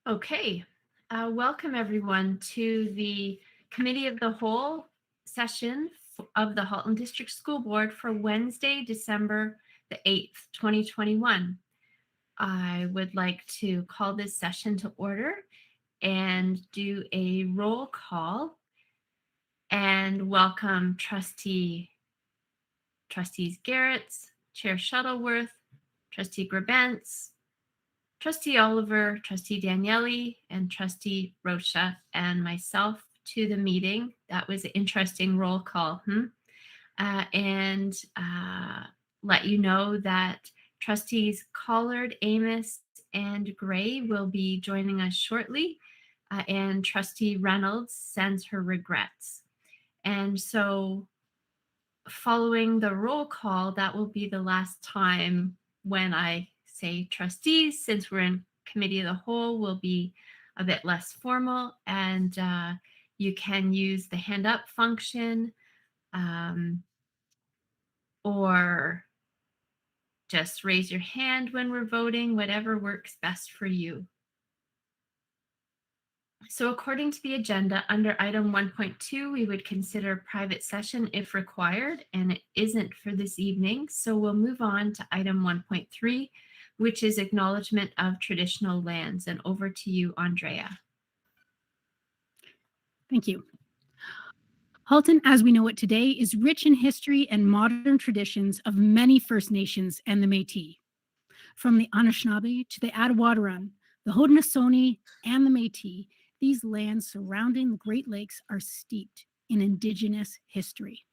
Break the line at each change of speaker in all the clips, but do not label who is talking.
Okay, welcome everyone to the Committee of the Whole session of the Halton District School Board for Wednesday, December the 8th, 2021. I would like to call this session to order and do a roll call and welcome Trustees Garretts, Chair Shuttleworth, Trustee Grabentz, Trustee Oliver, Trustee Daniele, and Trustee Rocha, and myself to the meeting. That was an interesting roll call. And let you know that Trustees Collard, Amos, and Gray will be joining us shortly. And Trustee Reynolds sends her regrets. And so following the roll call, that will be the last time when I say trustees, since we're in Committee of the Whole, will be a bit less formal, and you can use the hand up function or just raise your hand when we're voting, whatever works best for you. So according to the agenda, under item 1.2, we would consider private session if required, and it isn't for this evening. So we'll move on to item 1.3, which is acknowledgement of traditional lands. And over to you, Andrea.
Thank you. Halton, as we know it today, is rich in history and modern traditions of many First Nations and the Métis. From the Anishinaabe to the Attawaddaron, the Haudenosaunee, and the Métis, these lands surrounding the Great Lakes are steeped in Indigenous history.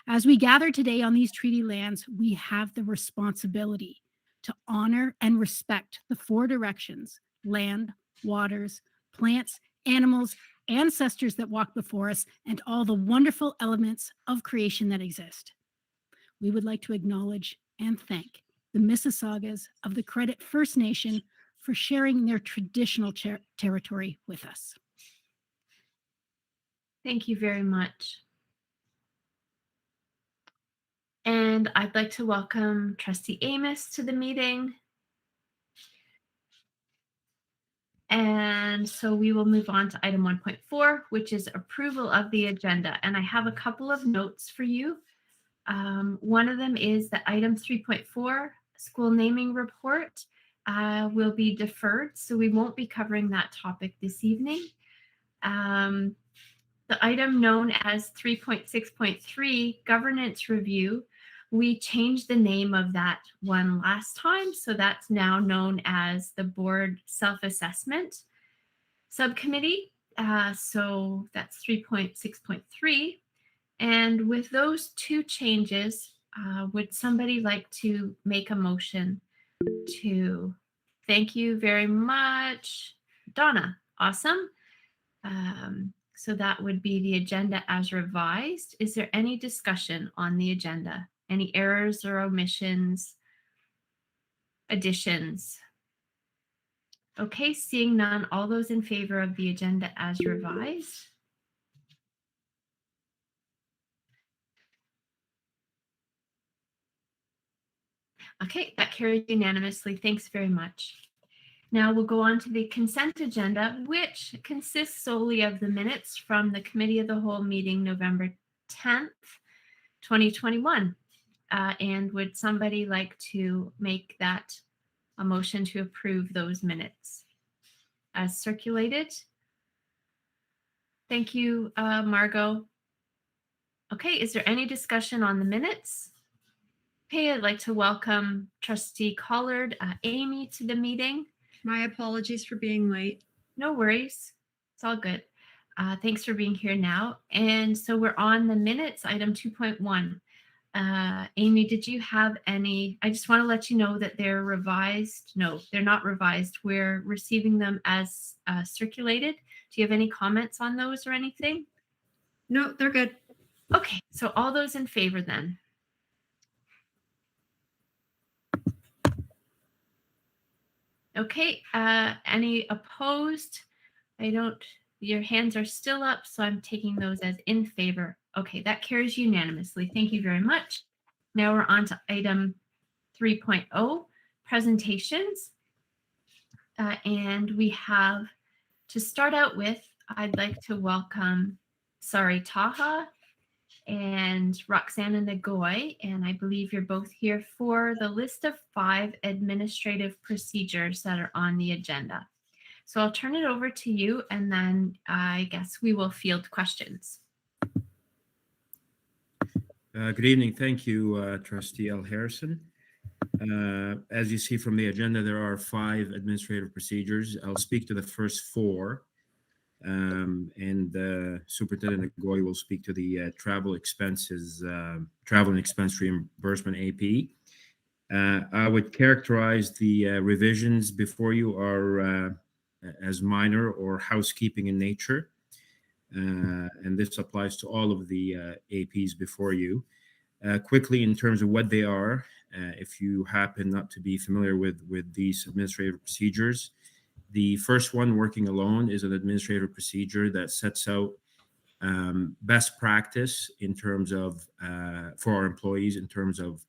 As we gather today on these treaty lands, we have the responsibility to honor and respect the four directions: land, waters, plants, animals, ancestors that walk before us, and all the wonderful elements of creation that exist. We would like to acknowledge and thank the Mississaugas of the Credit First Nation for sharing their traditional territory with us.
Thank you very much. And I'd like to welcome Trustee Amos to the meeting. And so we will move on to item 1.4, which is approval of the agenda. And I have a couple of notes for you. One of them is that item 3.4, school naming report, will be deferred. So we won't be covering that topic this evening. The item known as 3.6.3, governance review, we changed the name of that one last time. So that's now known as the board self-assessment subcommittee. So that's 3.6.3. And with those two changes, would somebody like to make a motion to thank you very much, Donna? Awesome. So that would be the agenda as revised. Is there any discussion on the agenda? Any errors or omissions, additions? Okay, seeing none, all those in favor of the agenda as revised? Okay, that carries unanimously. Thanks very much. Now we'll go on to the consent agenda, which consists solely of the minutes from the Committee of the Whole meeting November 10th, 2021. And would somebody like to make that a motion to approve those minutes as circulated? Thank you, Margot. Okay, is there any discussion on the minutes? Okay, I'd like to welcome Trustee Collard, Amy to the meeting.
My apologies for being late.
No worries. It's all good. Thanks for being here now. And so we're on the minutes, item 2.1. Amy, did you have any? I just want to let you know that they're revised. No, they're not revised. We're receiving them as circulated. Do you have any comments on those or anything?
No, they're good.
Okay, so all those in favor then? Okay, any opposed? Your hands are still up, so I'm taking those as in favor. Okay, that carries unanimously. Thank you very much. Now we're on to item 3.0, presentations. And we have, to start out with, I'd like to welcome Sari Taha and Roxana Nagoy, and I believe you're both here for the list of 5 administrative procedures that are on the agenda. So I'll turn it over to you, and then I guess we will field questions.
Good evening. Thank you, Trustee L. Harrison. As you see from the agenda, there are 5 administrative procedures. I'll speak to the first 4, and Superintendent Nagoy will speak to the travel and expense reimbursement AP. I would characterize the revisions before you are as minor or housekeeping in nature. And this applies to all of the APs before you. Quickly, in terms of what they are, if you happen not to be familiar with these administrative procedures, the first one, working alone, is an administrative procedure that sets out best practice in terms of for our employees in terms of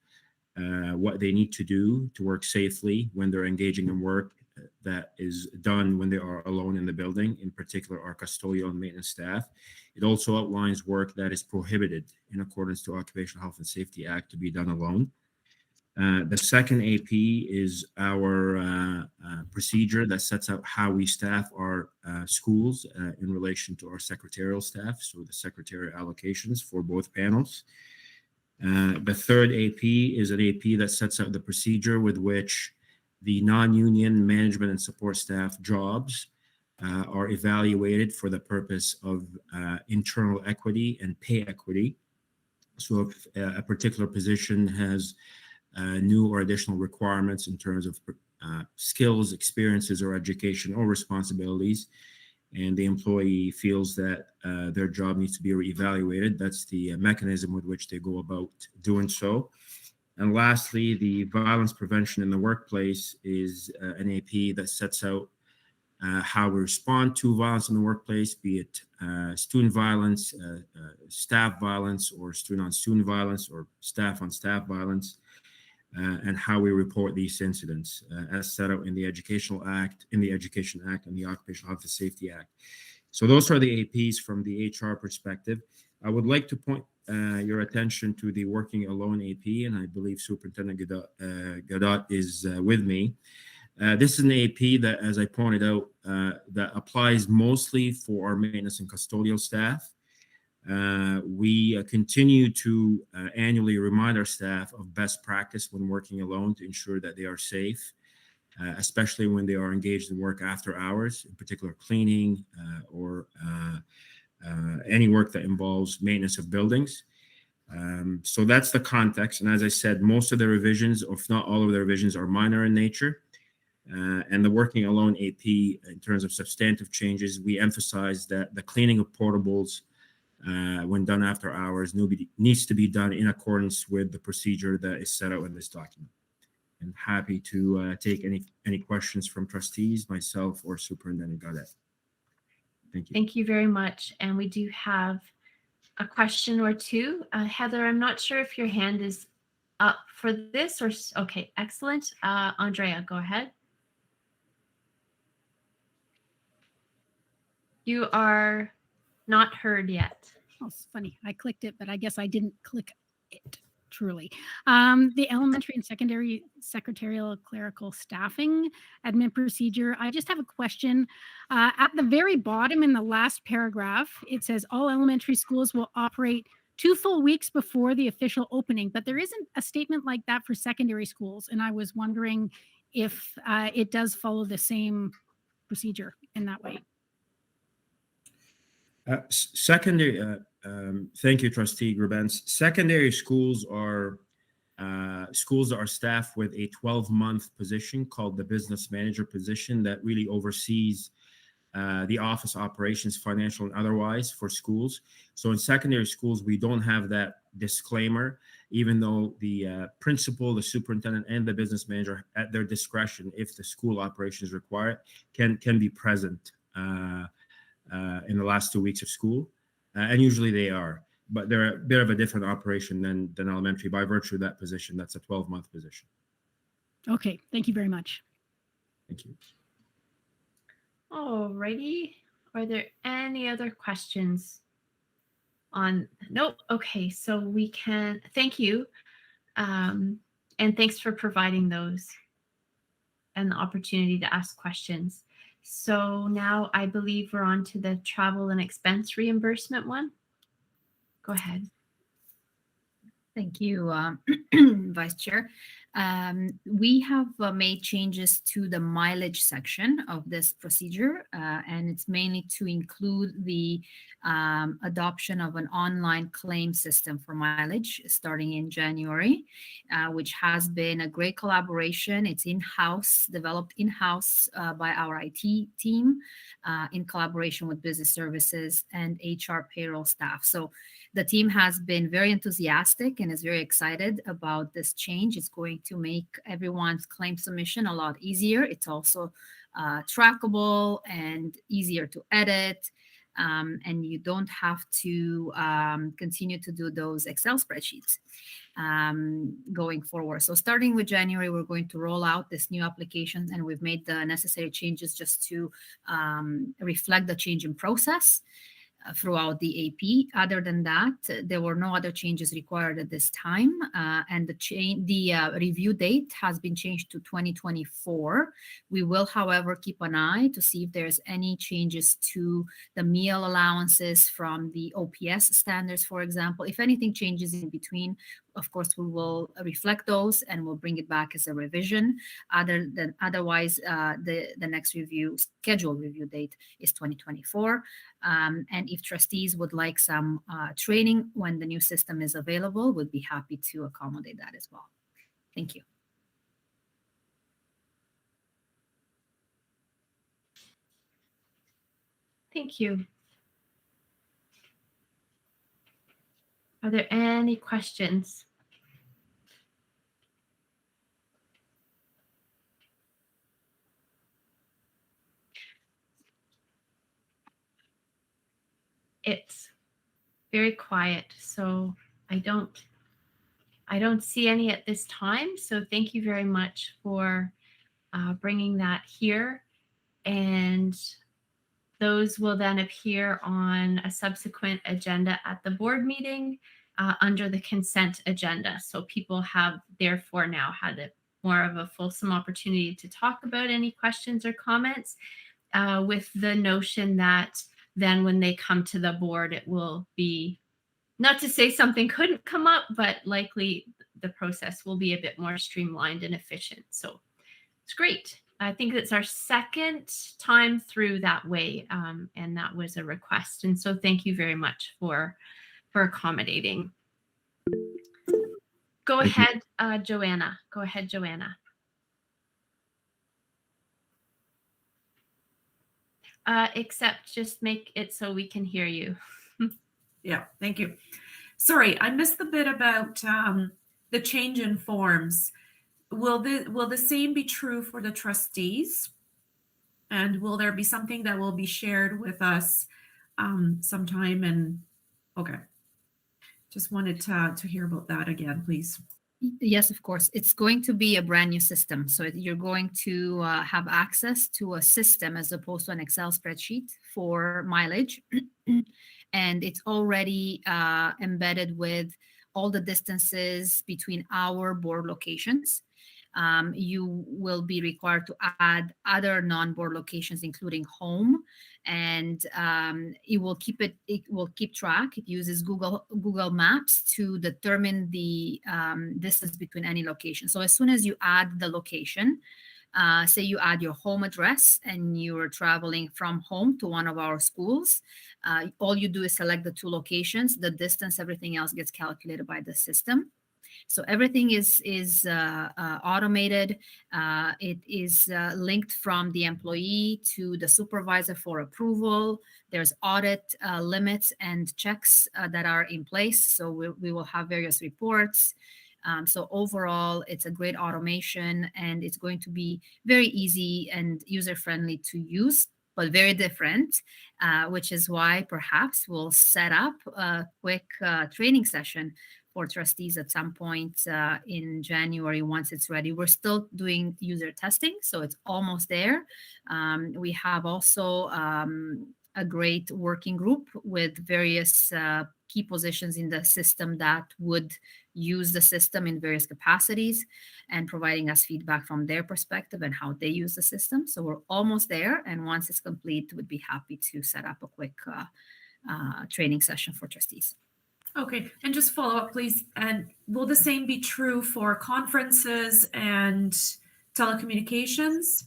what they need to do to work safely when they're engaging in work that is done when they are alone in the building, in particular our custodial and maintenance staff. It also outlines work that is prohibited in accordance to Occupational Health and Safety Act to be done alone. The second AP is our procedure that sets out how we staff our schools in relation to our secretarial staff, so the secretarial allocations for both panels. The third AP is an AP that sets out the procedure with which the non-union management and support staff jobs are evaluated for the purpose of internal equity and pay equity. So if a particular position has new or additional requirements in terms of skills, experiences, or education or responsibilities, and the employee feels that their job needs to be reevaluated, that's the mechanism with which they go about doing so. And lastly, the violence prevention in the workplace is an AP that sets out how we respond to violence in the workplace, be it student violence, staff violence, or student-on-student violence, or staff-on-staff violence, and how we report these incidents as set out in the Education Act, and the Occupational Health and Safety Act. So those are the APs from the HR perspective. I would like to point your attention to the working alone AP, and I believe Superintendent Gadot is with me. This is an AP that, as I pointed out, that applies mostly for our maintenance and custodial staff. We continue to annually remind our staff of best practice when working alone to ensure that they are safe, especially when they are engaged in work after hours, in particular cleaning or any work that involves maintenance of buildings. So that's the context. And as I said, most of the revisions, or if not all of the revisions, are minor in nature. And the working alone AP, in terms of substantive changes, we emphasize that the cleaning of portables when done after hours needs to be done in accordance with the procedure that is set out in this document. And happy to take any questions from trustees, myself, or Superintendent Gaudet. Thank you.
Thank you very much. And we do have a question or two. Heather, I'm not sure if your hand is up for this or, okay, excellent. Andrea, go ahead. You are not heard yet.
Oh, it's funny. I clicked it, but I guess I didn't click it truly. The elementary and secondary secretarial clerical staffing admin procedure. I just have a question. At the very bottom in the last paragraph, it says all elementary schools will operate 2 full weeks before the official opening, but there isn't a statement like that for secondary schools. And I was wondering if it does follow the same procedure in that way.
Secondary, thank you, Trustee Grabens. Secondary schools are schools that are staffed with a 12-month position called the business manager position that really oversees the office operations, financial and otherwise, for schools. So in secondary schools, we don't have that disclaimer, even though the principal, the superintendent, and the business manager, at their discretion, if the school operations require it, can be present in the last 2 weeks of school, and usually they are, but they're a bit of a different operation than elementary by virtue of that position. That's a 12-month position.
Okay, thank you very much.
Thank you.
Alrighty. Are there any other questions on? Nope. Okay, so we can. Thank you, and thanks for providing those and the opportunity to ask questions. So now I believe we're on to the travel and expense reimbursement one. Go ahead.
Thank you, Vice Chair. We have made changes to the mileage section of this procedure, and it's mainly to include the adoption of an online claim system for mileage starting in January, which has been a great collaboration. It's in-house, developed in-house by our IT team in collaboration with business services and HR payroll staff. So the team has been very enthusiastic and is very excited about this change. It's going to make everyone's claim submission a lot easier. It's also trackable and easier to edit. And you don't have to continue to do those Excel spreadsheets going forward. So starting with January, we're going to roll out this new application, and we've made the necessary changes just to reflect the change in process throughout the AP. Other than that, there were no other changes required at this time, and the review date has been changed to 2024. We will, however, keep an eye to see if there's any changes to the meal allowances from the OPS standards, for example. If anything changes in between, of course, we will reflect those and we'll bring it back as a revision. Otherwise, the next scheduled review date is 2024. And if trustees would like some training when the new system is available, we'd be happy to accommodate that as well. Thank you.
Thank you. Are there any questions? It's very quiet, so I don't see any at this time. So thank you very much for bringing that here. And those will then appear on a subsequent agenda at the board meeting under the consent agenda. So people have therefore now had more of a fulsome opportunity to talk about any questions or comments with the notion that then when they come to the board, it will be, not to say something couldn't come up, but likely the process will be a bit more streamlined and efficient. So it's great. I think it's our second time through that way, and that was a request. And so thank you very much for accommodating. Go ahead, Joanna. Go ahead, Joanna. Except just make it so we can hear you.
Yeah, thank you. Sorry, I missed the bit about the change in forms. Will the same be true for the trustees? And will there be something that will be shared with us sometime? And okay, just wanted to hear about that again, please.
Yes, of course. It's going to be a brand new system. So you're going to have access to a system as opposed to an Excel spreadsheet for mileage. And it's already embedded with all the distances between our board locations. You will be required to add other non-board locations, including home, and it will keep track. It uses Google Maps to determine the distance between any location. So as soon as you add the location, say you add your home address and you're traveling from home to one of our schools, all you do is select the two locations, the distance, everything else gets calculated by the system. So everything is automated. It is linked from the employee to the supervisor for approval. There's audit limits and checks that are in place. So we will have various reports. So overall, it's a great automation, and it's going to be very easy and user-friendly to use, but very different, which is why perhaps we'll set up a quick training session for trustees at some point in January once it's ready. We're still doing user testing, so it's almost there. We have also a great working group with various key positions in the system that would use the system in various capacities and providing us feedback from their perspective and how they use the system. So we're almost there. And once it's complete, we'd be happy to set up a quick training session for trustees.
Okay, and just follow up, please. And will the same be true for conferences and telecommunications?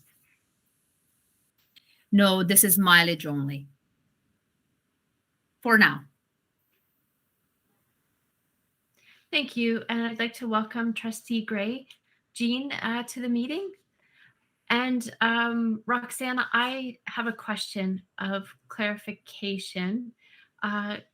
No, this is mileage only for now.
Thank you. And I'd like to welcome Trustee Gray, Jean, to the meeting. And Roxanne, I have a question of clarification.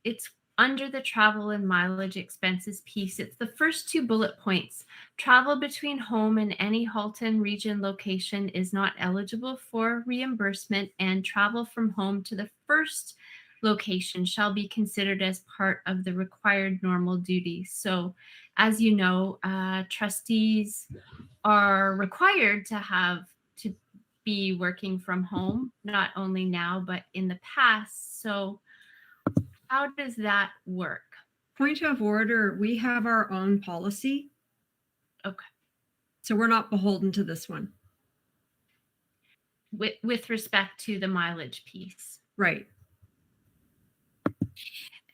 It's under the travel and mileage expenses piece. It's the first two bullet points. Travel between home and any Halton region location is not eligible for reimbursement, and travel from home to the first location shall be considered as part of the required normal duties. So as you know, trustees are required to be working from home, not only now, but in the past. So how does that work?
Point of order, we have our own policy.
Okay.
So we're not beholden to this one.
With respect to the mileage piece.
Right.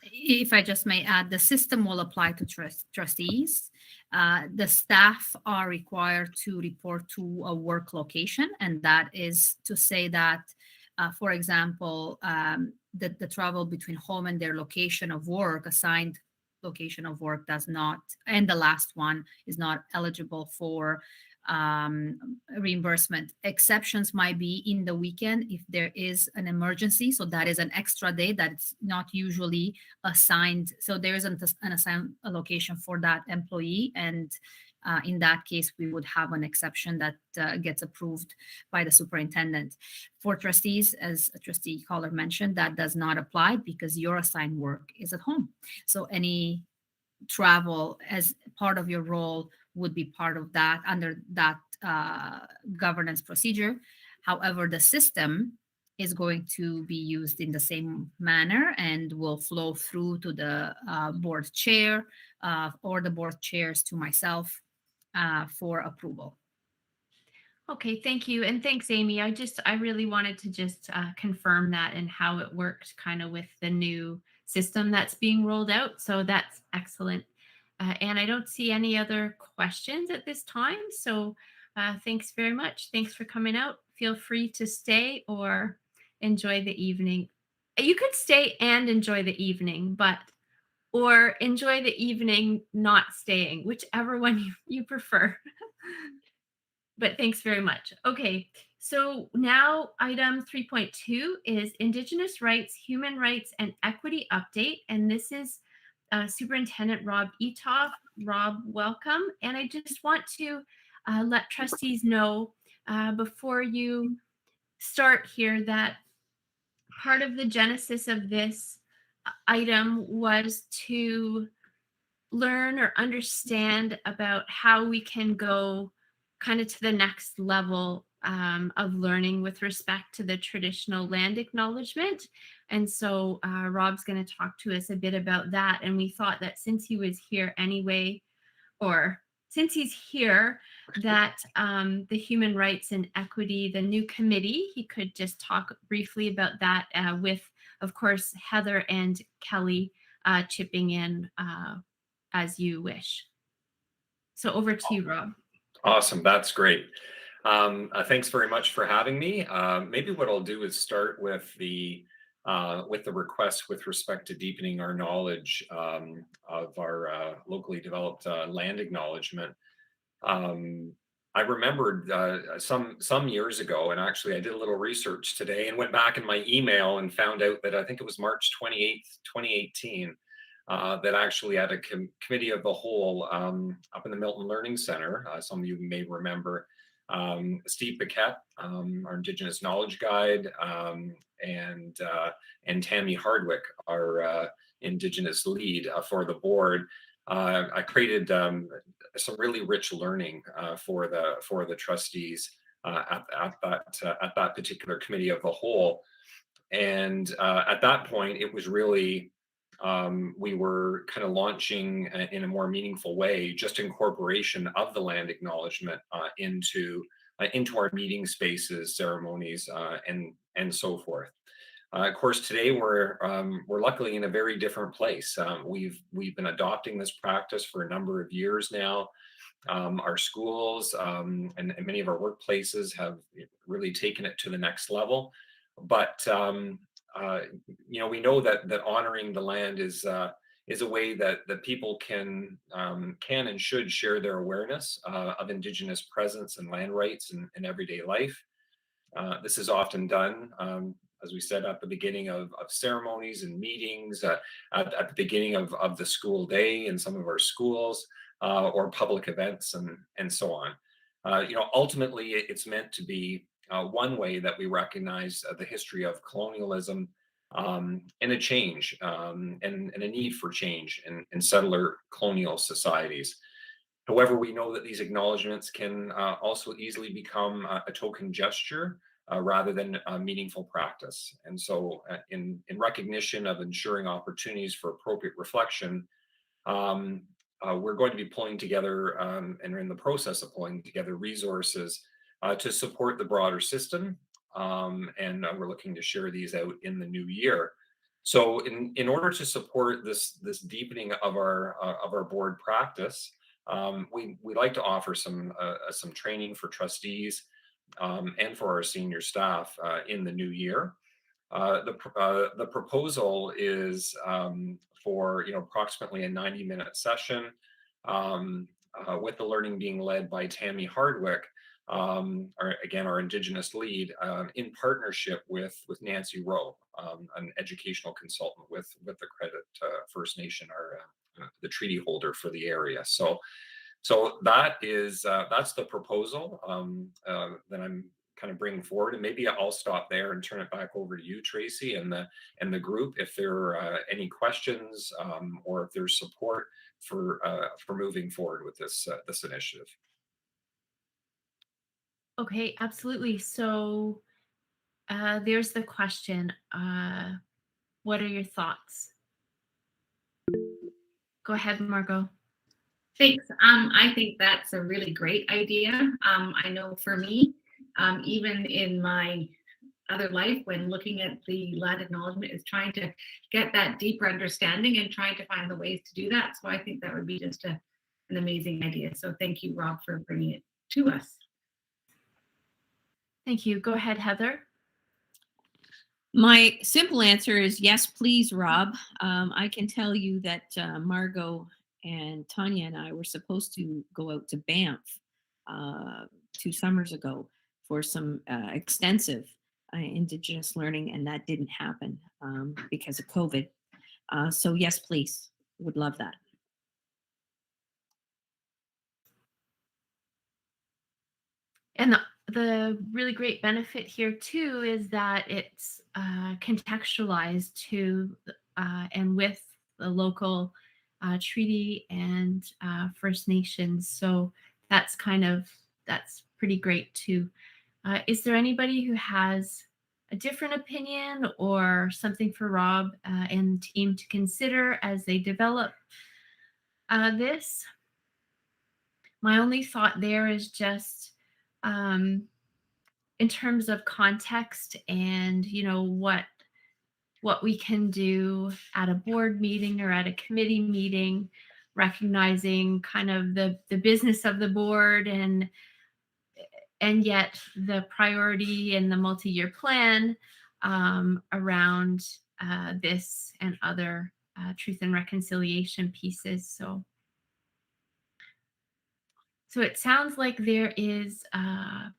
If I just may add, the system will apply to trustees. The staff are required to report to a work location, and that is to say that, for example, the travel between home and their location of work, assigned location of work, does not, and the last one is not eligible for reimbursement. Exceptions might be in the weekend if there is an emergency. So that is an extra day that's not usually assigned. So there isn't an assigned allocation for that employee. And in that case, we would have an exception that gets approved by the superintendent. For trustees, as Trustee Caller mentioned, that does not apply because your assigned work is at home. So any travel as part of your role would be part of that under that governance procedure. However, the system is going to be used in the same manner and will flow through to the board chair or the board chairs to myself for approval.
Okay, thank you. And thanks, Amy. I really wanted to just confirm that and how it worked kind of with the new system that's being rolled out. So that's excellent. And I don't see any other questions at this time. So thanks very much. Thanks for coming out. Feel free to stay or enjoy the evening. You could stay and enjoy the evening, or enjoy the evening not staying, whichever one you prefer. But thanks very much. Okay, so now item 3.2 is Indigenous Rights, Human Rights, and Equity Update. And this is Superintendent Rob Etoff. Rob, welcome. And I just want to let trustees know before you start here that part of the genesis of this item was to learn or understand about how we can go kind of to the next level of learning with respect to the traditional land acknowledgement. And so Rob's going to talk to us a bit about that. And we thought that since he was here anyway, or since he's here, that the Human Rights and Equity, the new committee, he could just talk briefly about that with, of course, Heather and Kelly chipping in as you wish. So over to you, Rob.
Awesome. That's great. Thanks very much for having me. Maybe what I'll do is start with the request with respect to deepening our knowledge of our locally developed land acknowledgement. I remembered some years ago, and actually I did a little research today and went back in my email and found out that I think it was March 28th, 2018, that actually had a committee of the whole up in the Milton Learning Center. Some of you may remember Steve Paquette, our Indigenous Knowledge Guide, and Tammy Hardwick, our Indigenous lead for the board. I created some really rich learning for the trustees at that particular committee of the whole. And at that point, it was really we were kind of launching in a more meaningful way just incorporation of the land acknowledgement into our meeting spaces, ceremonies, and so forth. Of course, today we're luckily in a very different place. We've been adopting this practice for a number of years now. Our schools and many of our workplaces have really taken it to the next level. But we know that honoring the land is a way that people can and should share their awareness of Indigenous presence and land rights in everyday life. This is often done, as we said, at the beginning of ceremonies and meetings, at the beginning of the school day in some of our schools, or public events and so on. Ultimately, it's meant to be one way that we recognize the history of colonialism and a change and a need for change in settler colonial societies. However, we know that these acknowledgements can also easily become a token gesture rather than a meaningful practice. And so in recognition of ensuring opportunities for appropriate reflection, we're going to be pulling together and are in the process of pulling together resources to support the broader system. And we're looking to share these out in the new year. So in order to support this deepening of our board practice, we like to offer some training for trustees and for our senior staff in the new year. The proposal is for approximately a 90-minute session, with the learning being led by Tammy Hardwick, our Indigenous lead, in partnership with Nancy Rowe, an educational consultant with the Credit First Nation, the treaty holder for the area. So that's the proposal that I'm kind of bringing forward, and maybe I'll stop there and turn it back over to you, Tracy, and the group if there are any questions or if there's support for moving forward with this initiative.
Okay, absolutely. So there's the question. What are your thoughts? Go ahead, Margot.
Thanks. I think that's a really great idea. I know for me, even in my other life, when looking at the land acknowledgement, is trying to get that deeper understanding and trying to find the ways to do that. So I think that would be just an amazing idea. So thank you, Rob, for bringing it to us.
Thank you. Go ahead, Heather.
My simple answer is yes, please, Rob. I can tell you that Margot and Tanya and I were supposed to go out to Banff 2 summers ago for some extensive Indigenous learning, and that didn't happen because of COVID. So yes, please, would love that.
And the really great benefit here too is that it's contextualized to and with the local treaty and First Nations. So that's pretty great too. Is there anybody who has a different opinion or something for Rob and the team to consider as they develop this? My only thought there is just in terms of context and what we can do at a board meeting or at a committee meeting, recognizing kind of the business of the board and yet the priority and the multi-year plan around this and other truth and reconciliation pieces. So it sounds like there is a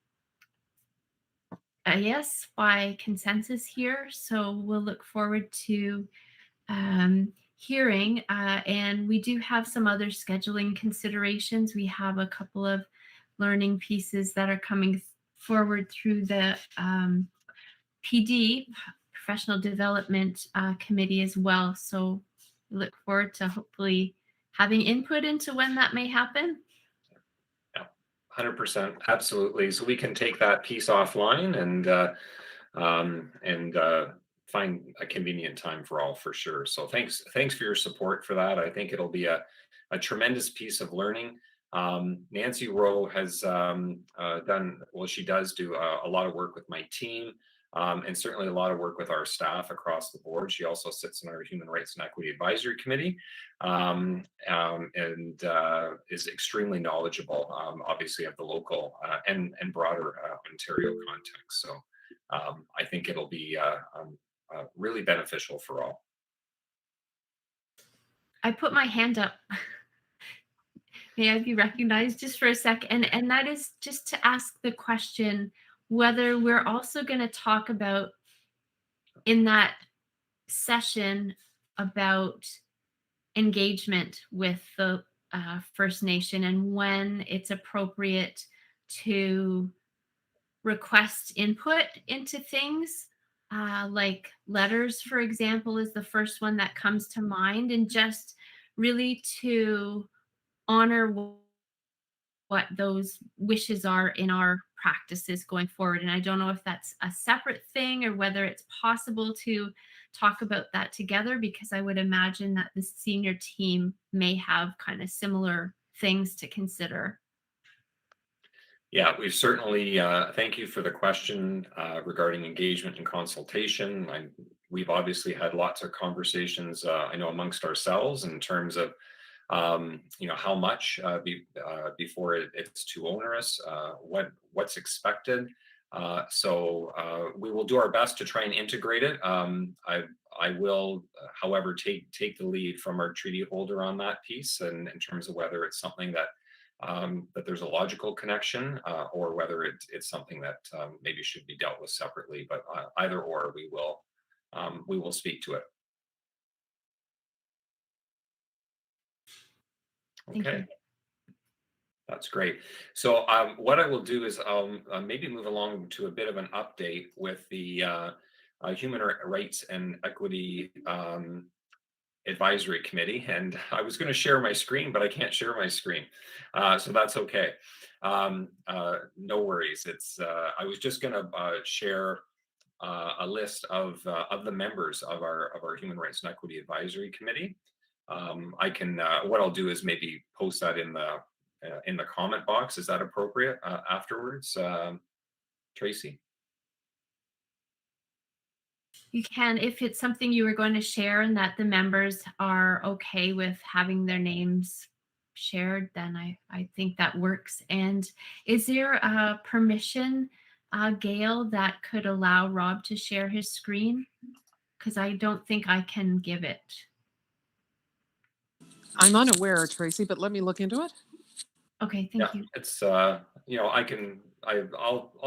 yes by consensus here. So we'll look forward to hearing. And we do have some other scheduling considerations. We have a couple of learning pieces that are coming forward through the PD, Professional Development Committee as well. So we look forward to hopefully having input into when that may happen?
100%, absolutely. So we can take that piece offline and find a convenient time for all, for sure. So thanks for your support for that. I think it'll be a tremendous piece of learning. Nancy Rowe has she does do a lot of work with my team, and certainly a lot of work with our staff across the board. She also sits in our Human Rights and Equity Advisory Committee, and is extremely knowledgeable, obviously, of the local and broader Ontario context. So I think it'll be really beneficial for all.
I put my hand up. May I be recognized just for a sec? And that is just to ask the question whether we're also going to talk about in that session about engagement with the First Nation and when it's appropriate to request input into things. Like letters, for example, is the first one that comes to mind, and just really to honor what those wishes are in our practices going forward. And I don't know if that's a separate thing or whether it's possible to talk about that together, because I would imagine that the senior team may have kind of similar things to consider.
Yeah, we've certainly, thank you for the question regarding engagement and consultation. We've obviously had lots of conversations, I know, amongst ourselves in terms of, how much before it's too onerous, what's expected. So we will do our best to try and integrate it. I will, however, take the lead from our treaty holder on that piece, and in terms of whether it's something that there's a logical connection, or whether it's something that maybe should be dealt with separately. But either or, we will speak to it.
Thank
Okay.
you.
That's great. So what I will do is I'll maybe move along to a bit of an update with the Human Rights and Equity Advisory Committee. And I was going to share my screen, but I can't share my screen. So that's okay. No worries. I was just going to share a list of the members of our Human Rights and Equity Advisory Committee. I can, what I'll do is maybe post that in the comment box. Is that appropriate afterwards, Tracy?
You can, if it's something you were going to share and that the members are okay with having their names shared, then I think that works. And is there a permission, Gail, that could allow Rob to share his screen? Because I don't think I can give it.
I'm unaware, Tracy, but let me look into it.
Okay, thank you.
It's I'll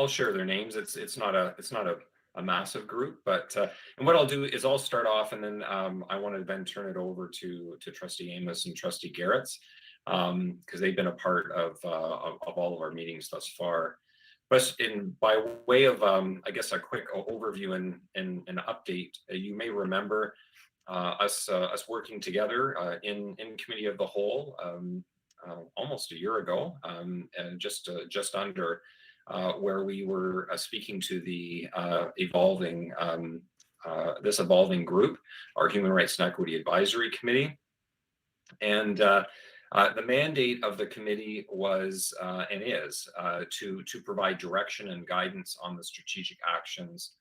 share their names. It's not a massive group, but and what I'll do is I'll start off, and then I want to then turn it over to Trustee Amos and Trustee Garrett's, because they've been a part of all of our meetings thus far. But by way of I guess a quick overview and an update, you may remember us working together in Committee of the Whole almost a year ago, and just under. Where we were speaking to the evolving group, our Human Rights and Equity Advisory Committee. And the mandate of the committee was and is to provide direction and guidance on the strategic actions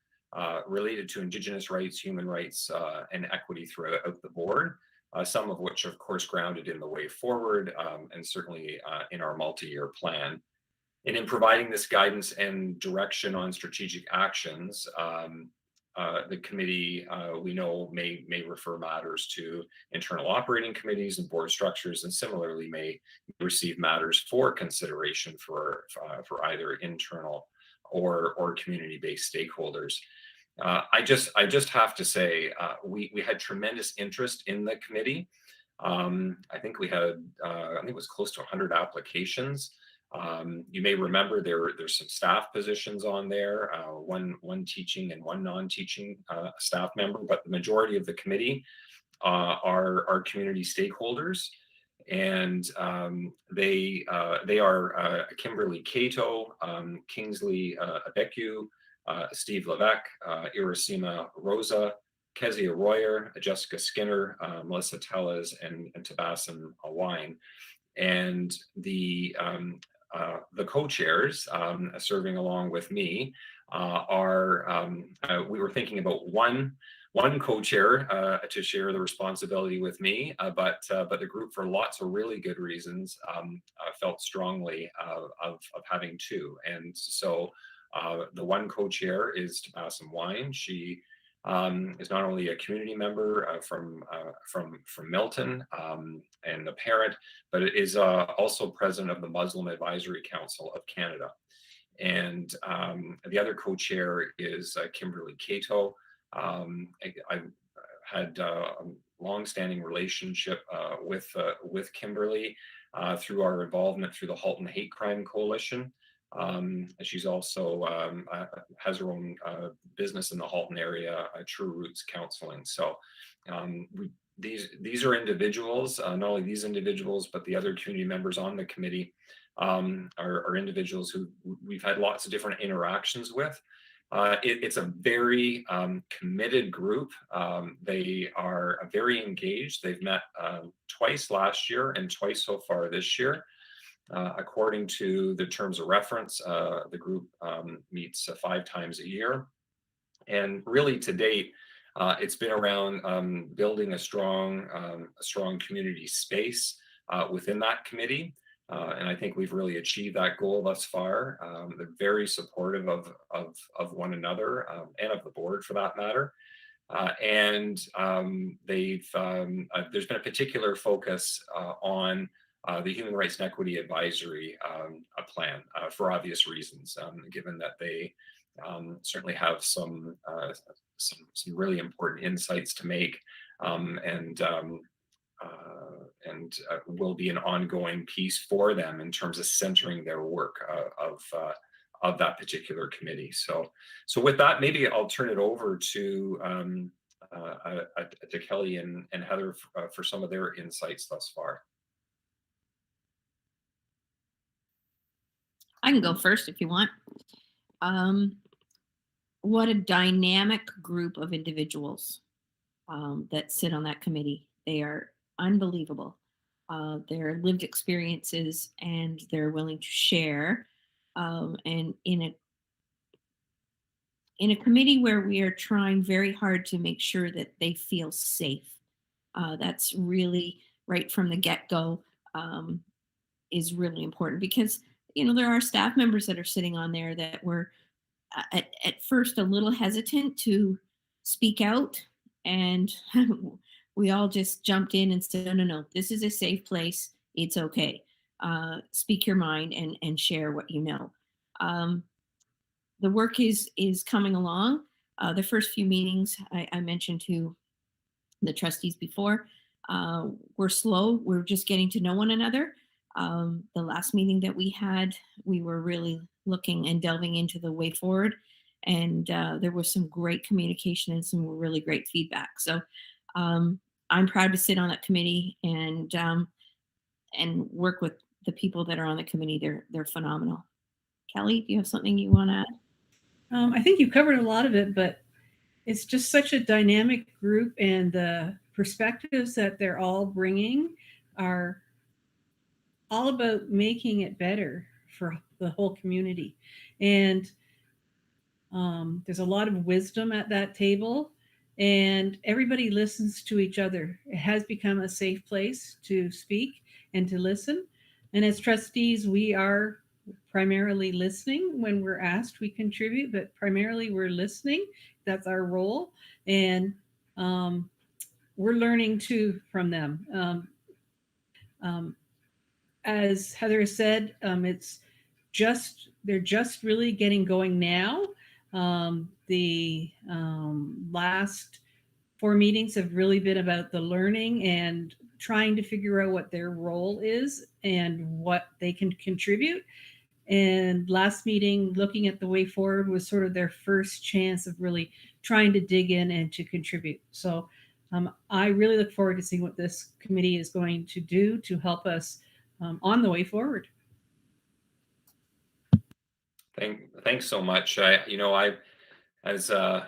related to Indigenous rights, human rights, and equity throughout the board. Some of which, of course, grounded in the way forward, and certainly in our multi-year plan. And in providing this guidance and direction on strategic actions, the committee, we know, may refer matters to internal operating committees and board structures, and similarly may receive matters for consideration for either internal or community-based stakeholders. I just have to say, we had tremendous interest in the committee. I think we had, I think it was close to 100 applications. You may remember there's some staff positions on there, one teaching and one non-teaching staff member, but the majority of the committee are community stakeholders. And they are Kimberly Cato, Kingsley Abeku, Steve Levesque, Irasima Rosa, Kezia Royer, Jessica Skinner, Melissa Tellez, and Tabassum Wine. And the co-chairs serving along with me are, we were thinking about one co-chair to share the responsibility with me, but the group, for lots of really good reasons, felt strongly of having two. And so the one co-chair is Tabassum Wine. She is not only a community member from Milton and a parent, but is also president of the Muslim Advisory Council of Canada. And the other co-chair is Kimberly Cato. I had a long-standing relationship with Kimberly through our involvement through the Halton Hate Crime Coalition. She's also has her own business in the Halton area, True Roots Counseling. So these are individuals, not only these individuals, but the other community members on the committee are individuals who we've had lots of different interactions with. It's a very committed group. They are very engaged. They've met twice last year and twice so far this year. According to the terms of reference, the group meets 5 times a year. And really to date, it's been around building a strong community space within that committee. And I think we've really achieved that goal thus far. They're very supportive of one another and of the board for that matter. And there's been a particular focus on the Human Rights and Equity Advisory Plan for obvious reasons, given that they certainly have some really important insights to make, and will be an ongoing piece for them in terms of centering their work of that particular committee. So with that, maybe I'll turn it over to Kelly and Heather for some of their insights thus far.
I can go first if you want. What a dynamic group of individuals that sit on that committee. They are unbelievable. Their lived experiences, and they're willing to share. And in a committee where we are trying very hard to make sure that they feel safe. That's really right from the get-go is really important, because there are staff members that are sitting on there that were at first a little hesitant to speak out, and we all just jumped in and said, no, this is a safe place. It's okay. Speak your mind and share what you know. The work is coming along. The first few meetings I mentioned to the trustees before were slow. We're just getting to know one another. The last meeting that we had, we were really looking and delving into the way forward, and there was some great communication and some really great feedback. So I'm proud to sit on that committee and work with the people that are on the committee. They're phenomenal. Kelly, do you have something you want to add?
I think you've covered a lot of it, but it's just such a dynamic group, and the perspectives that they're all bringing are all about making it better for the whole community. And there's a lot of wisdom at that table, and everybody listens to each other. It has become a safe place to speak and to listen. And as trustees, we are primarily listening. When we're asked, we contribute, but primarily we're listening. That's our role. And we're learning too from them. As Heather said, they're just really getting going now. The last 4 meetings have really been about the learning and trying to figure out what their role is and what they can contribute. And last meeting, looking at the way forward, was sort of their first chance of really trying to dig in and to contribute. So I really look forward to seeing what this committee is going to do to help us on the way forward.
Thanks so much. I as a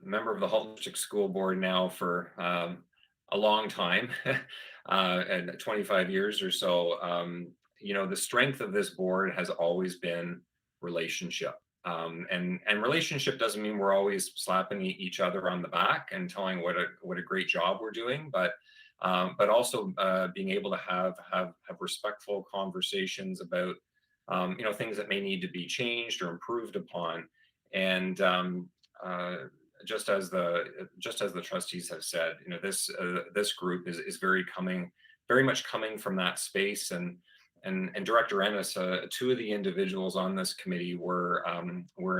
member of the Halton District School Board now for a long time, and 25 years or so, the strength of this board has always been relationship. And relationship doesn't mean we're always slapping each other on the back and telling what a great job we're doing, but also being able to have respectful conversations about things that may need to be changed or improved upon. And just as the trustees have said, this group is very much coming from that space. And Director Ennis, two of the individuals on this committee were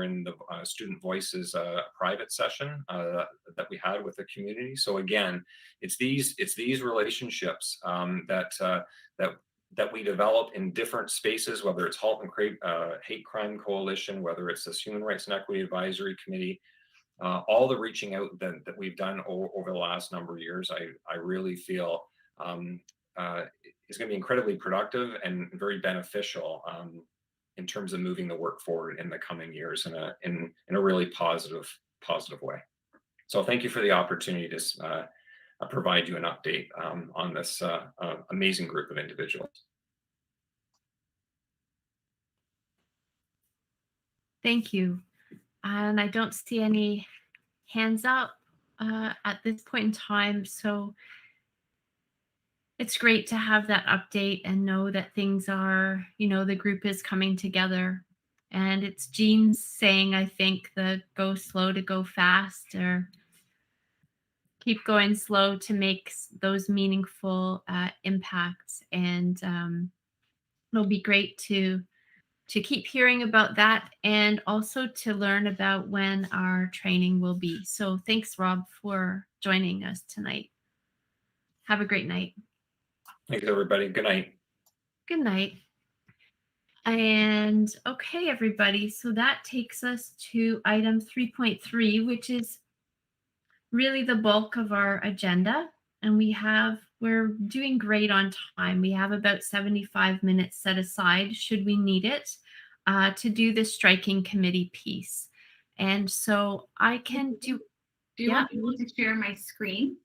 in the Student Voices private session that we had with the community. So again, it's these relationships that we develop in different spaces, whether it's Halton Hate Crime Coalition, whether it's this Human Rights and Equity Advisory Committee, all the reaching out that we've done over the last number of years, I really feel is going to be incredibly productive and very beneficial in terms of moving the work forward in the coming years in a really positive way. So thank you for the opportunity to provide you an update on this amazing group of individuals.
Thank you. And I don't see any hands up at this point in time. So it's great to have that update and know that things are, the group is coming together. And it's Jean's saying, I think, the go slow to go fast, or keep going slow to make those meaningful impacts. And it'll be great to keep hearing about that, and also to learn about when our training will be. So thanks, Rob, for joining us tonight. Have a great night.
Thanks, everybody. Good night.
Good night. And okay, everybody. So that takes us to item 3.3, which is really the bulk of our agenda. And we're doing great on time. We have about 75 minutes set aside, should we need it, to do the striking committee piece. And so I can do.
Do you want me to share my screen?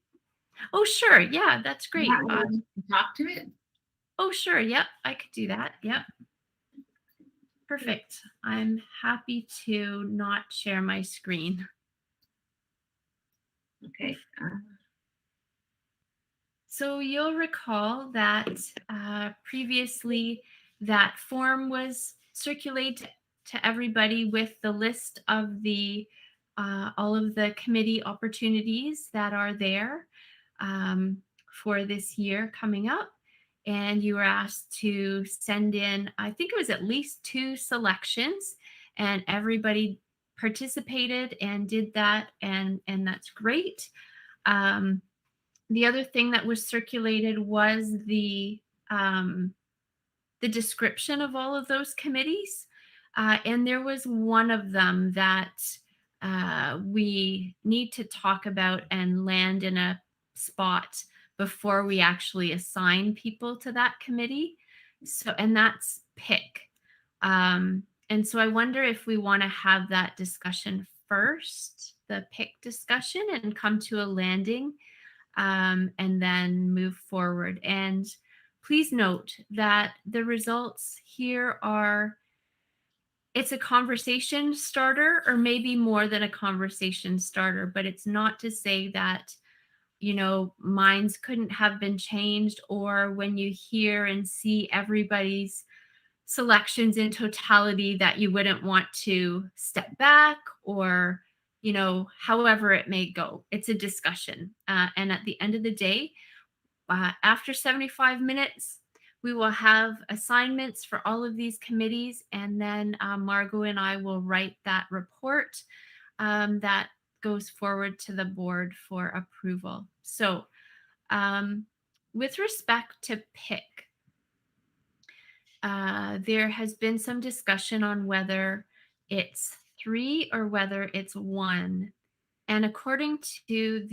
Oh, sure. Yeah, that's great.
Talk to it.
Oh, sure. Yep, I could do that. Yep. Perfect. I'm happy to not share my screen.
Okay.
So you'll recall that previously that form was circulated to everybody with the list of the all of the committee opportunities that are there for this year coming up. And you were asked to send in, I think it was at least 2 selections, and everybody participated and did that, and that's great. The other thing that was circulated was the description of all of those committees. And there was one of them that we need to talk about and land in a spot before we actually assign people to that committee. So, and that's PIC. And so I wonder if we want to have that discussion first, the PIC discussion, and come to a landing, and then move forward. And please note that the results here it's a conversation starter, or maybe more than a conversation starter, but it's not to say that, minds couldn't have been changed, or when you hear and see everybody's selections in totality that you wouldn't want to step back, or however it may go. It's a discussion, and at the end of the day, after 75 minutes, we will have assignments for all of these committees, and then Margot and I will write that report that goes forward to the board for approval. So with respect to PIC, there has been some discussion on whether it's 3 or whether it's 1. And according to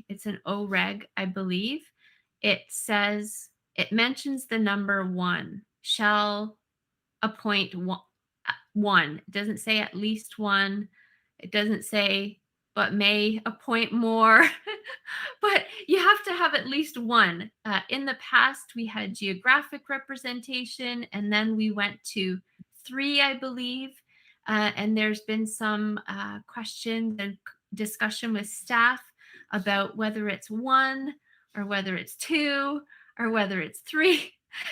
it's an OREG, I believe, it mentions the number 1, shall appoint one. It doesn't say at least 1. It doesn't say, but may appoint more. But you have to have at least 1. In the past, we had geographic representation, and then we went to 3, I believe. And there's been some questions and discussion with staff about whether it's 1 or whether it's 2 or whether it's 3.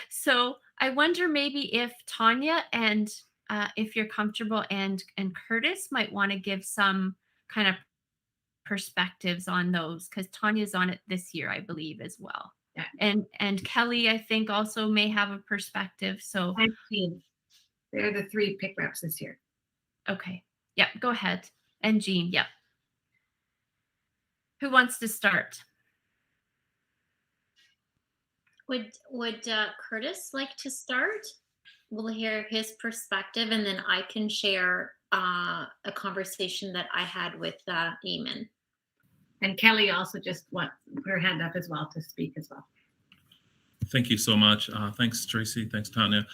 So I wonder maybe if Tanya and if you're comfortable and Curtis might want to give some kind of perspectives on those, because Tanya's on it this year, I believe, as well.
Yeah.
And Kelly, I think, also may have a perspective. So
And Jean. They're the 3 pick reps this year.
okay. Yeah, go ahead. And Jean, yeah. Who wants to start?
Would Curtis like to start? We'll hear his perspective, and then I can share a conversation that I had with Eamon.
And Kelly also just put her hand up as well to speak as well.
Thank you so much. Thanks, Tracy. Thanks, Tanya.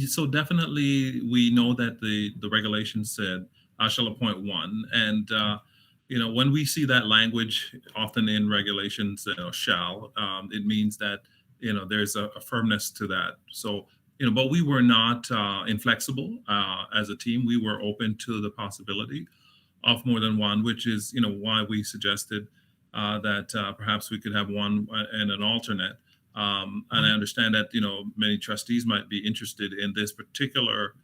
So definitely, we know that the regulation said I shall appoint 1, and when we see that language often in regulations, shall, it means that there's a firmness to that. So but we were not inflexible as a team. We were open to the possibility of more than 1, which is why we suggested that perhaps we could have 1 and an alternate. And I understand that many trustees might be interested in this particular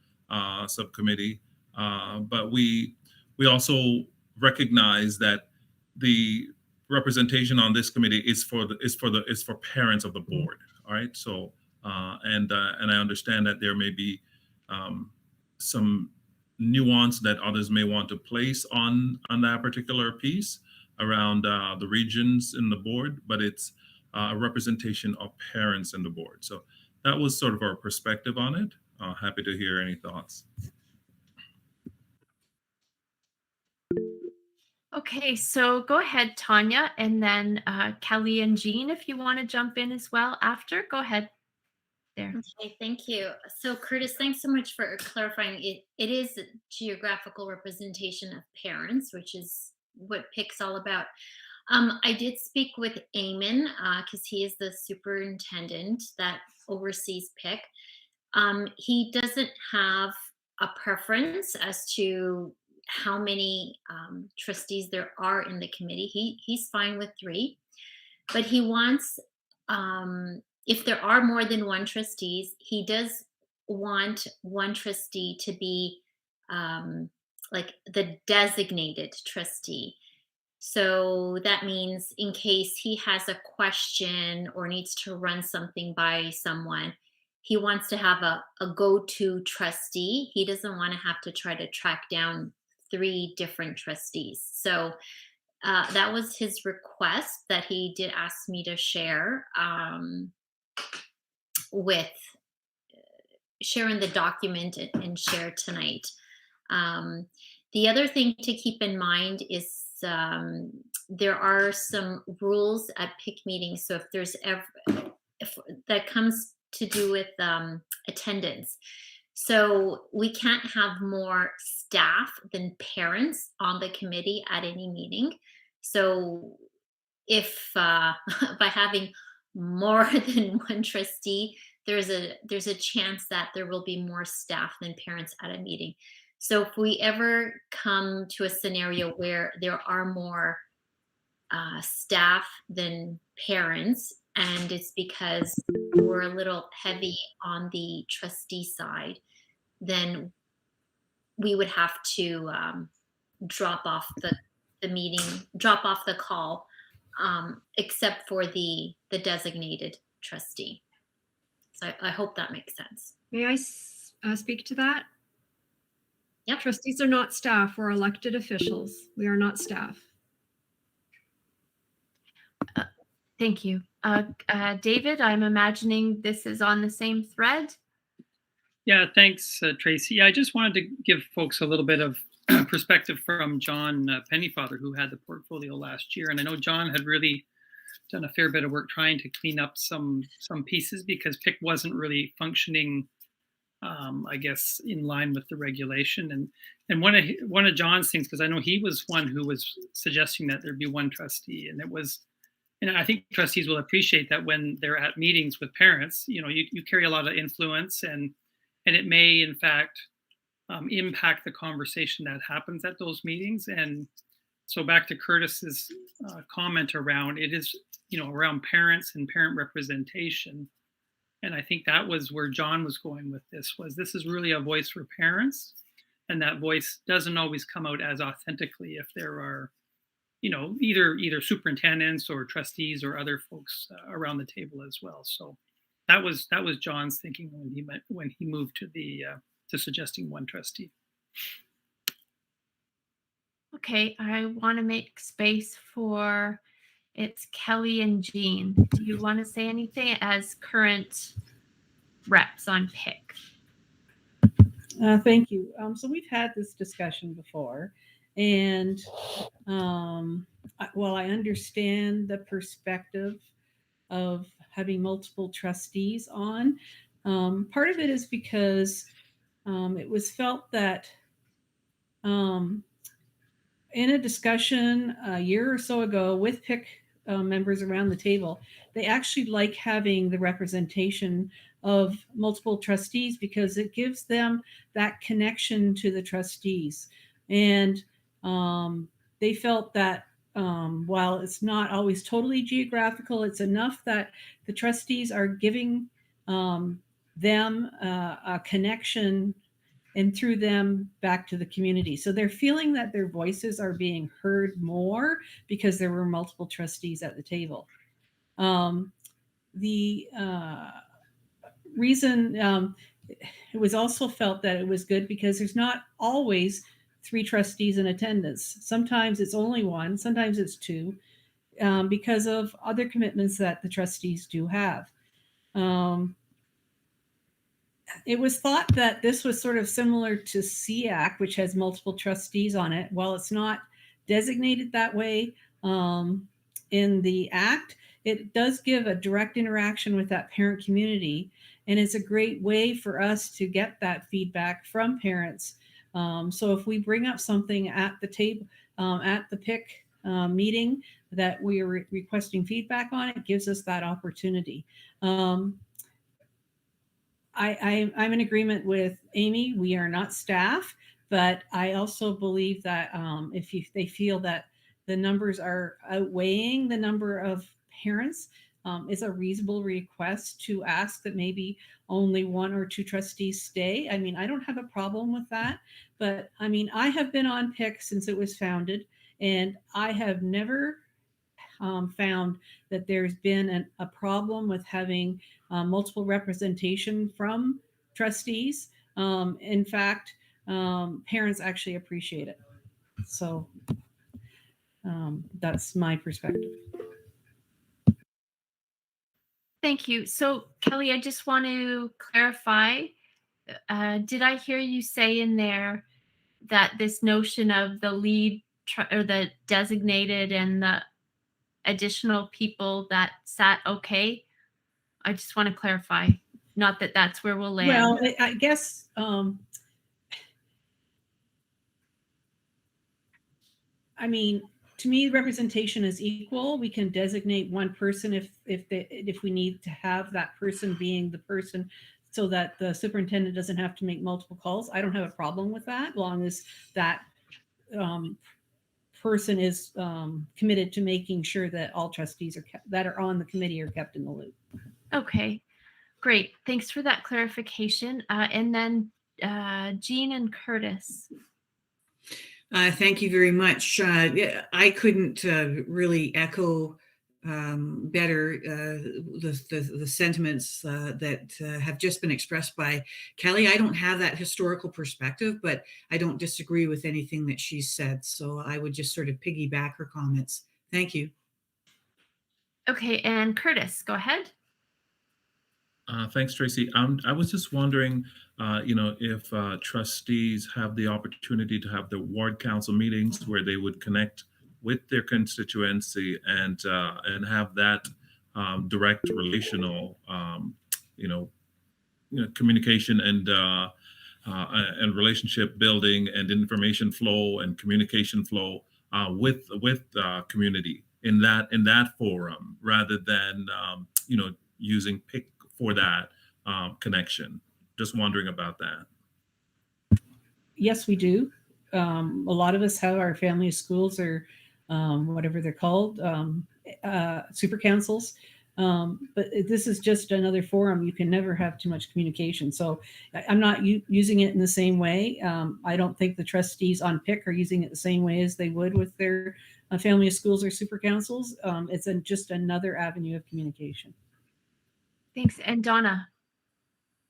subcommittee, but we also recognize that the representation on this committee is for parents of the board. All right, so and I understand that there may be some nuance that others may want to place on that particular piece around the regions in the board, but it's a representation of parents in the board. So that was sort of our perspective on it. Happy to hear any thoughts.
Okay, so go ahead, Tanya, and then Kelly and Jean, if you want to jump in as well after, go ahead. There.
Okay, thank you. So Curtis, thanks so much for clarifying. It is a geographical representation of parents, which is what PIC's all about. I did speak with Eamon because he is the superintendent that oversees PIC. He doesn't have a preference as to how many trustees there are in the committee. He's fine with 3, but he wants, if there are more than 1 trustees, he does want 1 trustee to be like the designated trustee. So that means in case he has a question or needs to run something by someone, he wants to have a go-to trustee. He doesn't want to have to try to track down 3 different trustees. So that was his request that he did ask me to share with sharing the document and share tonight. The other thing to keep in mind is there are some rules at PIC meetings. So if there's if that comes to do with attendance. So we can't have more staff than parents on the committee at any meeting. So if by having more than 1 trustee, there's a chance that there will be more staff than parents at a meeting. So if we ever come to a scenario where there are more staff than parents, and it's because we're a little heavy on the trustee side, then we would have to drop off the meeting, drop off the call, except for the designated trustee. So I hope that makes sense.
May I speak to that?
Yep.
Trustees are not staff. We're elected officials. We are not staff.
Thank you. David, I'm imagining this is on the same thread.
Yeah, thanks, Tracy. I just wanted to give folks a little bit of perspective from John Pennyfather, who had the portfolio last year. And I know John had really done a fair bit of work trying to clean up some pieces because PIC wasn't really functioning, I guess, in line with the regulation. And one of John's things, because I know he was one who was suggesting that there be one trustee, and I think trustees will appreciate that when they're at meetings with parents, you carry a lot of influence, and it may in fact impact the conversation that happens at those meetings. And so back to Curtis's comment around it is, around parents and parent representation. And I think that was where John was going with this is really a voice for parents. And that voice doesn't always come out as authentically if there are, either superintendents or trustees or other folks around the table as well. So that was John's thinking when he moved to suggesting one trustee.
Okay, I want to make space for it's Kelly and Jean. Do you want to say anything as current reps on PIC?
Thank you. So we've had this discussion before, and while I understand the perspective of having multiple trustees on, part of it is because it was felt that in a discussion a year or so ago with PIC members around the table, they actually like having the representation of multiple trustees because it gives them that connection to the trustees. And they felt that while it's not always totally geographical, it's enough that the trustees are giving them a connection and through them back to the community. So they're feeling that their voices are being heard more because there were multiple trustees at the table. The reason it was also felt that it was good because there's not always 3 trustees in attendance. Sometimes it's only 1, sometimes it's 2, because of other commitments that the trustees do have. It was thought that this was sort of similar to SEAC, which has multiple trustees on it. While it's not designated that way in the Act, it does give a direct interaction with that parent community. And it's a great way for us to get that feedback from parents. So if we bring up something at the table, at the PIC meeting that we are requesting feedback on, it gives us that opportunity. I'm in agreement with Amy. We are not staff, but I also believe that if they feel that the numbers are outweighing the number of parents, it's a reasonable request to ask that maybe only 1 or 2 trustees stay. I mean, I don't have a problem with that, but I mean, I have been on PIC since it was founded, and I have never found that there's been a problem with having multiple representation from trustees. In fact, parents actually appreciate it. So that's my perspective.
Thank you. So Kelly, I just want to clarify, did I hear you say in there that this notion of the lead or the designated and the additional people that sat okay? I just want to clarify, not that that's where we'll land.
Well, I guess I mean, to me, representation is equal. We can designate one person if we need to have that person being the person so that the superintendent doesn't have to make multiple calls. I don't have a problem with that, as long as that person is committed to making sure that all trustees that are on the committee are kept in the loop.
Okay, great. Thanks for that clarification. And then Jean and Curtis.
Thank you very much. I couldn't really echo better the sentiments that have just been expressed by Kelly. I don't have that historical perspective, but I don't disagree with anything that she said. So I would just sort of piggyback her comments. Thank you.
Okay, and Curtis, go ahead.
Thanks, Tracy. I was just wondering, if trustees have the opportunity to have the ward council meetings where they would connect with their constituency and have that direct relational, communication and relationship building and information flow and communication flow with community in that forum rather than using PIC for that connection. Just wondering about that.
Yes, we do. A lot of us have our family schools or whatever they're called, super councils. But this is just another forum. You can never have too much communication. So I'm not using it in the same way. I don't think the trustees on PIC are using it the same way as they would with their family of schools or super councils. It's just another avenue of communication.
Thanks. And Donna,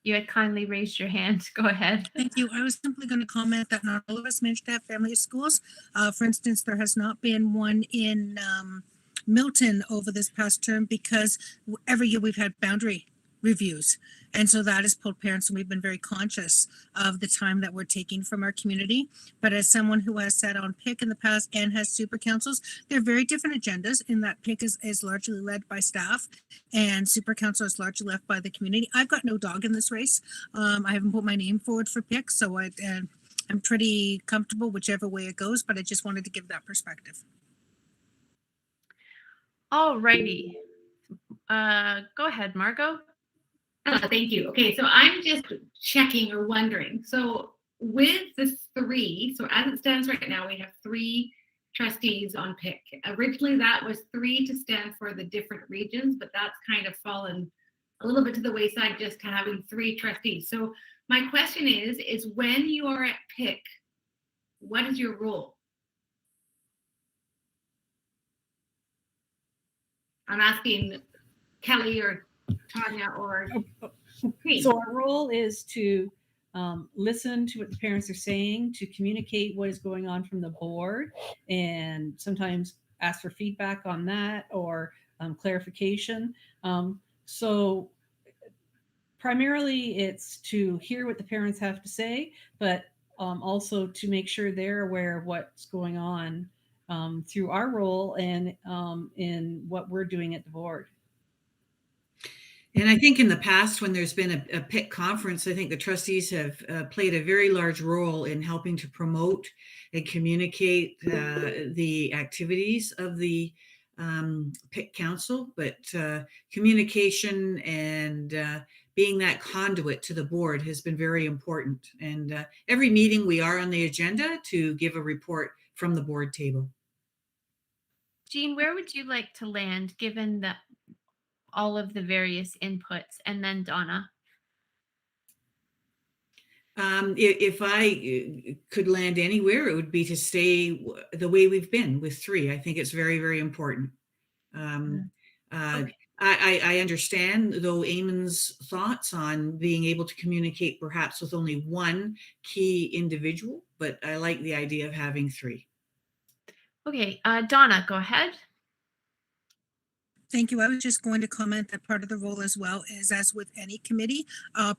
you had kindly raised your hand. Go ahead.
Thank you. I was simply going to comment that not all of us manage to have family schools. For instance, there has not been one in Milton over this past term because every year we've had boundary reviews. And so that has pulled parents, and we've been very conscious of the time that we're taking from our community. But as someone who has sat on PIC in the past and has super councils, they're very different agendas in that PIC is largely led by staff and super council is largely left by the community. I've got no dog in this race. I haven't put my name forward for PIC, so I'm pretty comfortable whichever way it goes, but I just wanted to give that perspective.
All righty. Go ahead, Margot.
Thank you. Okay, so I'm just checking or wondering. So with the three, so as it stands right now, we have 3 trustees on PIC. Originally, that was 3 to stand for the different regions, but that's kind of fallen a little bit to the wayside, just having 3 trustees. So my question is when you are at PIC, what is your role? I'm asking Kelly or Tanya or
So our role is to listen to what the parents are saying, to communicate what is going on from the board, and sometimes ask for feedback on that or clarification. So primarily it's to hear what the parents have to say, but also to make sure they're aware of what's going on through our role and in what we're doing at the board.
And I think in the past, when there's been a PIC conference, I think the trustees have played a very large role in helping to promote and communicate the activities of the PIC Council. But communication and being that conduit to the board has been very important. And every meeting we are on the agenda to give a report from the board table.
Jean, where would you like to land given that all of the various inputs? And then Donna.
If I could land anywhere, it would be to stay the way we've been with 3. I think it's very, very important.
Okay.
I understand, though, Eamon's thoughts on being able to communicate perhaps with only one key individual, but I like the idea of having 3.
Okay, Donna, go ahead.
Thank you. I was just going to comment that part of the role as well is, as with any committee,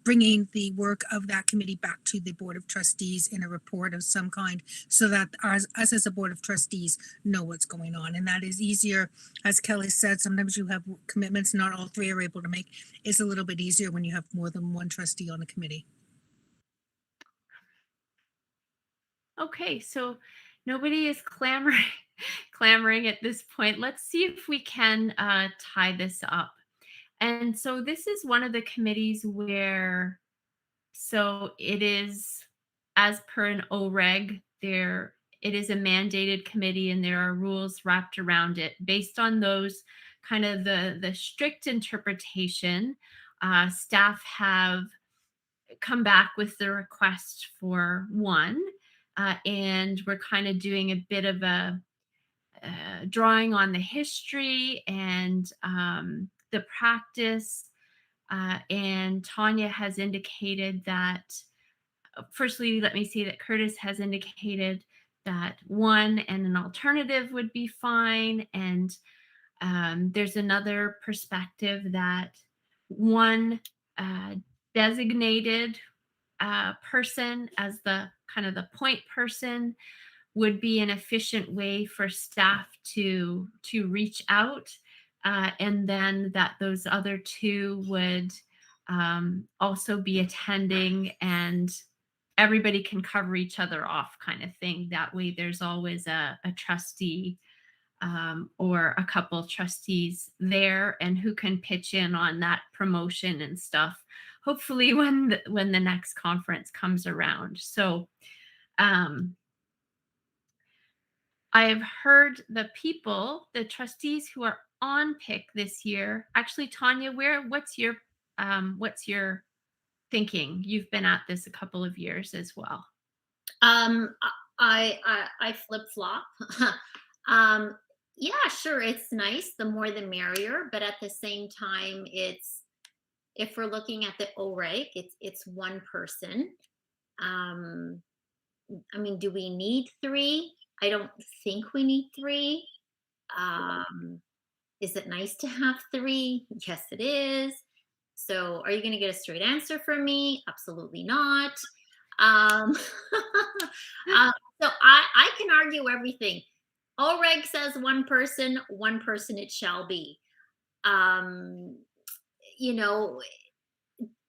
bringing the work of that committee back to the Board of Trustees in a report of some kind so that us as a Board of Trustees know what's going on. And that is easier, as Kelly said, sometimes you have commitments not all 3 are able to make. It's a little bit easier when you have more than one trustee on a committee.
Okay, so nobody is clamoring at this point. Let's see if we can tie this up. And so this is one of the committees where, so it is, as per an OREG, it is a mandated committee and there are rules wrapped around it. Based on those kind of the strict interpretation, staff have come back with the request for one. And we're kind of doing a bit of a drawing on the history and the practice. And Tanya has indicated that, firstly, let me say that Curtis has indicated that one and an alternative would be fine. And there's another perspective that one designated person as the kind of the point person would be an efficient way for staff to reach out, and then that those other two would also be attending, and everybody can cover each other off, kind of thing. That way there's always a trustee or a couple trustees there, and who can pitch in on that promotion and stuff, hopefully when the next conference comes around. So I have heard the trustees who are on PIC this year. Actually, Tanya, what's your thinking? You've been at this a couple of years as well.
I flip flop. Yeah, sure. It's nice. The more the merrier. But at the same time, if we're looking at the OREG, it's one person. I mean, do we need three? I don't think we need three. Is it nice to have three? Yes, it is. So are you going to get a straight answer from me? Absolutely not. So I can argue everything. OREG says one person it shall be. You know,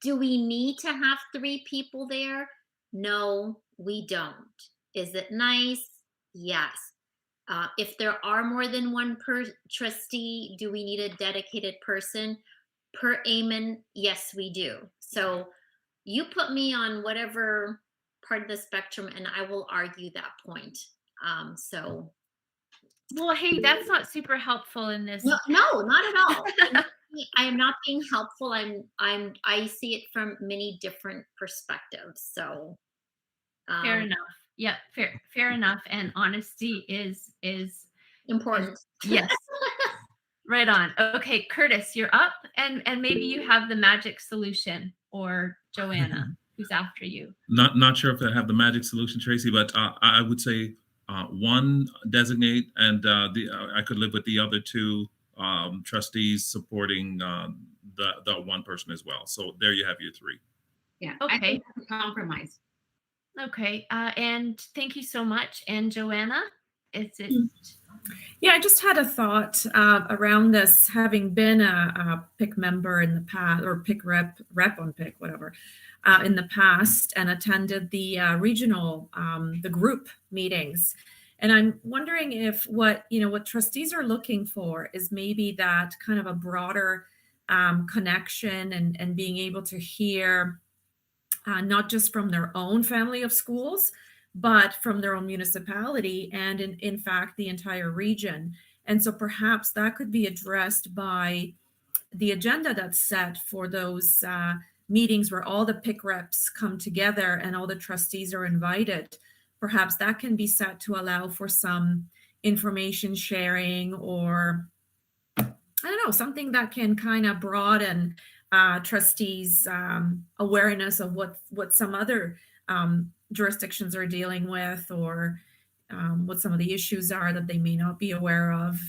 do we need to have three people there? No, we don't. Is it nice? Yes. If there are more than one trustee, do we need a dedicated person? Per Eamon, yes, we do. So you put me on whatever part of the spectrum and I will argue that point.
Well, hey, that's not super helpful in this.
No, not at all. I am not being helpful. I see it from many different perspectives. So
fair enough. Yeah, fair enough. And honesty is
important.
Yes. Right on. Okay, Curtis, you're up, and maybe you have the magic solution, or Joanna, who's after you.
Not sure if I have the magic solution, Tracy, but I would say one designate, and I could live with the other two trustees supporting the one person as well. So there you have your three.
Yeah.
Okay.
I think that's a compromise.
Okay. And thank you so much. And Joanna, it's it.
Yeah, I just had a thought around this, having been a PIC member in the past, or PIC rep on PIC, whatever, in the past, and attended the regional, the group meetings. And I'm wondering if what trustees are looking for is maybe that kind of a broader connection and being able to hear not just from their own family of schools, but from their own municipality and in fact, the entire region. And so perhaps that could be addressed by the agenda that's set for those meetings where all the PIC reps come together and all the trustees are invited. Perhaps that can be set to allow for some information sharing, or I don't know, something that can kind of broaden trustees' awareness of what some other jurisdictions are dealing with, or what some of the issues are that they may not be aware of,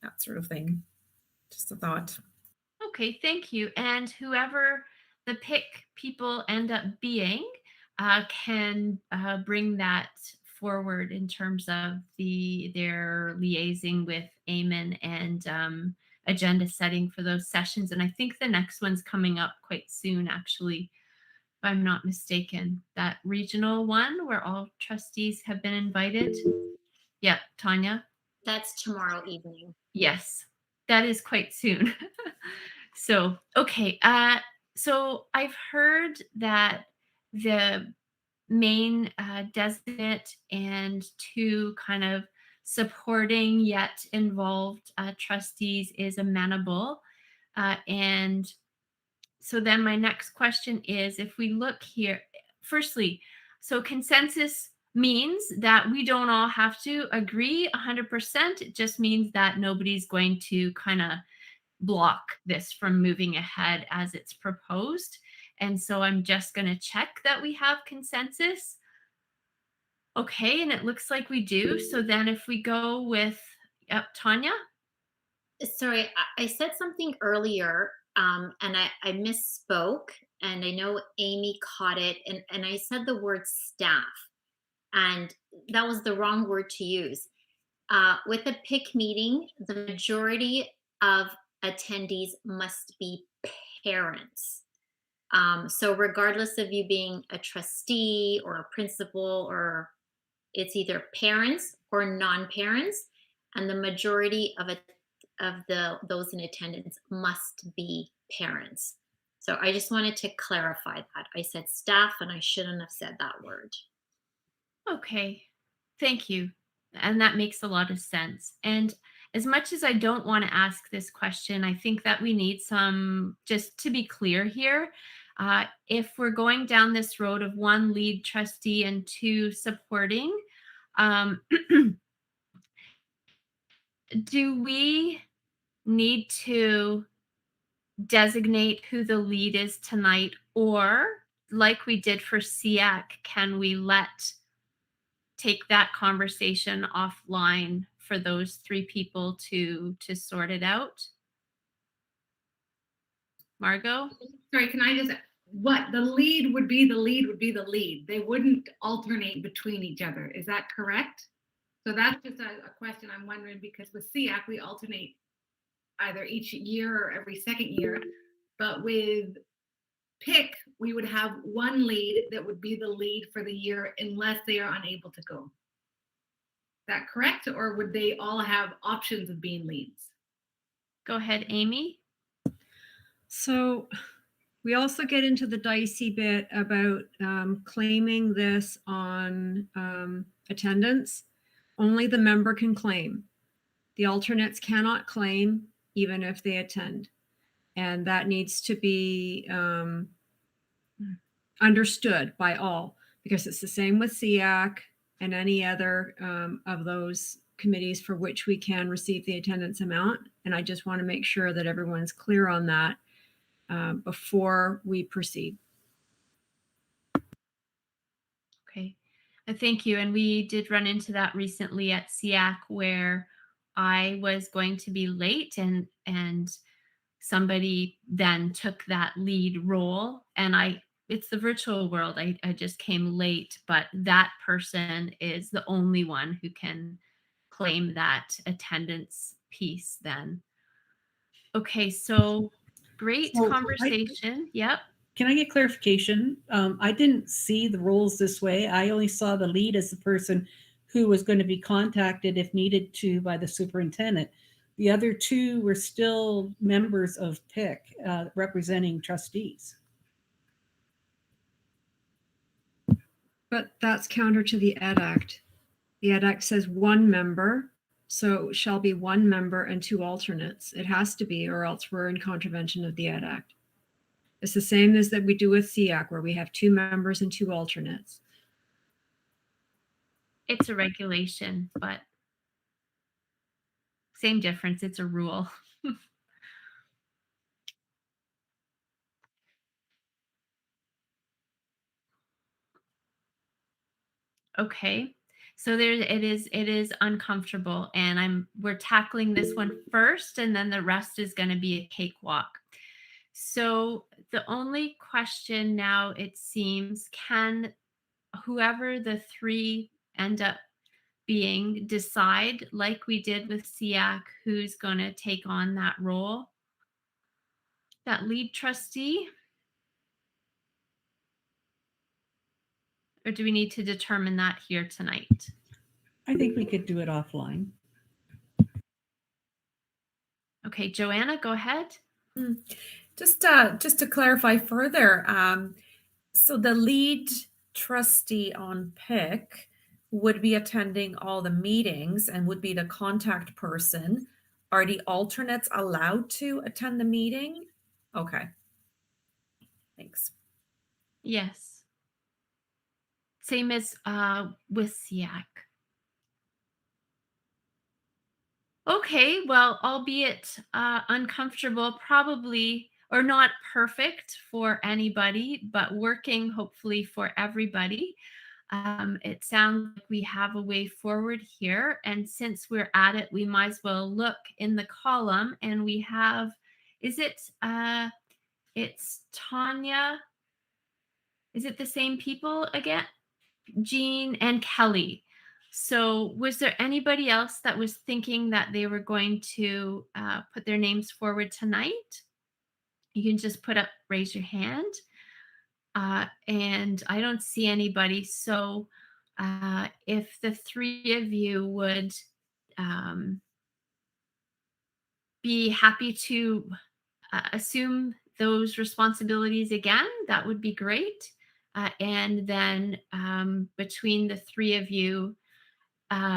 that sort of thing. Just a thought.
Okay, thank you. And whoever the PIC people end up being can bring that forward in terms of their liaising with Eamon and agenda setting for those sessions. And I think the next one's coming up quite soon, actually, if I'm not mistaken. That regional one where all trustees have been invited. Yeah, Tanya?
That's tomorrow evening.
Yes, that is quite soon. So, okay. So I've heard that the main designate and two kind of supporting yet involved trustees is amenable. And so then my next question is, if we look here, firstly, so consensus means that we don't all have to agree 100%. It just means that nobody's going to kind of block this from moving ahead as it's proposed. And so I'm just going to check that we have consensus. Okay, and it looks like we do. So then if we go with, Tanya?
Sorry, I said something earlier. and I misspoke, and I know Amy caught it, and I said the word staff, and that was the wrong word to use. With a PIC meeting, the majority of attendees must be parents. So regardless of you being a trustee or a principal, or it's either parents or non-parents, and the majority of those in attendance must be parents. So I just wanted to clarify that. I said staff and I shouldn't have said that word.
Okay, thank you. And that makes a lot of sense. And as much as I don't want to ask this question, I think that we need some, just to be clear here, if we're going down this road of one lead trustee and two supporting, do we need to designate who the lead is tonight? Or like we did for SEAC, can we take that conversation offline for those three people to sort it out? Margot?
Sorry, can I just, what the lead would be, the lead would be the lead. They wouldn't alternate between each other. Is that correct? So that's just a question I'm wondering, because with SEAC, we alternate either each year or every second year. But with PIC, we would have one lead that would be the lead for the year unless they are unable to go. Is that correct? Or would they all have options of being leads?
Go ahead, Amy.
So we also get into the dicey bit about claiming this on attendance. Only the member can claim. The alternates cannot claim even if they attend. And that needs to be understood by all, because it's the same with SEAC and any other of those committees for which we can receive the attendance amount. And I just want to make sure that everyone's clear on that before we proceed.
Okay, thank you. And we did run into that recently at SEAC, where I was going to be late and somebody then took that lead role, and it's the virtual world. I just came late, but that person is the only one who can claim that attendance piece then. Okay, so great
So
conversation. Yep.
Can I get clarification? I didn't see the roles this way. I only saw the lead as the person who was going to be contacted if needed to by the superintendent. The other two were still members of PIC representing trustees.
But that's counter to the Ed Act. The Ed Act says one member, so it shall be one member and two alternates. It has to be, or else we're in contravention of the Ed Act. It's the same as that we do with SEAC, where we have two members and two alternates.
It's a regulation, but same difference. It's a rule. Okay, so it is uncomfortable, and we're tackling this one first, and then the rest is going to be a cakewalk. So the only question now, it seems, can whoever the three end up being decide, like we did with SEAC, who's going to take on that role, that lead trustee? Or do we need to determine that here tonight?
I think we could do it offline.
Okay, Joanna, go ahead.
Just to clarify further, so the lead trustee on PIC would be attending all the meetings and would be the contact person. Are the alternates allowed to attend the meeting? Okay. Thanks.
Yes. Same as with SEAC. Okay, well, albeit uncomfortable, probably, or not perfect for anybody, but working hopefully for everybody. It sounds like we have a way forward here. And since we're at it, we might as well look in the column, and we have is it it's Tanya? Is it the same people again? Jean and Kelly. So was there anybody else that was thinking that they were going to put their names forward tonight? You can just raise your hand. And I don't see anybody. So if the three of you would be happy to assume those responsibilities again, that would be great. And then between the three of you,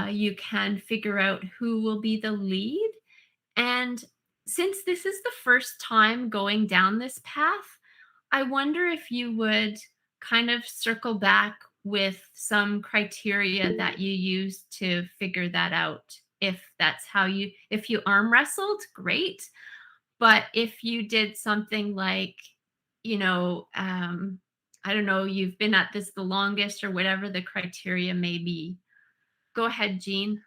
you can figure out who will be the lead. And since this is the first time going down this path, I wonder if you would kind of circle back with some criteria that you use to figure that out. If that's how if you arm wrestled, great. But if you did something like, I don't know, you've been at this the longest or whatever the criteria may be. Go ahead, Jean.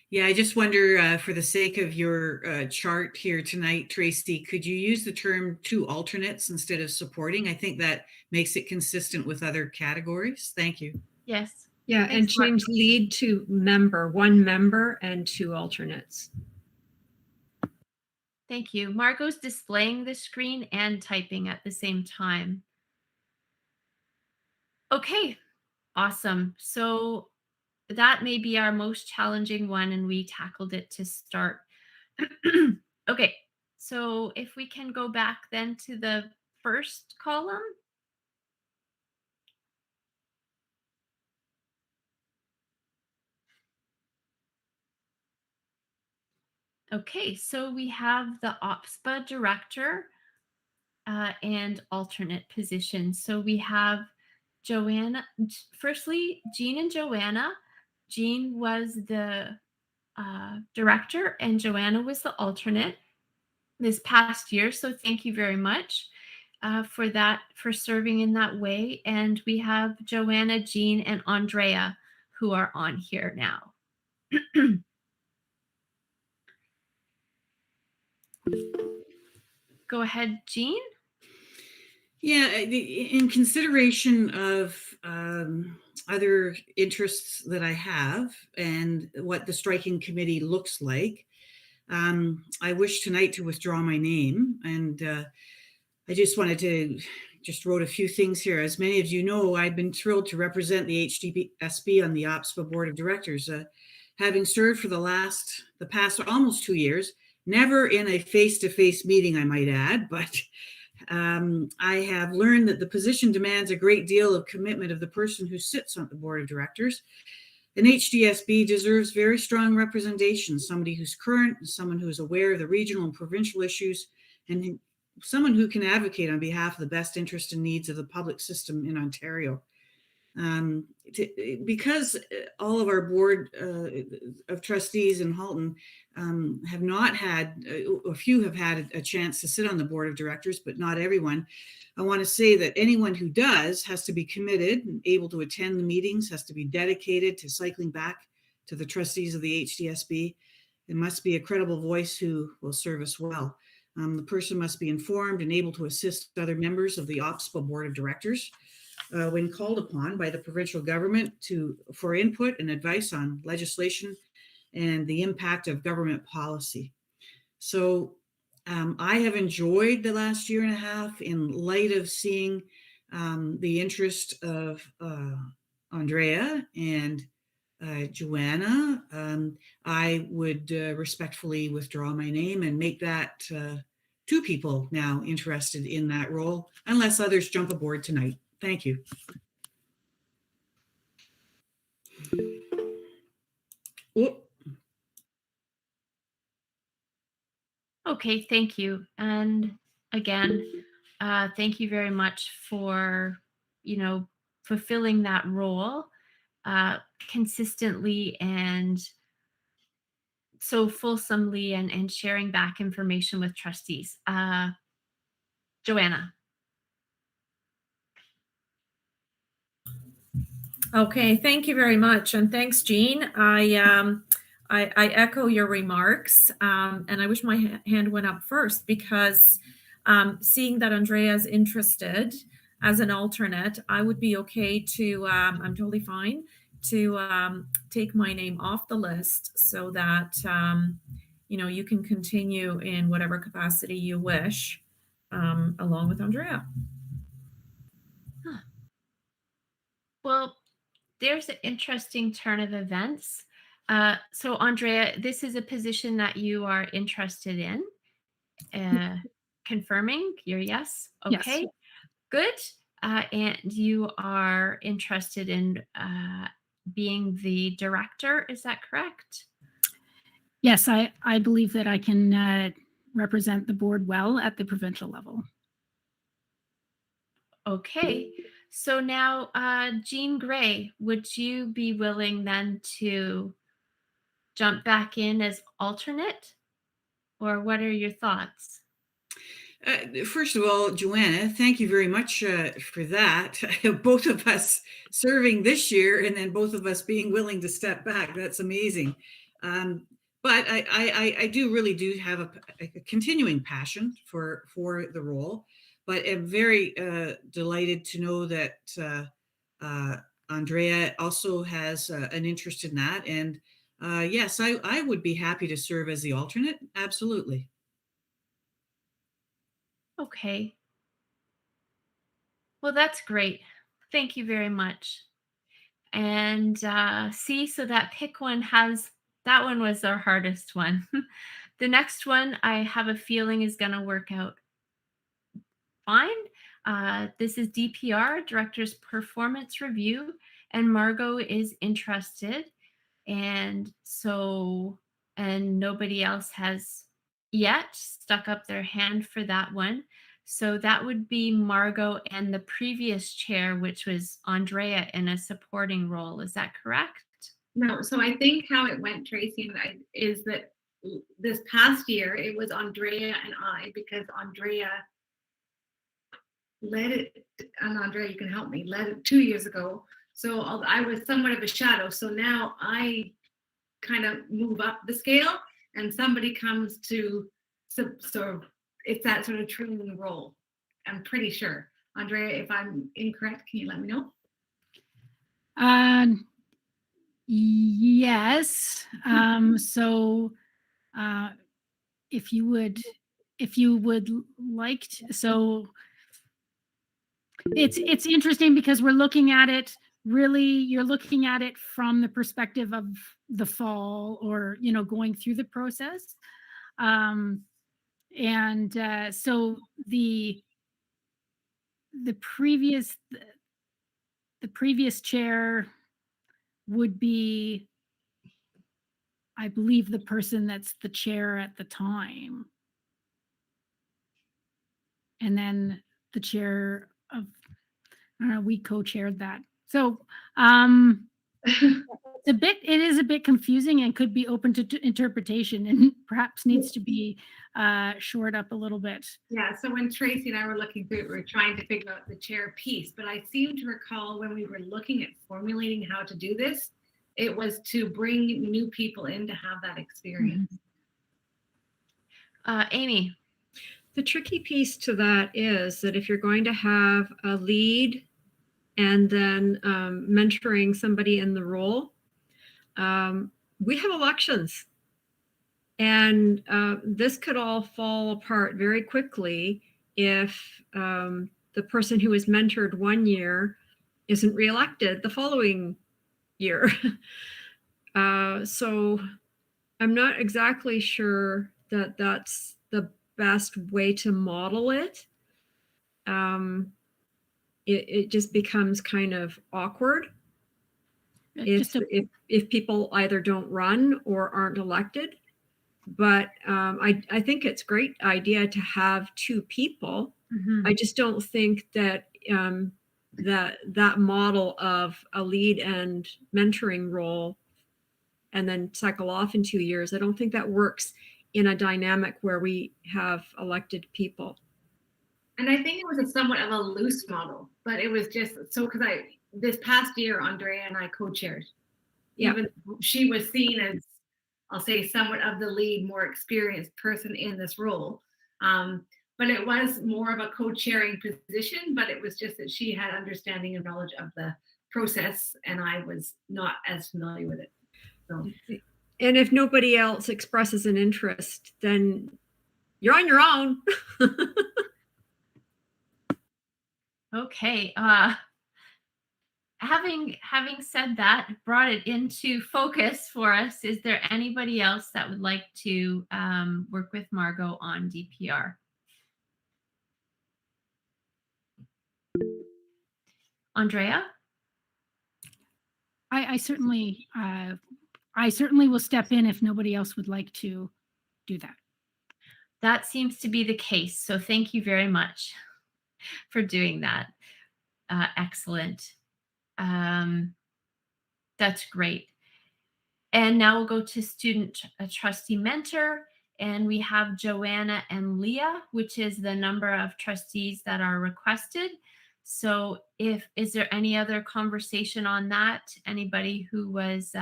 Yeah, I just wonder, for the sake of your chart here tonight, Tracy, could you use the term two alternates instead of supporting? I think that makes it consistent with other categories. Thank you.
Yes.
Yeah, and change lead to member, one member and two alternates.
Thank you. Margot's displaying the screen and typing at the same time. Okay, awesome. So that may be our most challenging one, and we tackled it to start. Okay, so if we can go back then to the first column. Okay, so we have the OPSPA director and alternate positions. So we have Joanna, firstly, Jean and Joanna. Jean was the director and Joanna was the alternate this past year. So thank you very much for that, for serving in that way. And we have Joanna, Jean, and Andrea who are on here now. Go ahead, Jean.
Yeah, in consideration of other interests that I have and what the striking committee looks like, I wish tonight to withdraw my name. And I just wanted to wrote a few things here. As many of you know, I've been thrilled to represent the HDSB on the OPSPA Board of Directors, having served for the past almost 2 years, never in a face-to-face meeting, I might add, but I have learned that the position demands a great deal of commitment of the person who sits on the board of directors. An HDSB deserves very strong representation, somebody who's current, someone who is aware of the regional and provincial issues, and someone who can advocate on behalf of the best interest and needs of the public system in Ontario. Because all of our board of trustees in Halton have not had, a few have had a chance to sit on the board of directors, but not everyone. I want to say that anyone who does has to be committed and able to attend the meetings, has to be dedicated to cycling back to the trustees of the HDSB. It must be a credible voice who will serve us well. The person must be informed and able to assist other members of the OPSPA board of directors when called upon by the provincial government for input and advice on legislation and the impact of government policy. So I have enjoyed the last year and a half in light of seeing the interest of Andrea and Joanna. I would respectfully withdraw my name and make that two people now interested in that role, unless others jump aboard tonight. Thank you. Oh.
Okay, thank you. And again, thank you very much for, fulfilling that role consistently and so fulsomely and sharing back information with trustees. Joanna.
Okay, thank you very much, and thanks, Jean.
I echo your remarks, and I wish my hand went up first because seeing that Andrea is interested as an alternate, I would be okay to, I'm totally fine to take my name off the list so that, you can continue in whatever capacity you wish along with Andrea.
Well, there's an interesting turn of events. So, Andrea, this is a position that you are interested in. Confirming your yes? Okay,
Yes.
good. And you are interested in being the director, is that correct?
Yes, I believe that I can represent the board well at the provincial level.
Okay, so now, Jean Gray, would you be willing then to jump back in as alternate? Or what are your thoughts?
First of all, Joanna, thank you very much for that. Both of us serving this year and then both of us being willing to step back. That's amazing. But I really do have a continuing passion for the role, but I'm very delighted to know that Andrea also has an interest in that. And yes, I would be happy to serve as the alternate. Absolutely.
Okay. Well, that's great. Thank you very much. And see, so that pick one that one was our hardest one. The next one, I have a feeling is going to work out fine. This is DPR, Director's Performance Review, and Margot is interested. And nobody else has yet stuck up their hand for that one. So that would be Margot and the previous chair, which was Andrea, in a supporting role. Is that correct?
No, so I think how it went, Tracy, is that this past year it was Andrea and I, because Andrea led it, and Andrea, you can help me, led it 2 years ago. So I was somewhat of a shadow. So now I kind of move up the scale and somebody comes to so it's that sort of training role. I'm pretty sure. Andrea, if I'm incorrect, can you let me know?
Yes. So if you would like to, so it's interesting because we're looking at it, really, you're looking at it from the perspective of the fall, or going through the process. So the previous chair would be, I believe, the person that's the chair at the time. And then the chair of, I don't know, we co-chaired that. So it is a bit confusing and could be open to interpretation, and perhaps needs to be shored up a little bit.
Yeah, so when Tracy and I were looking through it, we were trying to figure out the chair piece, but I seem to recall when we were looking at formulating how to do this, it was to bring new people in to have that experience.
Amy.
The tricky piece to that is that if you're going to have a lead and then mentoring somebody in the role, we have elections. And this could all fall apart very quickly if the person who was mentored one year isn't reelected the following year. So I'm not exactly sure that that's the best way to model it. It just becomes kind of awkward if people either don't run or aren't elected. But I think it's a great idea to have two people.
Mm-hmm.
I just don't think that that model of a lead and mentoring role and then cycle off in 2 years, I don't think that works in a dynamic where we have elected people.
And I think it was a somewhat of a loose model, but it was just so because this past year, Andrea and I co-chaired.
Yeah.
Even she was seen as I'll say somewhat of the lead, more experienced person in this role. But it was more of a co-chairing position, but it was just that she had understanding and knowledge of the process, and I was not as familiar with it. So,
And if nobody else expresses an interest, then you're on your own.
Okay. Having said that, brought it into focus for us. Is there anybody else that would like to work with Margot on DPR? Andrea?
I certainly will step in if nobody else would like to do that.
That seems to be the case. So thank you very much for doing that. Excellent. That's great. And now we'll go to student trustee mentor. And we have Joanna and Leah, which is the number of trustees that are requested. So is there any other conversation on that? Anybody who was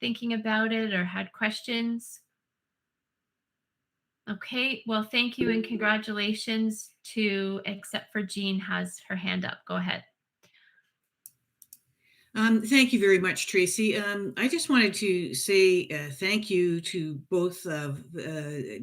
thinking about it or had questions? Okay, well, thank you and congratulations except for Jean has her hand up. Go ahead.
Thank you very much, Tracy. I just wanted to say thank you to both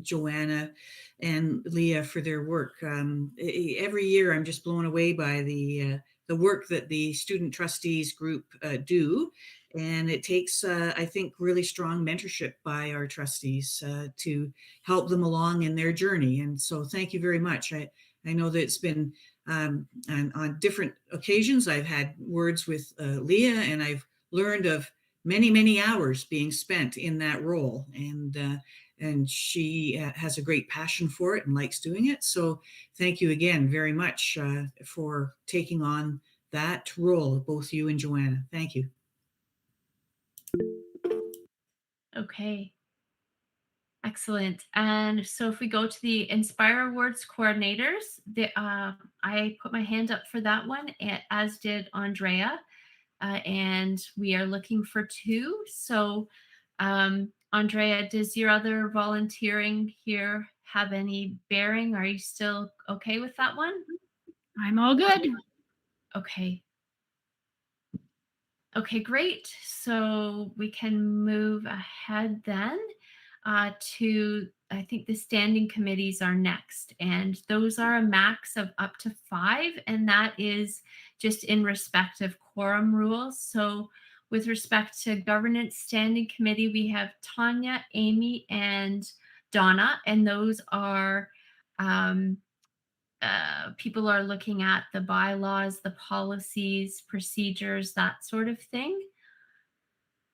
Joanna and Leah for their work. Every year, I'm just blown away by the work that the student trustees group do, and it takes, I think, really strong mentorship by our trustees to help them along in their journey. And so, thank you very much. I know that it's been and on different occasions, I've had words with Leah, and I've learned of many, many hours being spent in that role. And she has a great passion for it and likes doing it. So thank you again very much for taking on that role, both you and Joanna. Thank you.
Okay. Excellent. And so if we go to the Inspire Awards coordinators, I put my hand up for that one, as did Andrea, and we are looking for 2. So Andrea, does your other volunteering here have any bearing? Are you still okay with that one?
I'm all good.
Okay. Okay, great. So we can move ahead then. To, I think the standing committees are next, and those are a max of up to 5, and that is just in respect of quorum rules. So with respect to governance standing committee, we have Tanya, Amy, and Donna, and those are people are looking at the bylaws, the policies, procedures, that sort of thing.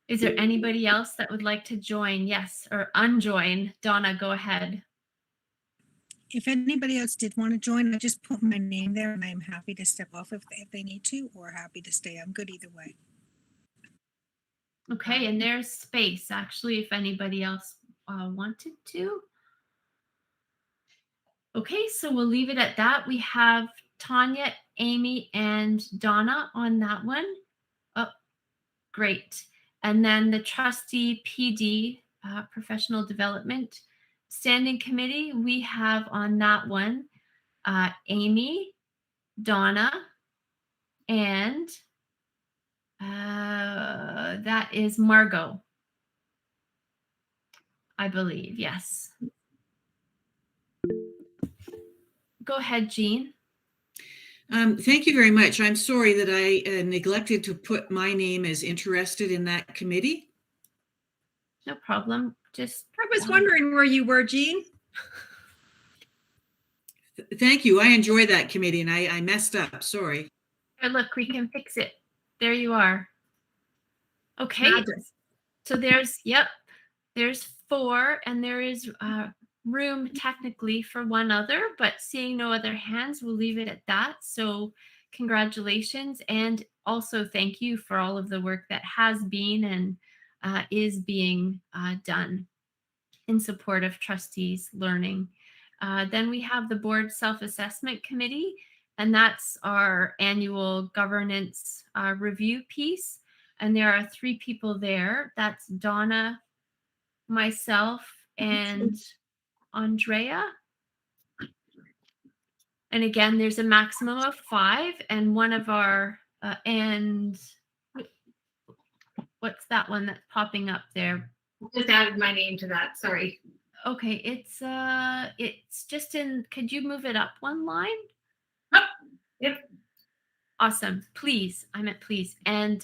Is there anybody else that would like to join? Yes, or unjoin? Donna, go ahead.
If anybody else did want to join, I just put my name there, and I'm happy to step off if they need to, or happy to stay. I'm good either way.
Okay, and there's space actually if anybody else wanted to. Okay, so we'll leave it at that. We have Tanya, Amy, and Donna on that one. Oh, great. And then the trustee PD, professional development standing committee, we have on that one Amy, Donna, and that is Margot, I believe. Yes. Go ahead, Jean.
Thank you very much. I'm sorry that I neglected to put my name as interested in that committee.
No problem. Just
I was wondering where you were, Jean.
Thank you. I enjoy that committee, and I messed up. Sorry.
Here, look, we can fix it. There you are. Okay. So there's 4, and there is room technically for one other, but seeing no other hands, we'll leave it at that. So congratulations, and also thank you for all of the work that has been and is being done in support of trustees learning. Then we have the board self-assessment committee, and that's our annual governance review piece. And there are 3 people there. That's Donna, myself, and Andrea. And again, there's a maximum of 5, and one of our, and what's that one that's popping up there?
Just added my name to that. Sorry.
Okay, it's just in, could you move it up one line?
Oh, yep.
Awesome. Please. I meant please. And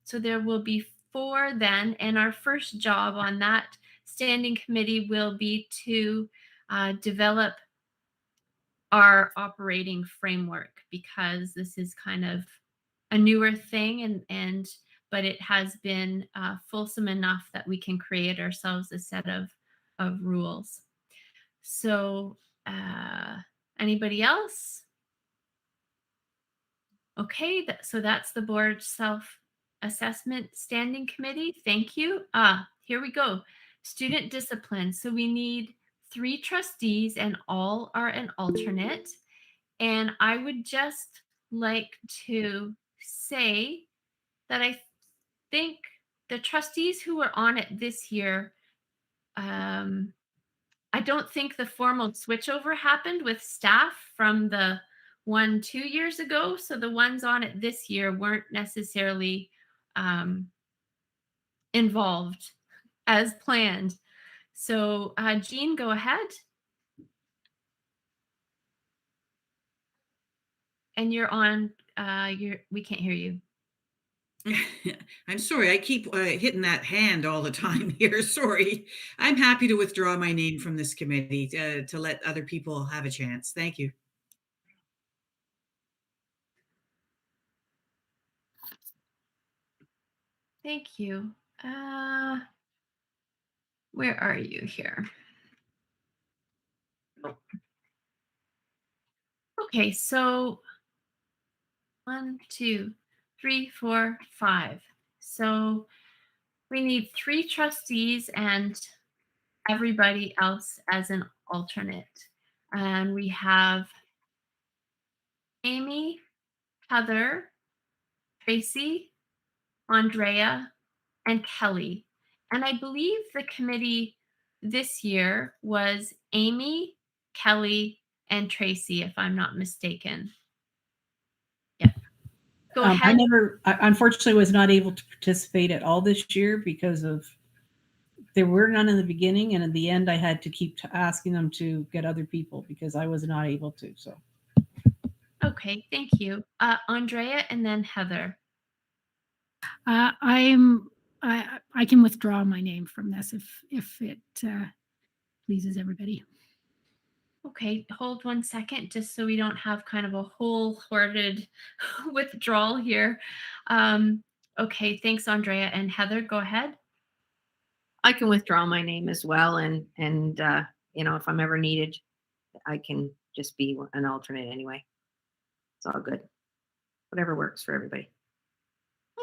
so there will be 4 then. And our first job on that standing committee will be to develop our operating framework, because this is kind of a newer thing, but it has been fulsome enough that we can create ourselves a set of rules. So anybody else? Okay, so that's the board self-assessment standing committee. Thank you. Here we go. Student discipline. So we need 3 trustees and all are an alternate. And I would just like to say that I think the trustees who were on it this year, I don't think the formal switchover happened with staff from the 2 years ago. So the ones on it this year weren't necessarily involved as planned. So Jean, go ahead. And you're on, we can't hear you.
I'm sorry. I keep hitting that hand all the time here. Sorry. I'm happy to withdraw my name from this committee to let other people have a chance. Thank you.
Thank you. Where are you here? Okay, so 1, 2, 3, 4, 5. So we need 3 trustees and everybody else as an alternate. And we have Amy, Heather, Tracy, Andrea, and Kelly. And I believe the committee this year was Amy, Kelly, and Tracy, if I'm not mistaken. Yeah. Go ahead.
I unfortunately was not able to participate at all this year because there were none in the beginning, and in the end I had to keep asking them to get other people because I was not able to. So.
Okay, thank you. Andrea and then Heather.
I can withdraw my name from this if it pleases everybody.
Okay, hold 1 second, just so we don't have kind of a wholehearted withdrawal here. Okay, thanks, Andrea. And Heather, go ahead.
I can withdraw my name as well, and if I'm ever needed, I can just be an alternate anyway. It's all good. Whatever works for everybody.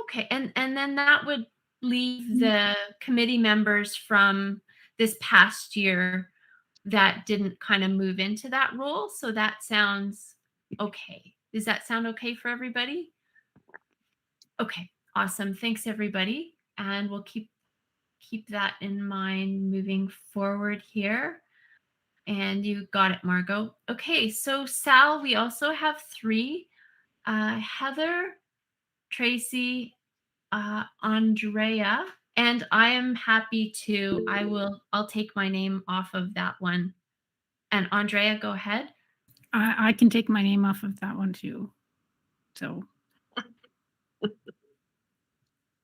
Okay, and then that would leave the committee members from this past year that didn't kind of move into that role. So that sounds okay. Does that sound okay for everybody? Okay, awesome. Thanks, everybody. And we'll keep that in mind moving forward here. And you got it, Margot. Okay, so Sal, we also have 3. Heather, Tracy, Andrea, and I am happy to, I'll take my name off of that one. And Andrea, go ahead.
I can take my name off of that one too. So.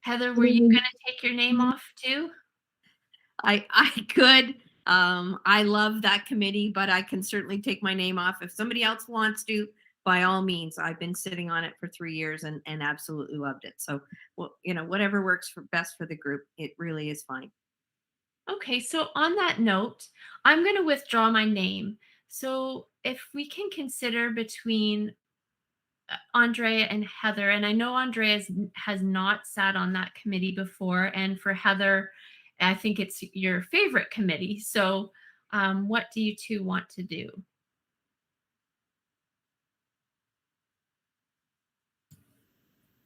Heather, were you going to take your name off too?
I could. I love that committee, but I can certainly take my name off if somebody else wants to. By all means, I've been sitting on it for 3 years and absolutely loved it. So, whatever works best for the group, it really is fine.
Okay, so on that note, I'm going to withdraw my name. So if we can consider between Andrea and Heather, and I know Andrea has not sat on that committee before, and for Heather, I think it's your favorite committee. So what do you 2 want to do?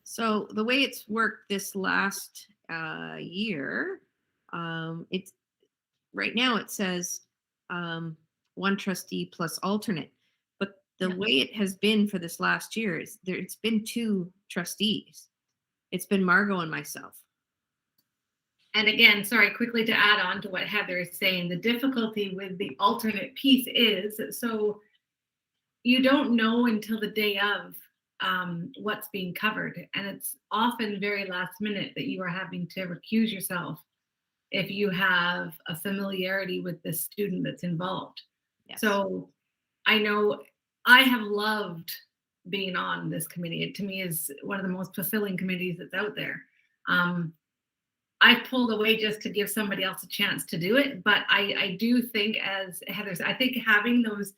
So the way it's worked this last year, right now it says one trustee plus alternate. But the way it has been for this last year is it's been 2 trustees. It's been Margot and myself.
And again, sorry, quickly to add on to what Heather is saying, the difficulty with the alternate piece is, so you don't know until the day of what's being covered. And it's often very last minute that you are having to recuse yourself if you have a familiarity with the student that's involved.
Yes.
So I know I have loved being on this committee. It to me is one of the most fulfilling committees that's out there. I pulled away just to give somebody else a chance to do it, but I do think, as Heather said, I think having those,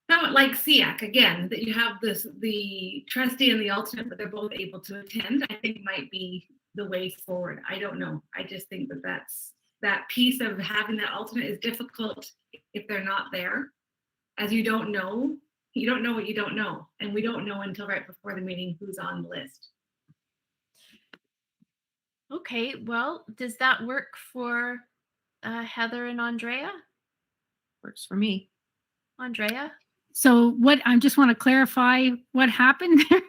not like SEAC again, that you have the trustee and the alternate, but they're both able to attend, I think might be the way forward. I don't know. I just think that piece of having that alternate is difficult if they're not there, as you don't know what you don't know, and we don't know until right before the meeting who's on the list.
Okay, well, does that work for Heather and Andrea?
Works for me.
Andrea?
So I just want to clarify what happened there.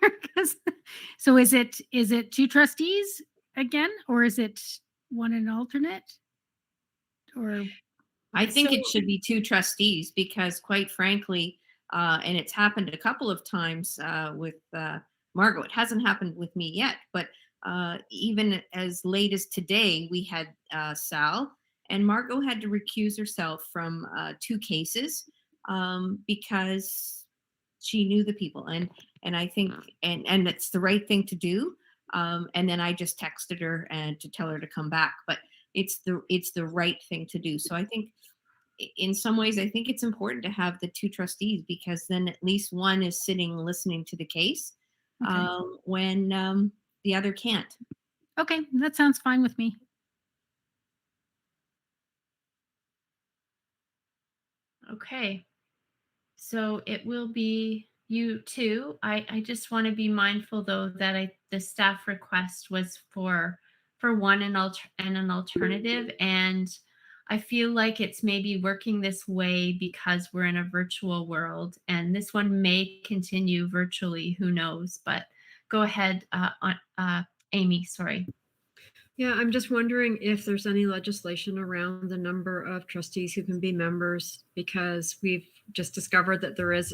So is it 2 trustees again, or is it 1 an alternate? Or
I think it should be 2 trustees because, quite frankly, and it's happened a couple of times with Margot. It hasn't happened with me yet, but even as late as today, we had Sal, and Margot had to recuse herself from 2 cases because she knew the people, and I think and it's the right thing to do. And then I just texted her and to tell her to come back, but it's the right thing to do. So I think, in some ways, I think it's important to have the 2 trustees, because then at least one is sitting listening to the case when the other can't.
okay, that sounds fine with me.
Okay. So it will be you 2. I just want to be mindful, though, that the staff request was for 1 and an alternative, and I feel like it's maybe working this way because we're in a virtual world, and this one may continue virtually. Who knows? But go ahead, Amy. Sorry.
Yeah, I'm just wondering if there's any legislation around the number of trustees who can be members, because we've just discovered that there is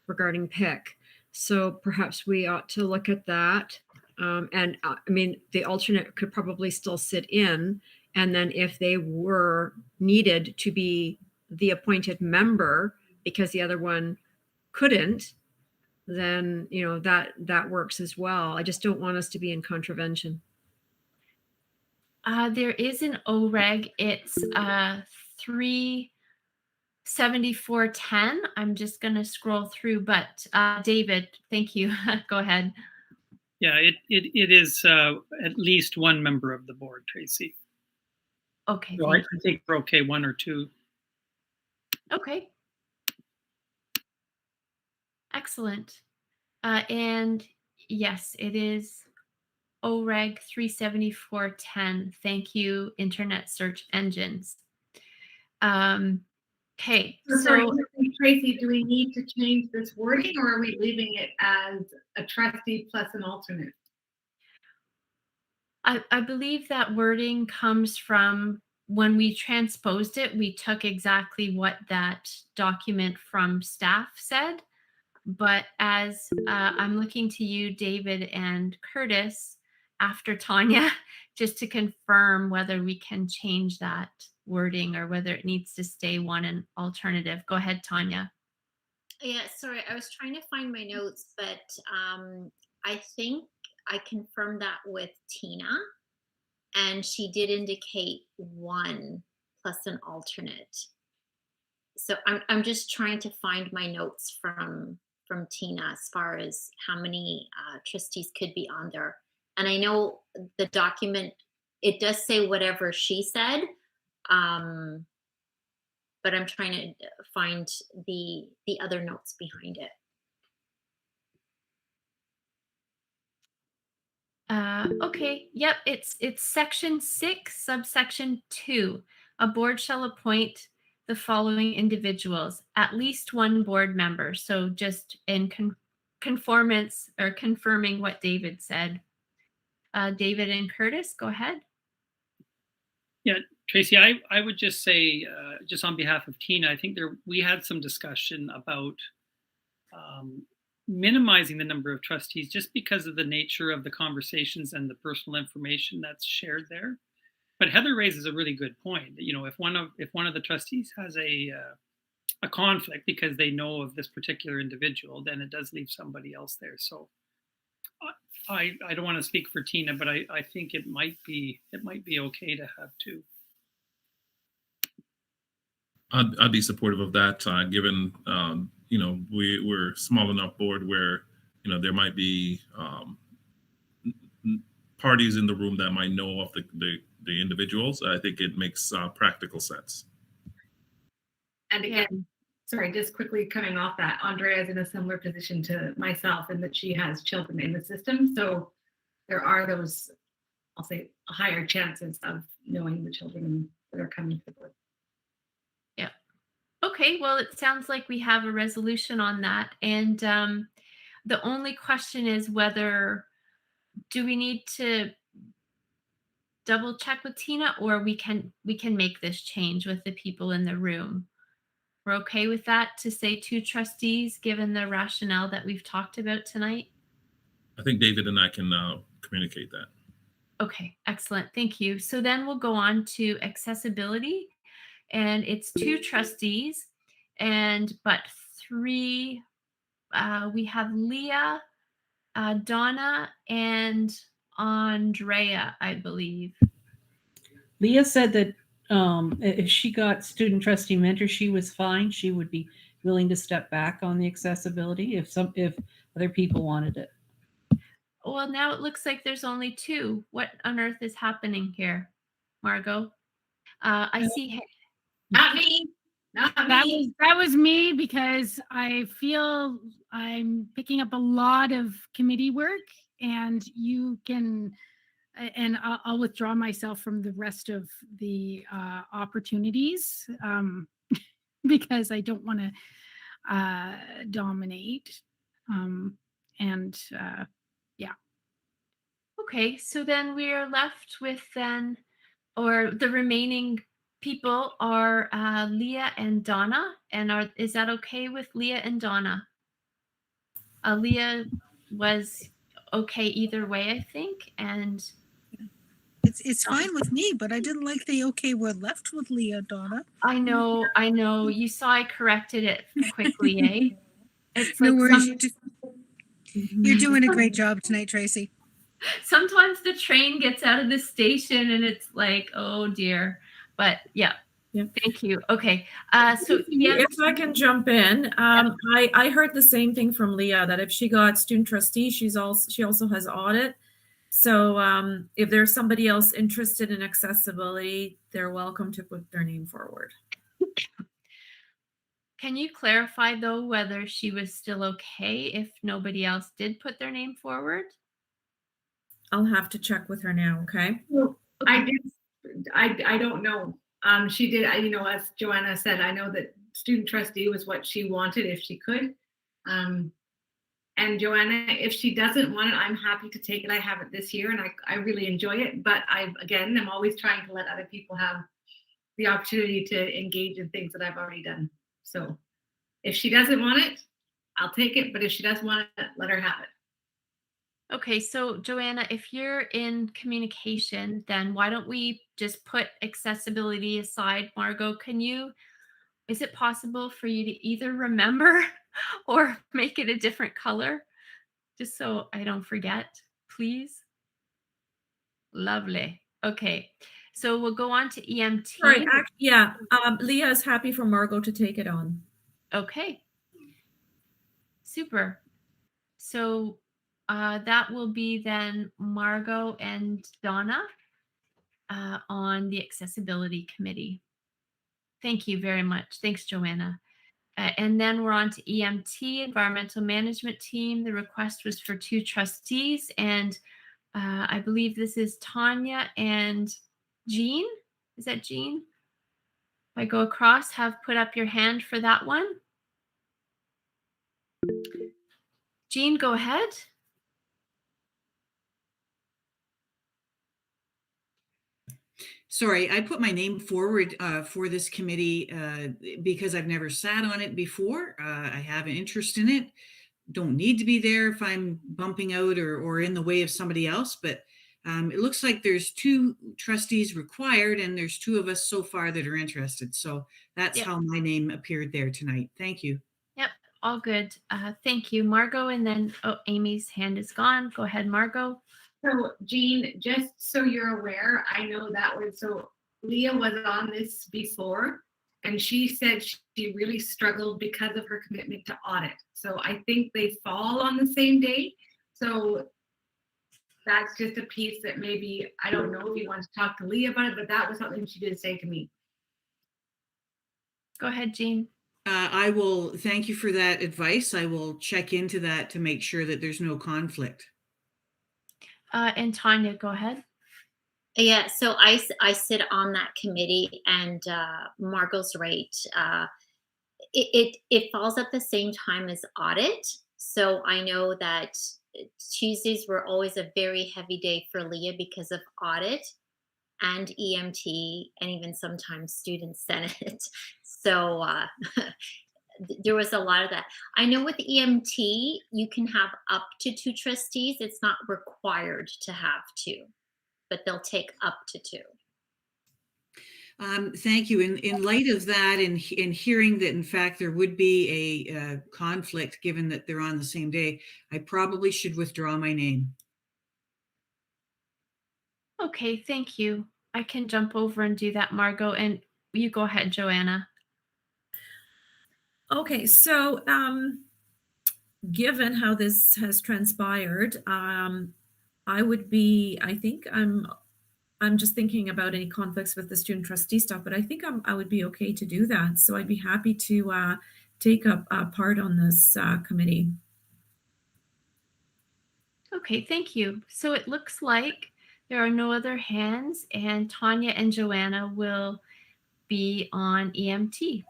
regarding PIC. So perhaps we ought to look at that. And I mean, the alternate could probably still sit in. And then if they were needed to be the appointed member because the other one couldn't, then, that works as well. I just don't want us to be in contravention.
There is an OREG. It's 37410. I'm just going to scroll through, but David, thank you. Go ahead.
Yeah, it is at least 1 member of the board, Tracy.
Okay.
So I think we're okay, 1 or 2.
Okay. Excellent. And yes, it is OREG 37410. Thank you, Internet Search Engines. Okay,
so Tracy, do we need to change this wording, or are we leaving it as a trustee plus an alternate?
I believe that wording comes from when we transposed it. We took exactly what that document from staff said. But as I'm looking to you, David and Curtis, after Tanya, just to confirm whether we can change that wording or whether it needs to stay 1 and alternative. Go ahead, Tanya.
Yeah, sorry, I was trying to find my notes, but I think I confirmed that with Tina, and she did indicate 1 plus an alternate. So I'm just trying to find my notes from Tina as far as how many trustees could be on there. And I know the document, it does say whatever she said, but I'm trying to find the other notes behind it.
Okay, yep, it's section 6, subsection 2. A board shall appoint the following individuals, at least one board member. So just in conformance or confirming what David said. David and Curtis, go ahead.
Yeah, Tracy, I would just say, just on behalf of Tina, I think we had some discussion about minimizing the number of trustees just because of the nature of the conversations and the personal information that's shared there. But Heather raises a really good point. You know, if one of the trustees has a conflict because they know of this particular individual, then it does leave somebody else there. So I don't want to speak for Tina, but I think it might be okay to have two.
I'd be supportive of that, given you know, we're a small enough board where, you know, there might be parties in the room that might know of the individuals. I think it makes practical sense.
And again, sorry, just quickly coming off that, Andrea is in a similar position to myself in that she has children in the system. So there are those, I'll say, higher chances of knowing the children that are coming to the board.
Yeah. Okay, well, it sounds like we have a resolution on that. And the only question is whether, do we need to double check with Tina, or we can make this change with the people in the room? We're okay with that, to say 2 trustees, given the rationale that we've talked about tonight?
I think David and I can communicate that.
Okay, excellent. Thank you. So then we'll go on to accessibility, and it's 2 trustees, but 3. We have Leah, Donna, and Andrea, I believe.
Leah said that if she got student trustee mentor, she was fine. She would be willing to step back on the accessibility if other people wanted it.
Well, now it looks like there's only 2. What on earth is happening here, Margot? I see.
Not me.
That was me, because I feel I'm picking up a lot of committee work, and you can, and I'll withdraw myself from the rest of the opportunities because I don't want to dominate. Yeah.
Okay, so then we are left with the remaining people are Leah and Donna, and is that okay with Leah and Donna? Leah was okay either way, I think, and
it's fine with me, but I didn't like the okay we're left with Leah, Donna.
I know. You saw I corrected it quickly, eh? It's
no
like
worries. You're doing a great job tonight, Tracy.
Sometimes the train gets out of the station and it's like, oh dear. But yeah. Thank you. Okay. So
if I can jump in, I heard the same thing from Leah, that if she got student trustee, she also has audit. So if there's somebody else interested in accessibility, they're welcome to put their name forward.
Can you clarify though whether she was still okay if nobody else did put their name forward?
I'll have to check with her now. Okay.
I don't know. She did, you know, as Joanna said, I know that student trustee was what she wanted if she could. And Joanna, if she doesn't want it, I'm happy to take it. I have it this year and I really enjoy it. But I'm always trying to let other people have the opportunity to engage in things that I've already done. So if she doesn't want it, I'll take it. But if she does want it, let her have it.
Okay, so Joanna, if you're in communication, then why don't we just put accessibility aside? Margot, is it possible for you to either remember or make it a different color? Just so I don't forget, please. Lovely. Okay, so we'll go on to EMT.
Right. Leah is happy for Margot to take it on.
Okay. Super. So that will be then Margot and Donna on the accessibility committee. Thank you very much. Thanks, Joanna. And then we're on to EMT, environmental management team. The request was for 2 trustees, and I believe this is Tanya and Jean. Is that Jean? If I go across, have put up your hand for that one. Jean, go ahead.
Sorry, I put my name forward for this committee because I've never sat on it before. I have an interest in it. Don't need to be there if I'm bumping out or in the way of somebody else, but it looks like there's 2 trustees required and there's 2 of us so far that are interested. So that's
Yep.
how my name appeared there tonight. Thank you.
Yep, all good. Thank you, Margot. And then, oh, Amy's hand is gone. Go ahead, Margot.
So Jean, just so you're aware, I know that was, so Leah was on this before, and she said she really struggled because of her commitment to audit. So I think they fall on the same day. So that's just a piece that maybe, I don't know if you want to talk to Leah about it, but that was something she did say to me.
Go ahead, Jean.
I will thank you for that advice. I will check into that to make sure that there's no conflict.
And Tanya, go ahead.
Yeah, so I sit on that committee, and Margot's right. It falls at the same time as audit. So I know that Tuesdays were always a very heavy day for Leah because of audit and EMT and even sometimes student senate. So there was a lot of that. I know with EMT, you can have up to 2 trustees. It's not required to have 2, but they'll take up to 2.
Thank you. In light of that, and in hearing that, in fact, there would be a conflict given that they're on the same day, I probably should withdraw my name.
Okay, thank you. I can jump over and do that, Margot. And you go ahead, Joanna.
Okay, so given how this has transpired, I think I'm just thinking about any conflicts with the student trustee stuff, but I think I would be okay to do that. So I'd be happy to take a part on this committee.
Okay, thank you. So it looks like there are no other hands, and Tanya and Joanna will be on EMT.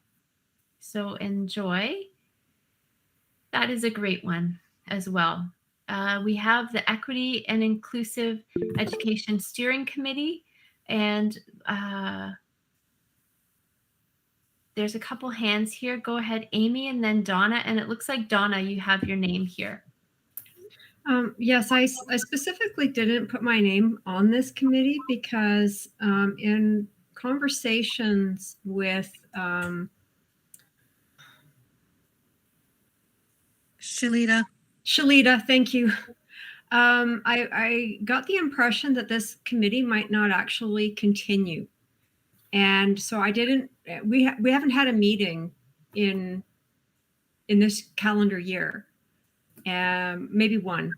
So enjoy. That is a great one as well. We have the Equity and Inclusive Education Steering Committee, and there's a couple hands here. Go ahead, Amy, and then Donna. And it looks like, Donna, you have your name here.
Yes, I specifically didn't put my name on this committee because in conversations with Shalita, thank you. I got the impression that this committee might not actually continue. And so I didn't, we haven't had a meeting in this calendar year, maybe one.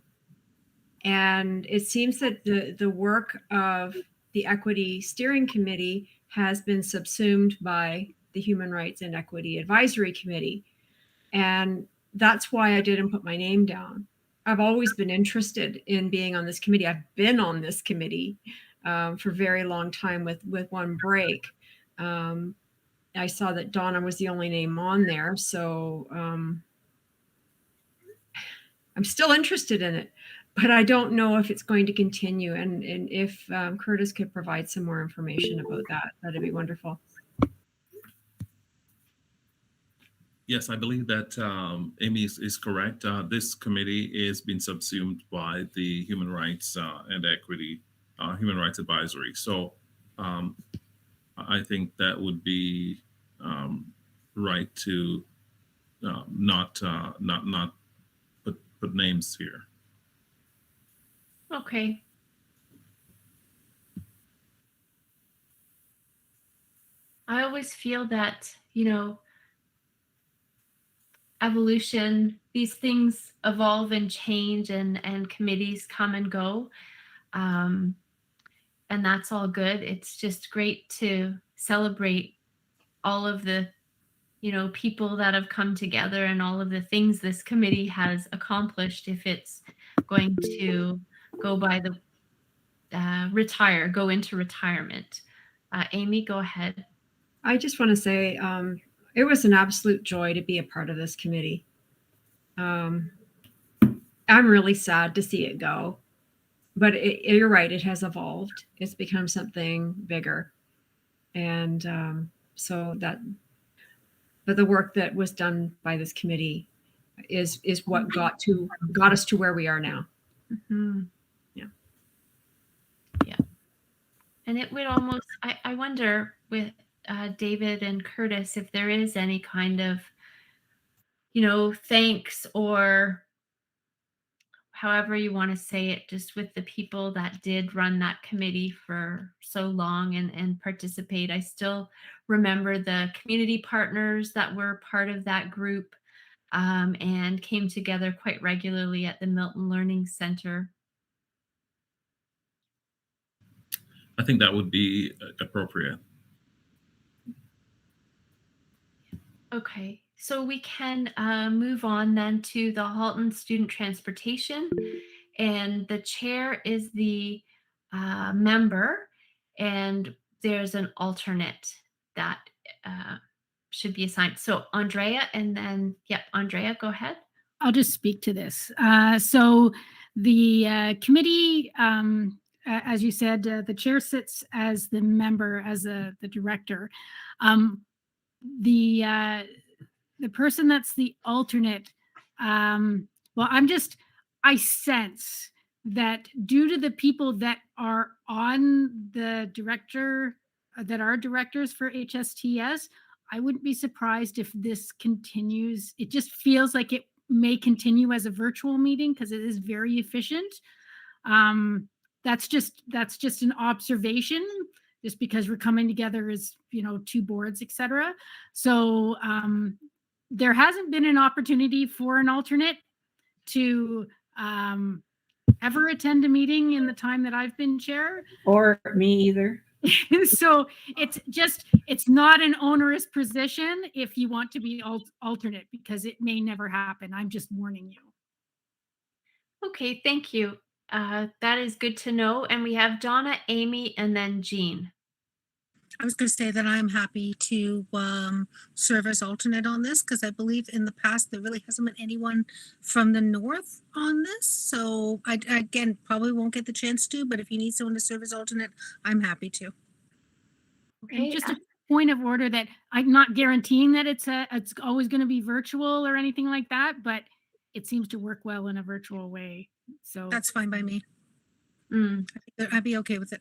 And it seems that the work of the Equity Steering Committee has been subsumed by the Human Rights and Equity Advisory Committee. And that's why I didn't put my name down. I've always been interested in being on this committee. I've been on this committee for a very long time with one break. I saw that Donna was the only name on there. So I'm still interested in it, but I don't know if it's going to continue. And if Curtis could provide some more information about that, that'd be wonderful.
Yes, I believe that Amy is correct. This committee is being subsumed by the Human Rights and Equity, Human Rights Advisory. So I think that would be right to not put names here.
Okay. I always feel that, evolution, these things evolve and change, and committees come and go. And that's all good. It's just great to celebrate all of the, people that have come together and all of the things this committee has accomplished. If it's going to go by the go into retirement. Amy, go ahead.
I just want to say it was an absolute joy to be a part of this committee. I'm really sad to see it go, but you're right, it has evolved. It's become something bigger. And but the work that was done by this committee is what got us to where we are now.
Mm-hmm. Yeah. And it would almost, I wonder with David and Curtis, if there is any kind of, thanks, or however you want to say it, just with the people that did run that committee for so long and participate. I still remember the community partners that were part of that group and came together quite regularly at the Milton Learning Center.
I think that would be appropriate.
Okay, so we can move on then to the Halton Student Transportation, and the chair is the member, and there's an alternate that should be assigned. So Andrea, and then, Andrea, go ahead.
I'll just speak to this. So the committee, as you said, the chair sits as the member, as the director. The person that's the alternate, I sense that due to the people that are on the director, that are directors for HSTS, I wouldn't be surprised if this continues. It just feels like it may continue as a virtual meeting because it is very efficient. That's just an observation, just because we're coming together as, two boards, etc. So there hasn't been an opportunity for an alternate to ever attend a meeting in the time that I've been chair.
Or me either.
So it's not an onerous position if you want to be alternate, because it may never happen. I'm just warning you.
Okay, thank you. That is good to know. And we have Donna, Amy, and then Jean.
I was going to say that I'm happy to serve as alternate on this, because I believe in the past there really hasn't been anyone from the north on this. So I again probably won't get the chance to, but if you need someone to serve as alternate, I'm happy to.
Okay, and just a point of order that I'm not guaranteeing that it's always going to be virtual or anything like that, but it seems to work well in a virtual way. So
that's fine by me. I'd be okay with it.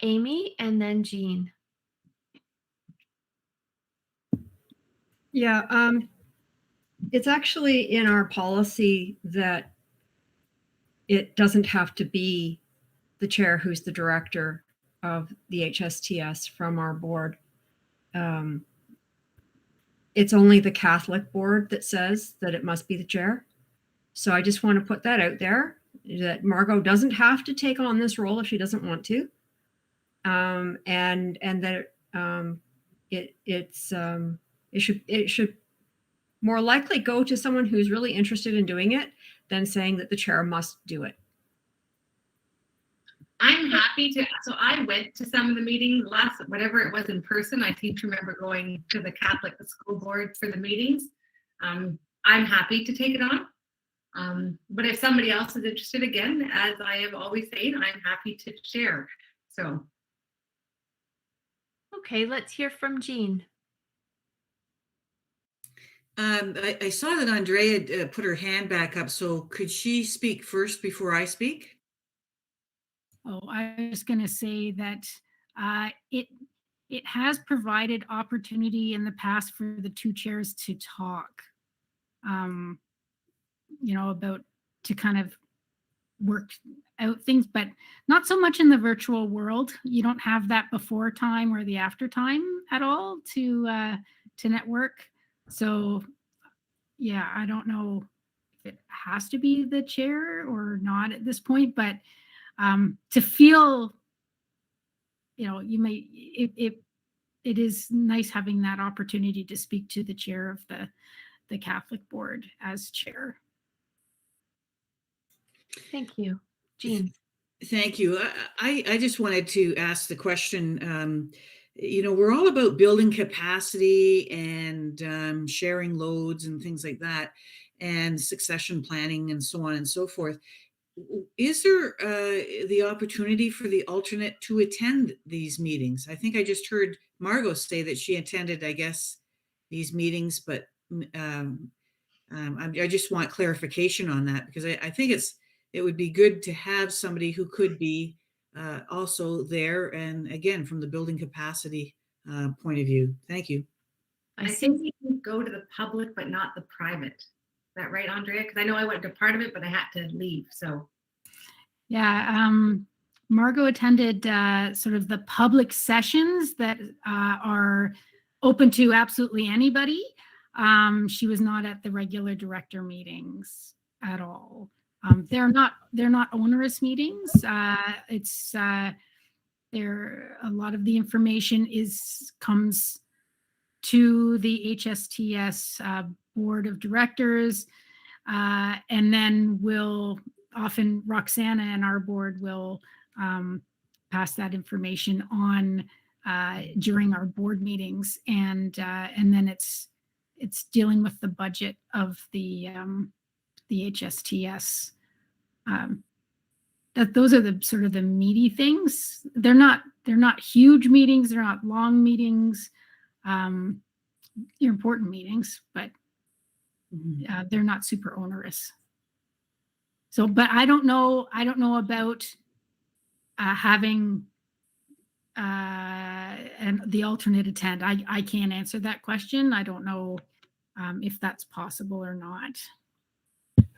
Amy, and then Jean.
Yeah, it's actually in our policy that it doesn't have to be the chair who's the director of the HSTS from our board. It's only the Catholic board that says that it must be the chair. So I just want to put that out there, that Margot doesn't have to take on this role if she doesn't want to. And that it should more likely go to someone who's really interested in doing it than saying that the chair must do it.
I'm happy to. So I went to some of the meetings whatever it was in person. I seem to remember going to the Catholic School Board for the meetings. I'm happy to take it on. But if somebody else is interested, again, as I have always said, I'm happy to share. So.
Okay, let's hear from Jean.
I saw that Andrea put her hand back up, so could she speak first before I speak?
Oh, I was going to say that it has provided opportunity in the past for the two chairs to talk, about to kind of work out things, but not so much in the virtual world. You don't have that before time or the after time at all to network. So yeah, I don't know if it has to be the chair or not at this point, but to feel, you may, it is nice having that opportunity to speak to the chair of the Catholic board as chair.
Thank you. Jean.
Thank you. I just wanted to ask the question. We're all about building capacity and sharing loads and things like that, and succession planning and so on and so forth. Is there the opportunity for the alternate to attend these meetings? I think I just heard Margot say that she attended, I guess, these meetings, but I just want clarification on that, because I think it would be good to have somebody who could be also there, and again, from the building capacity point of view. Thank you.
I think you can go to the public, but not the private. Is that right, Andrea? Because I know I went to part of it, but I had to leave. So
Yeah, Margot attended sort of the public sessions that are open to absolutely anybody. She was not at the regular director meetings at all. They're not onerous meetings. It's there. A lot of the information comes to the HSTS board of directors, and then often Roxana and our board will pass that information on during our board meetings, and then it's dealing with the budget of the HSTS. Those are the sort of the meaty things. They're not huge meetings. They're not long meetings. They're important meetings, but they're not super onerous. So, but I don't know about having and the alternate attend. I can't answer that question. I don't know if that's possible or not.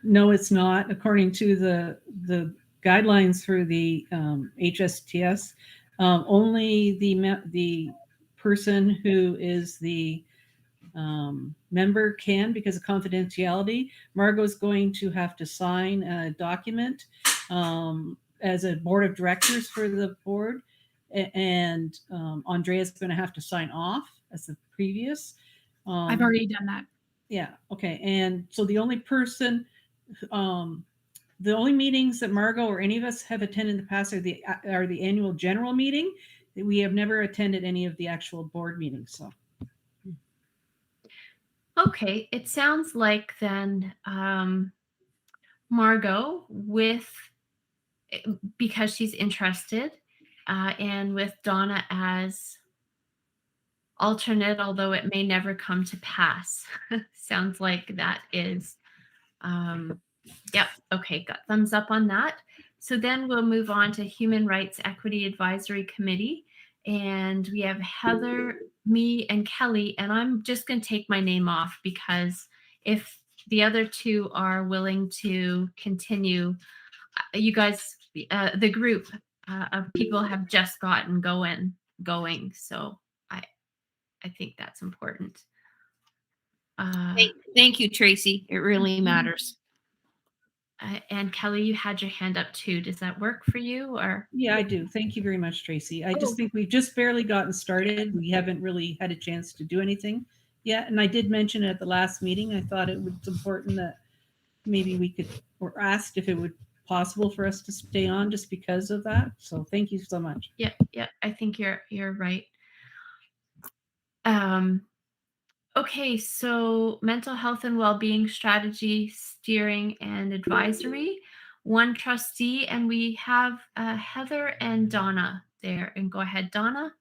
No, it's not. According to the guidelines for the HSTS, only the person who is the member can, because of confidentiality. Margot's going to have to sign a document as a board of directors for the board, and Andrea's going to have to sign off as the previous.
I've already done that.
Yeah. Okay. And so the only person, the only meetings that Margot or any of us have attended in the past are the annual general meeting. We have never attended any of the actual board meetings. So.
Okay, it sounds like then Margot, because she's interested, and with Donna as alternate, although it may never come to pass. Sounds like that is, yep, okay, got thumbs up on that. So then we'll move on to Human Rights Equity Advisory Committee. And we have Heather, me, and Kelly. And I'm just going to take my name off, because if the other two are willing to continue, you guys, the group of people have just gotten going. So I think that's important.
Thank you, Tracy. It really matters.
And Kelly, you had your hand up too. Does that work for you? Or
yeah, I do. Thank you very much, Tracy. I just think we've just barely gotten started. We haven't really had a chance to do anything yet. And I did mention at the last meeting, I thought it was important that maybe we could, or asked if it would possible for us to stay on just because of that. So thank you so much.
Yeah, I think you're right. Okay, so mental health and well-being strategy, steering, and advisory. One trustee, and we have Heather and Donna there. And go ahead, Donna.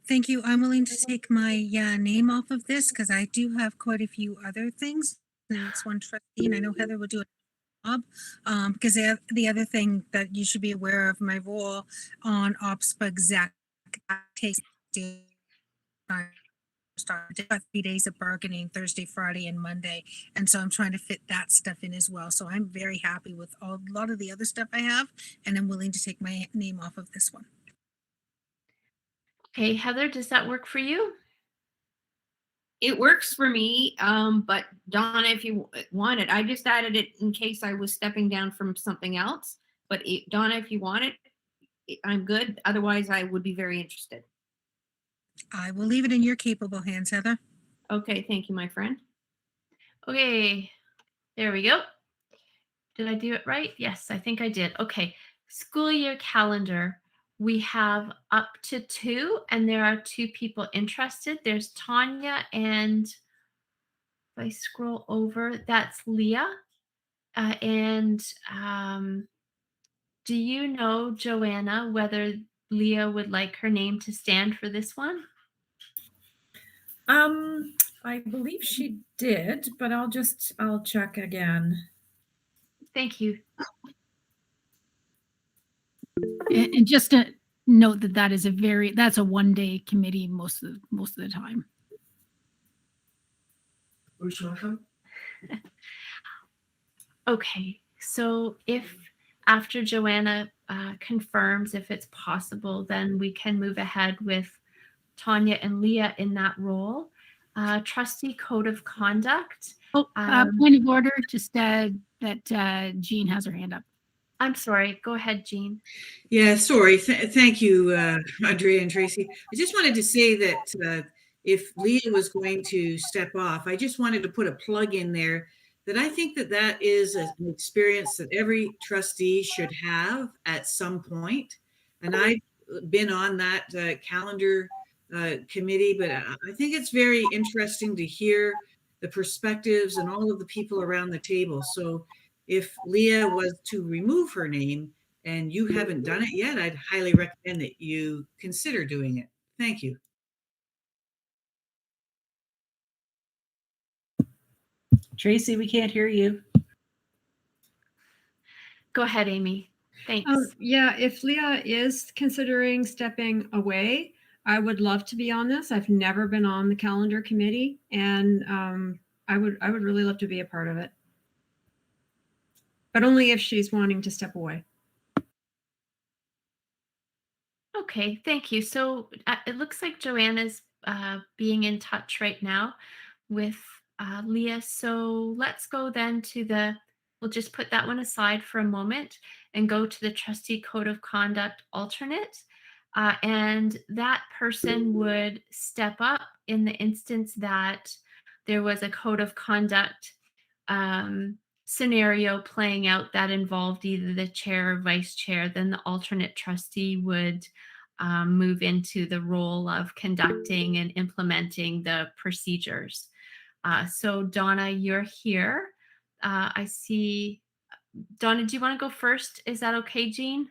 Thank you. I'm willing to take my name off of this because I do have quite a few other things. It's one trustee, and I know Heather will do a job. Because the other thing that you should be aware of, my role on OPSPA exec takes started 3 days of bargaining, Thursday, Friday, and Monday. And so I'm trying to fit that stuff in as well. So I'm very happy with a lot of the other stuff I have, and I'm willing to take my name off of this one.
Okay, Heather, does that work for you?
It works for me, but Donna, if you want it, I just added it in case I was stepping down from something else. But Donna, if you want it, I'm good. Otherwise, I would be very interested.
I will leave it in your capable hands, Heather.
Okay, thank you, my friend.
Okay, there we go. Did I do it right? Yes, I think I did. Okay. School year calendar. We have up to 2, and there are 2 people interested. There's Tanya, and if I scroll over, that's Leah. And do you know, Joanna, whether Leah would like her name to stand for this one?
I believe she did, but I'll check again.
Thank you.
And just to note that that's a 1-day committee most of the time.
Okay, so if after Joanna confirms if it's possible, then we can move ahead with Tanya and Leah in that role. Trustee Code of Conduct.
Oh, point of order, just that Jean has her hand up.
I'm sorry. Go ahead, Jean.
Yeah, sorry. Thank you, Andrea and Tracy. I just wanted to say that if Leah was going to step off, I just wanted to put a plug in there that I think that is an experience that every trustee should have at some point. And I've been on that calendar committee, but I think it's very interesting to hear the perspectives and all of the people around the table. So if Leah was to remove her name and you haven't done it yet, I'd highly recommend that you consider doing it. Thank you.
Tracy, we can't hear you.
Go ahead, Amy. Thanks.
Yeah, if Leah is considering stepping away, I would love to be on this. I've never been on the calendar committee, and I would really love to be a part of it. But only if she's wanting to step away.
Okay, thank you. So it looks like Joanna's being in touch right now with Leah. So let's go then to we'll just put that one aside for a moment and go to the Trustee Code of Conduct alternate. And that person would step up in the instance that there was a code of conduct scenario playing out that involved either the chair or vice chair. Then the alternate trustee would move into the role of conducting and implementing the procedures. So Donna, you're here. I see. Donna, do you want to go first? Is that okay, Jean?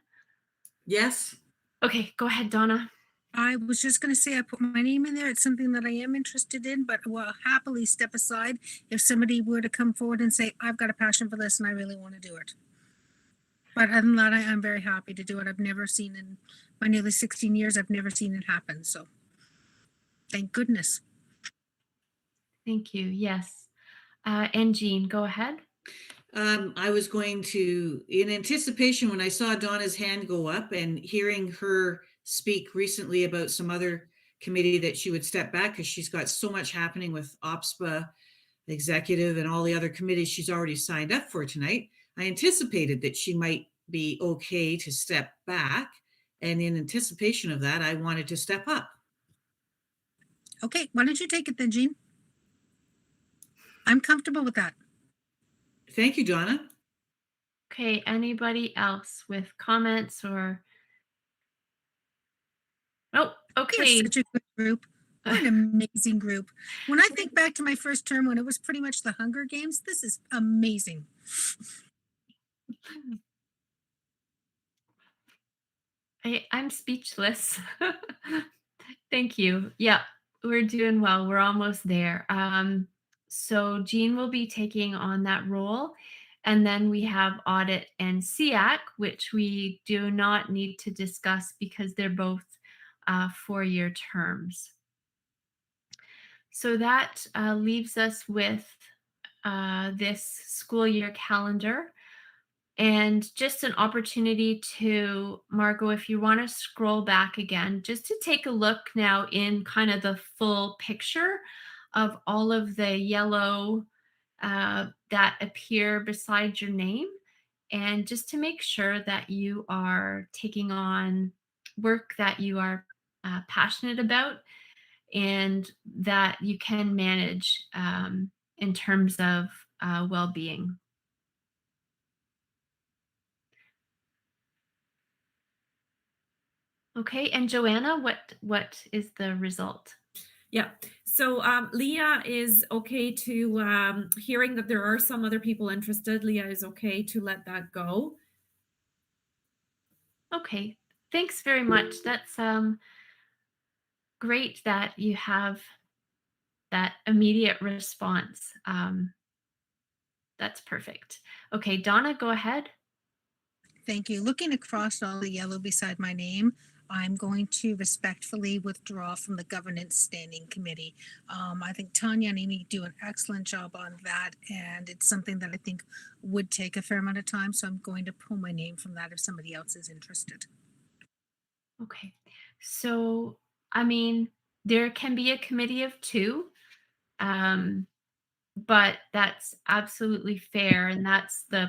Yes.
Okay, go ahead, Donna.
I was just going to say I put my name in there. It's something that I am interested in, but will happily step aside if somebody were to come forward and say, I've got a passion for this and I really want to do it. But other than that, I'm very happy to do it. I've never seen in my nearly 16 years, I've never seen it happen. So thank goodness.
Thank you. Yes. And Jean, go ahead.
I was going to, in anticipation, when I saw Donna's hand go up and hearing her speak recently about some other committee that she would step back because she's got so much happening with OPSPA, executive, and all the other committees she's already signed up for tonight. I anticipated that she might be okay to step back. And in anticipation of that, I wanted to step up.
Okay, why don't you take it then, Jean? I'm comfortable with that.
Thank you, Donna.
Okay, anybody else with comments or? Oh, okay.
You're such a good group. What an amazing group. When I think back to my first term when it was pretty much the Hunger Games, this is amazing.
I'm speechless. Thank you. Yeah, we're doing well. We're almost there. So Jean will be taking on that role. And then we have audit and SEAC, which we do not need to discuss because they're both 4-year terms. So that leaves us with this school year calendar. And just an opportunity to, Margot, if you want to scroll back again, just to take a look now in kind of the full picture of all of the yellow that appear beside your name. And just to make sure that you are taking on work that you are passionate about and that you can manage in terms of well-being. Okay, and Joanna, what is the result?
Yeah. So Leah is okay to, hearing that there are some other people interested, Leah is okay to let that go.
Okay, thanks very much. That's great that you have that immediate response. That's perfect. Okay, Donna, go ahead.
Thank you. Looking across all the yellow beside my name, I'm going to respectfully withdraw from the Governance Standing Committee. I think Tanya and Amy do an excellent job on that, and it's something that I think would take a fair amount of time. So I'm going to pull my name from that if somebody else is interested.
Okay, so I mean, there can be a committee of two, but that's absolutely fair, and that's the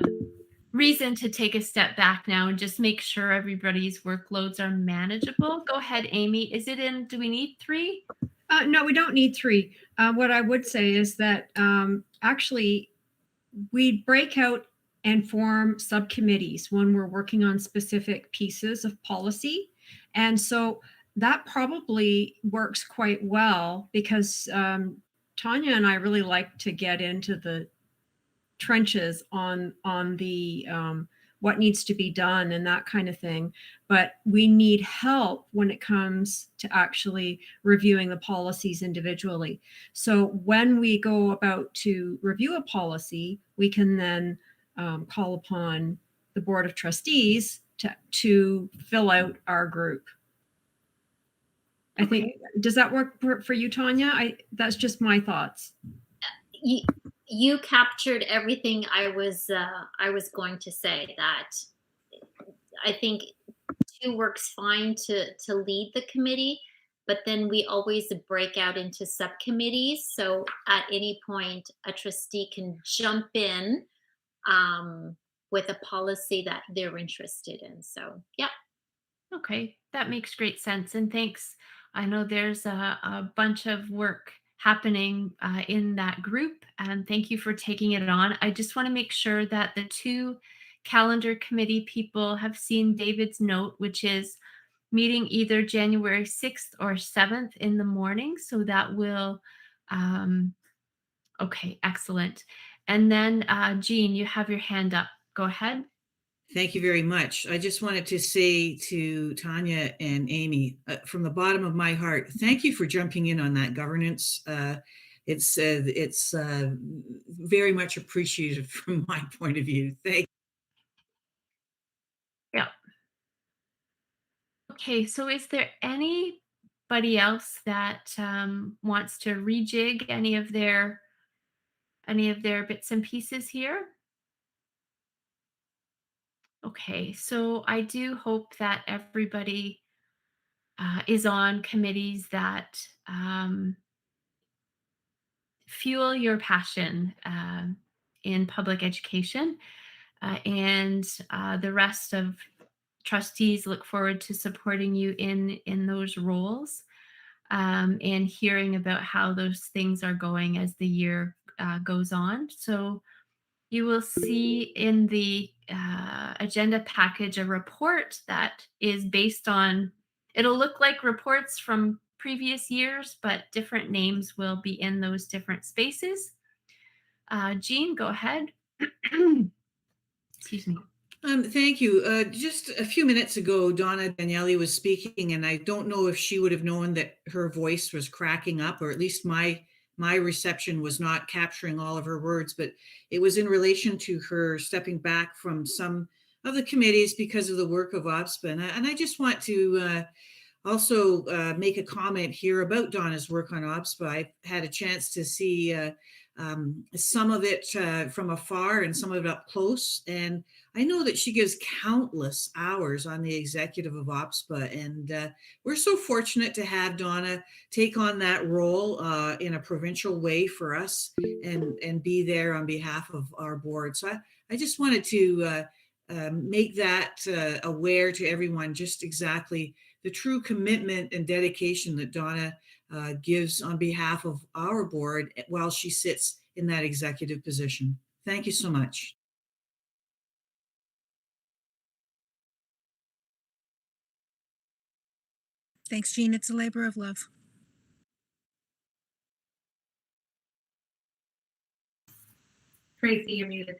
reason to take a step back now and just make sure everybody's workloads are manageable. Go ahead, Amy. Is it in? Do we need three?
No, we don't need three. What I would say is that actually we break out and form subcommittees when we're working on specific pieces of policy. And so that probably works quite well because Tanya and I really like to get into the trenches on the what needs to be done and that kind of thing. But we need help when it comes to actually reviewing the policies individually. So when we go about to review a policy, we can then call upon the Board of Trustees to fill out our group. I think, does that work for you, Tanya? That's just my thoughts.
You captured everything I was going to say, that I think two works fine to lead the committee, but then we always break out into subcommittees. So at any point, a trustee can jump in with a policy that they're interested in. So yeah.
Okay, that makes great sense. And thanks. I know there's a bunch of work happening in that group, and thank you for taking it on. I just want to make sure that the two calendar committee people have seen David's note, which is meeting either January 6th or 7th in the morning. So that will, okay, excellent. And then Jean, you have your hand up. Go ahead.
Thank you very much. I just wanted to say to Tanya and Amy, from the bottom of my heart, thank you for jumping in on that governance. It's very much appreciated from my point of view. Thank you.
Yeah. Okay, so is there anybody else that wants to rejig any of their bits and pieces here? Okay, so I do hope that everybody is on committees that fuel your passion in public education, and the rest of trustees look forward to supporting you in those roles, and hearing about how those things are going as the year goes on. So you will see in the agenda package a report that is based on, it'll look like reports from previous years, but different names will be in those different spaces. Jean, go ahead. Excuse me.
Thank you. Just a few minutes ago, Donna Daniele was speaking, and I don't know if she would have known that her voice was cracking up, or at least my reception was not capturing all of her words, but it was in relation to her stepping back from some of the committees because of the work of OPSPA. And I just want to also make a comment here about Donna's work on OPSPA. I had a chance to see some of it from afar and some of it up close. And I know that she gives countless hours on the executive of OPSPA. And we're so fortunate to have Donna take on that role in a provincial way for us and be there on behalf of our board. So I just wanted to make that aware to everyone, just exactly the true commitment and dedication that Donna gives on behalf of our board while she sits in that executive position. Thank you so much.
Thanks, Jean. It's a labor of love.
Tracy, you're muted.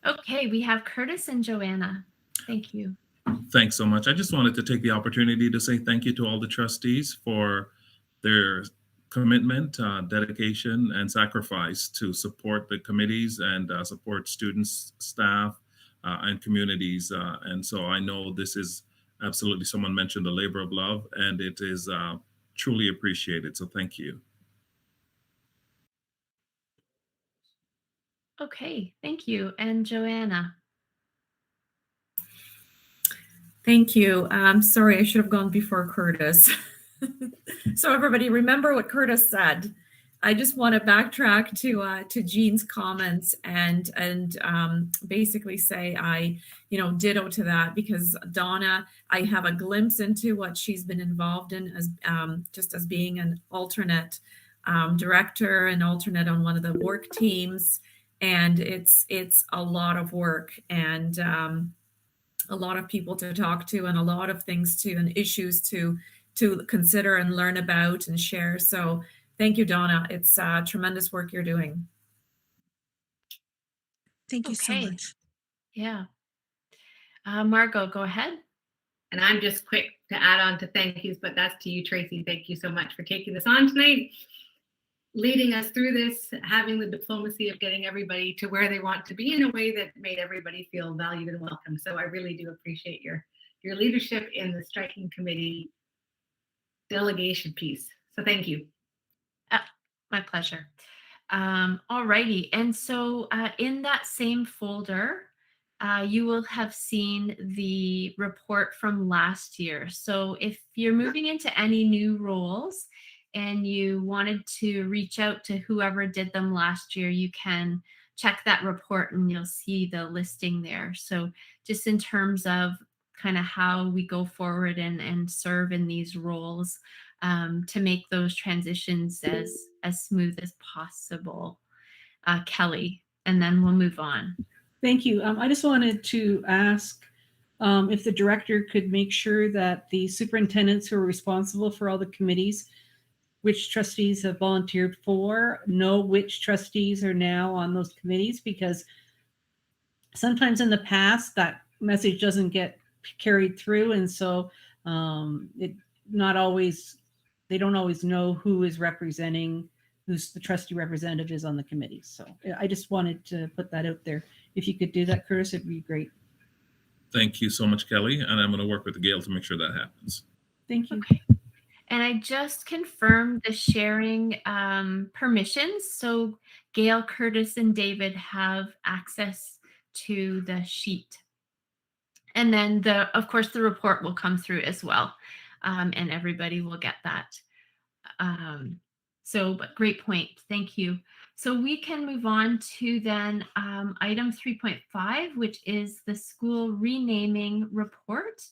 Okay, we have Curtis and Joanna. Thank you.
Thanks so much. I just wanted to take the opportunity to say thank you to all the trustees for their commitment, dedication, and sacrifice to support the committees and support students, staff, and communities. And so I know this is absolutely, someone mentioned, a labor of love, and it is truly appreciated. So thank you.
Okay, thank you. And Joanna.
Thank you. Sorry, I should have gone before Curtis. So everybody, remember what Curtis said. I just want to backtrack to Jean's comments and basically say I, ditto to that, because Donna, I have a glimpse into what she's been involved in as just as being an alternate director and alternate on one of the work teams, and it's a lot of work and a lot of people to talk to and a lot of things to and issues to consider and learn about and share. So thank you, Donna. It's tremendous work you're doing.
Thank you so much.
Yeah. Margot, go ahead.
And I'm just quick to add on to thank yous, but that's to you, Tracy. Thank you so much for taking this on tonight, leading us through this, having the diplomacy of getting everybody to where they want to be in a way that made everybody feel valued and welcome. So I really do appreciate your leadership in the striking committee delegation piece. So thank you.
My pleasure. All righty. And so in that same folder, you will have seen the report from last year. So if you're moving into any new roles and you wanted to reach out to whoever did them last year, you can check that report and you'll see the listing there. So just in terms of kind of how we go forward and serve in these roles, to make those transitions as smooth as possible. Kelly, and then we'll move on.
Thank you. I just wanted to ask if the director could make sure that the superintendents who are responsible for all the committees, which trustees have volunteered for, know which trustees are now on those committees, because sometimes in the past that message doesn't get carried through, and so they don't always know who is representing, who's the trustee representative is on the committee. So I just wanted to put that out there. If you could do that, Curtis, it'd be great.
Thank you so much, Kelly. And I'm going to work with Gail to make sure that happens.
Thank you.
Okay. And I just confirmed the sharing permissions. So Gail, Curtis, and David have access to the sheet. And then of course, the report will come through as well. And everybody will get that. But great point. Thank you. So we can move on to then item 3.5, which is the school renaming report.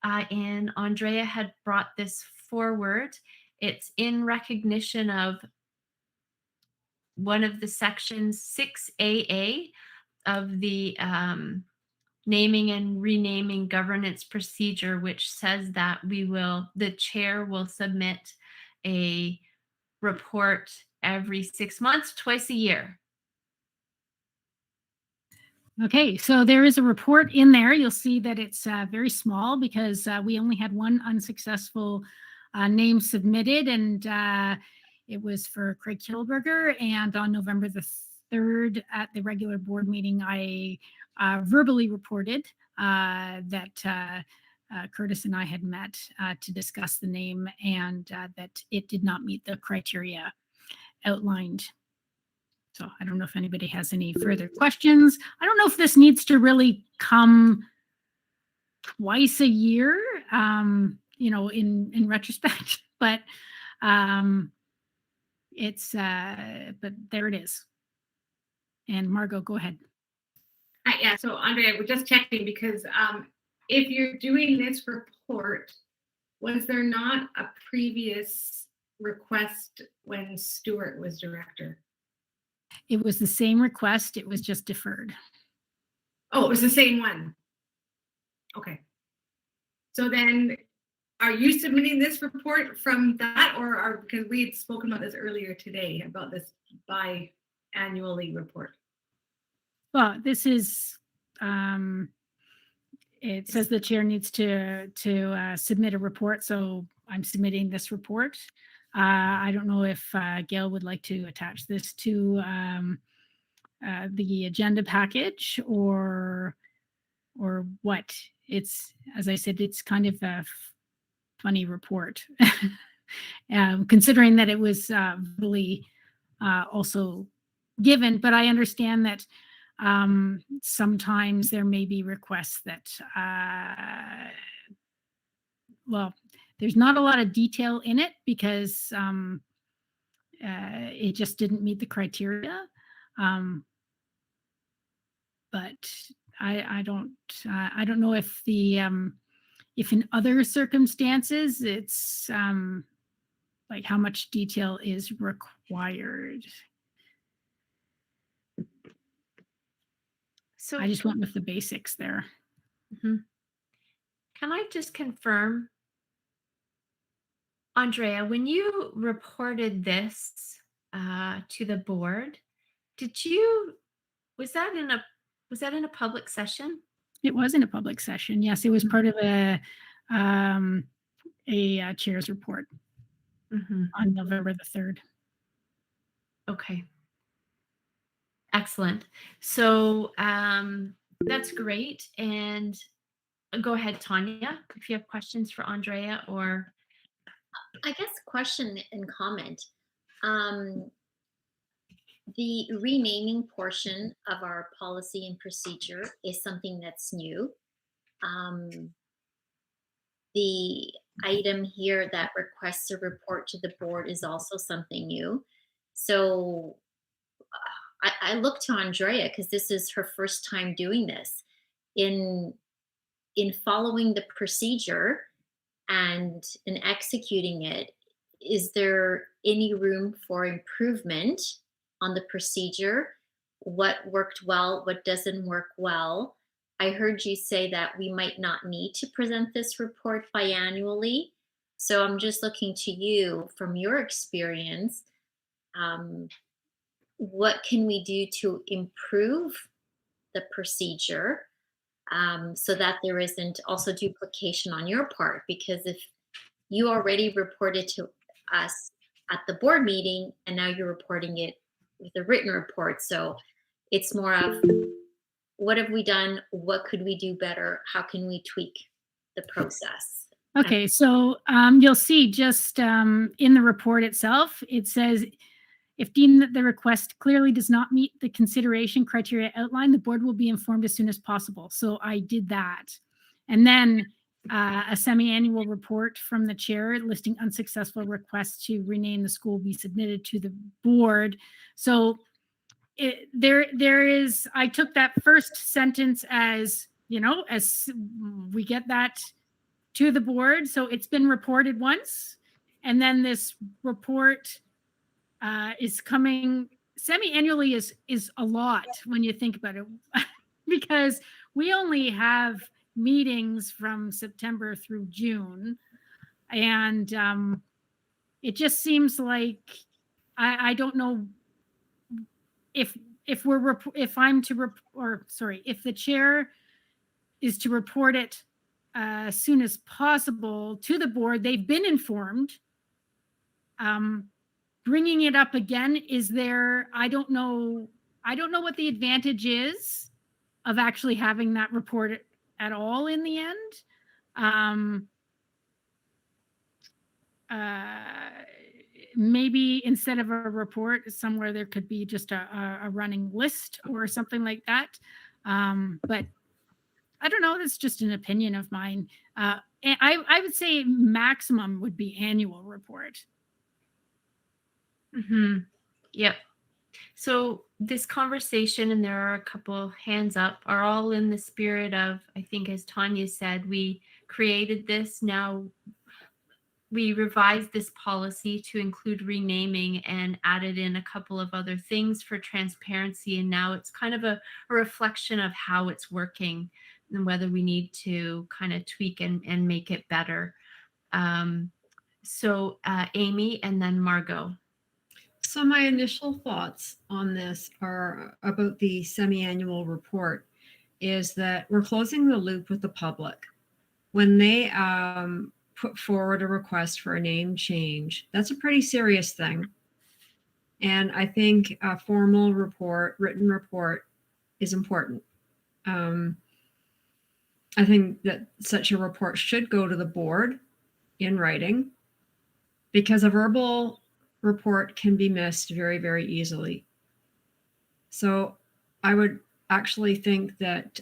And Andrea had brought this forward. It's in recognition of one of the sections 6AA of the naming and renaming governance procedure, which says that the chair will submit a report every 6 months, twice a year.
Okay, so there is a report in there. You'll see that it's very small because we only had one unsuccessful name submitted, and it was for Craig Kittleberger. And on November the 3rd at the regular board meeting, I verbally reported that Curtis and I had met to discuss the name, and that it did not meet the criteria outlined. So I don't know if anybody has any further questions. I don't know if this needs to really come twice a year, in retrospect, but but there it is. And Margot, go ahead.
Yeah, so Andrea, we're just checking because if you're doing this report, was there not a previous request when Stuart was director?
It was the same request. It was just deferred.
Oh, it was the same one. Okay. So then are you submitting this report from that, or because we had spoken about this earlier today about this biannually report?
Well, this is, it says the chair needs to submit a report, so I'm submitting this report. I don't know if Gail would like to attach this to the agenda package or what. It's, as I said, it's kind of a funny report, considering that it was really also given, but I understand that sometimes there may be requests that, well, there's not a lot of detail in it because it just didn't meet the criteria. But I don't know if the if in other circumstances it's like how much detail is required.
So
I just went with the basics there.
Can I just confirm, Andrea, when you reported this to the board, was that in a public session?
It was in a public session. Yes, it was part of a chair's report on November the 3rd.
Okay. Excellent. So that's great. And go ahead, Tanya, if you have questions for Andrea or.
I guess question and comment. The renaming portion of our policy and procedure is something that's new. The item here that requests a report to the board is also something new. So I look to Andrea because this is her first time doing this. In following the procedure and in executing it, is there any room for improvement on the procedure? What worked well, what doesn't work well? I heard you say that we might not need to present this report biannually. So I'm just looking to you from your experience. What can we do to improve the procedure so that there isn't also duplication on your part? Because if you already reported to us at the board meeting and now you're reporting it with a written report, so it's more of what have we done? What could we do better? How can we tweak the process?
Okay, so you'll see just in the report itself, it says, if deemed that the request clearly does not meet the consideration criteria outlined, the board will be informed as soon as possible. So I did that. And then a semi-annual report from the chair listing unsuccessful requests to rename the school will be submitted to the board. So there is, I took that first sentence as, as we get that to the board. So it's been reported once. And then this report is coming semi-annually is a lot when you think about it, because we only have meetings from September through June. And it just seems like, I don't know if the chair is to report it as soon as possible to the board. They've been informed. Bringing it up again, is there, I don't know what the advantage is of actually having that report at all in the end. Maybe instead of a report somewhere, there could be just a running list or something like that. But I don't know, that's just an opinion of mine. And I would say maximum would be annual report.
Yep. So this conversation, and there are a couple hands up, are all in the spirit of, I think, as Tanya said, we created this. Now we revised this policy to include renaming and added in a couple of other things for transparency. And now it's kind of a reflection of how it's working and whether we need to kind of tweak and make it better. So Amy and then Margot.
So my initial thoughts on this are about the semi-annual report is that we're closing the loop with the public. When they put forward a request for a name change, that's a pretty serious thing. And I think a formal report, written report, is important. I think that such a report should go to the board in writing, because a verbal report can be missed very, very easily. So I would actually think that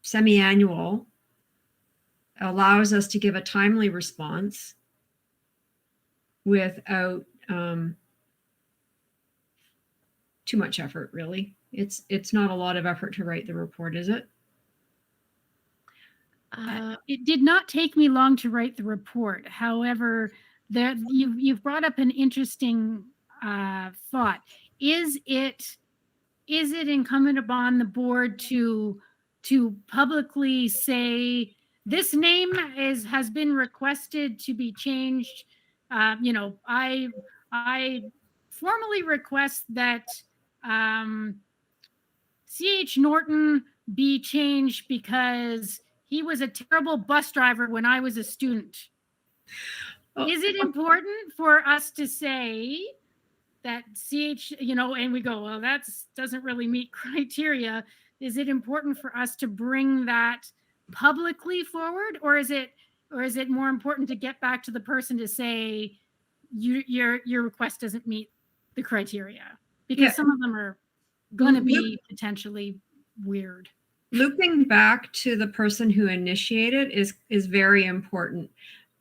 semi-annual allows us to give a timely response without too much effort, really. It's not a lot of effort to write the report, is it?
It did not take me long to write the report. However, you've brought up an interesting thought. Is it incumbent upon the board to publicly say this name has been requested to be changed? I formally request that C.H. Norton be changed because he was a terrible bus driver when I was a student. Is it important for us to say that CH, and we go, well, that doesn't really meet criteria? Is it important for us to bring that publicly forward, or is it more important to get back to the person to say your request doesn't meet the criteria? Because some of them are going to be potentially weird.
Looping back to the person who initiated is very important.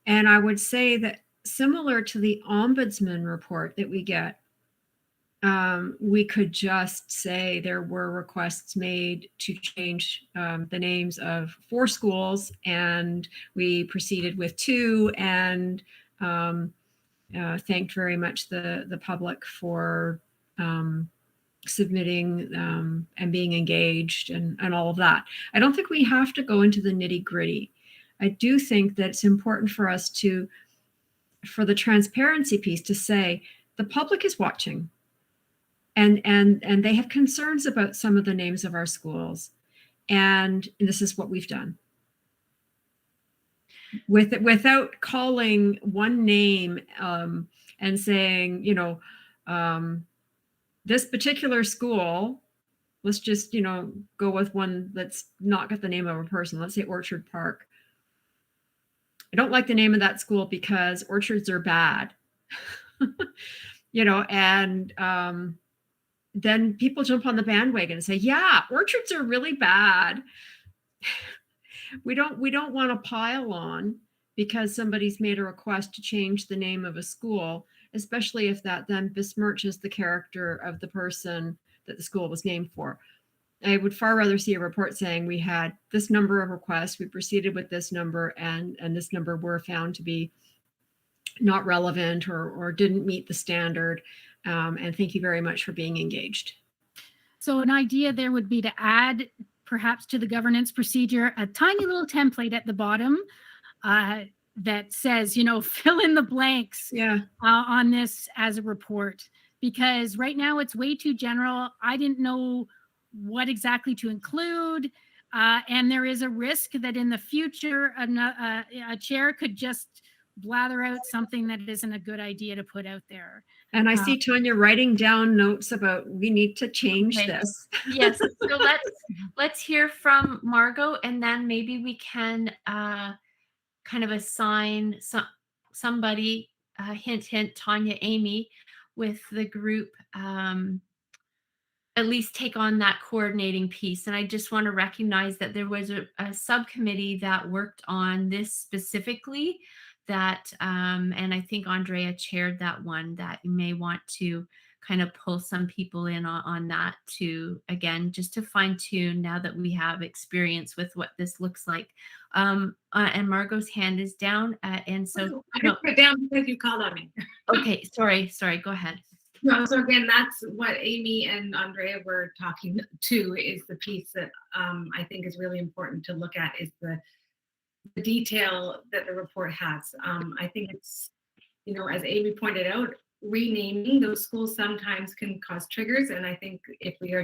And I would say that similar to the ombudsman report that we get, we could just say there were requests made to change the names of 4 schools, and we proceeded with 2, and thanked very much the public for submitting and being engaged and all of that. I don't think we have to go into the nitty-gritty. I do think that it's important for us for the transparency piece, to say the public is watching, and they have concerns about some of the names of our schools, and this is what we've done. Without calling one name and saying, this particular school, let's just, go with one that's not got the name of a person. Let's say Orchard Park. I don't like the name of that school because orchards are bad. And then people jump on the bandwagon and say, yeah, orchards are really bad. We don't want to pile on because somebody's made a request to change the name of a school, especially if that then besmirches the character of the person that the school was named for. I would far rather see a report saying we had this number of requests, we proceeded with this number, and this number were found to be not relevant or didn't meet the standard. And thank you very much for being engaged.
So an idea there would be to add perhaps to the governance procedure a tiny little template at the bottom that says, fill in the blanks on this as a report, because right now it's way too general. I didn't know what exactly to include. And there is a risk that in the future, a chair could just blather out something that isn't a good idea to put out there.
And I see Tanya writing down notes about we need to change this.
Yes. So let's hear from Margot, and then maybe we can kind of assign somebody, hint, Tanya, Amy, with the group, at least take on that coordinating piece. And I just want to recognize that there was a subcommittee that worked on this specifically, that and I think Andrea chaired that one, that you may want to kind of pull some people in on that to, again, just to fine tune now that we have experience with what this looks like. And Margot's hand is down. And so
I put it down because you called on me.
Okay, sorry, go ahead.
No, so again, that's what Amy and Andrea were talking to, is the piece that I think is really important to look at, is the detail that the report has. I think it's, as Amy pointed out, renaming those schools sometimes can cause triggers. And I think if we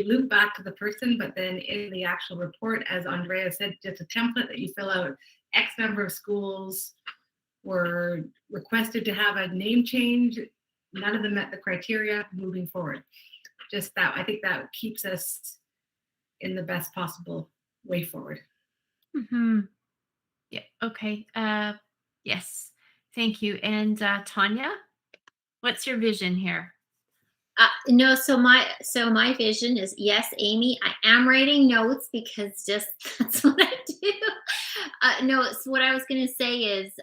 loop back to the person, but then in the actual report, as Andrea said, just a template that you fill out, X number of schools were requested to have a name change. None of them met the criteria. Moving forward. Just that, I think that keeps us in the best possible way forward.
Mm-hmm. Yeah. Okay. Yes. Thank you. And Tanya, what's your vision here?
No, so my vision is, yes, Amy, I am writing notes because just that's what I do. No, so what I was going to say is,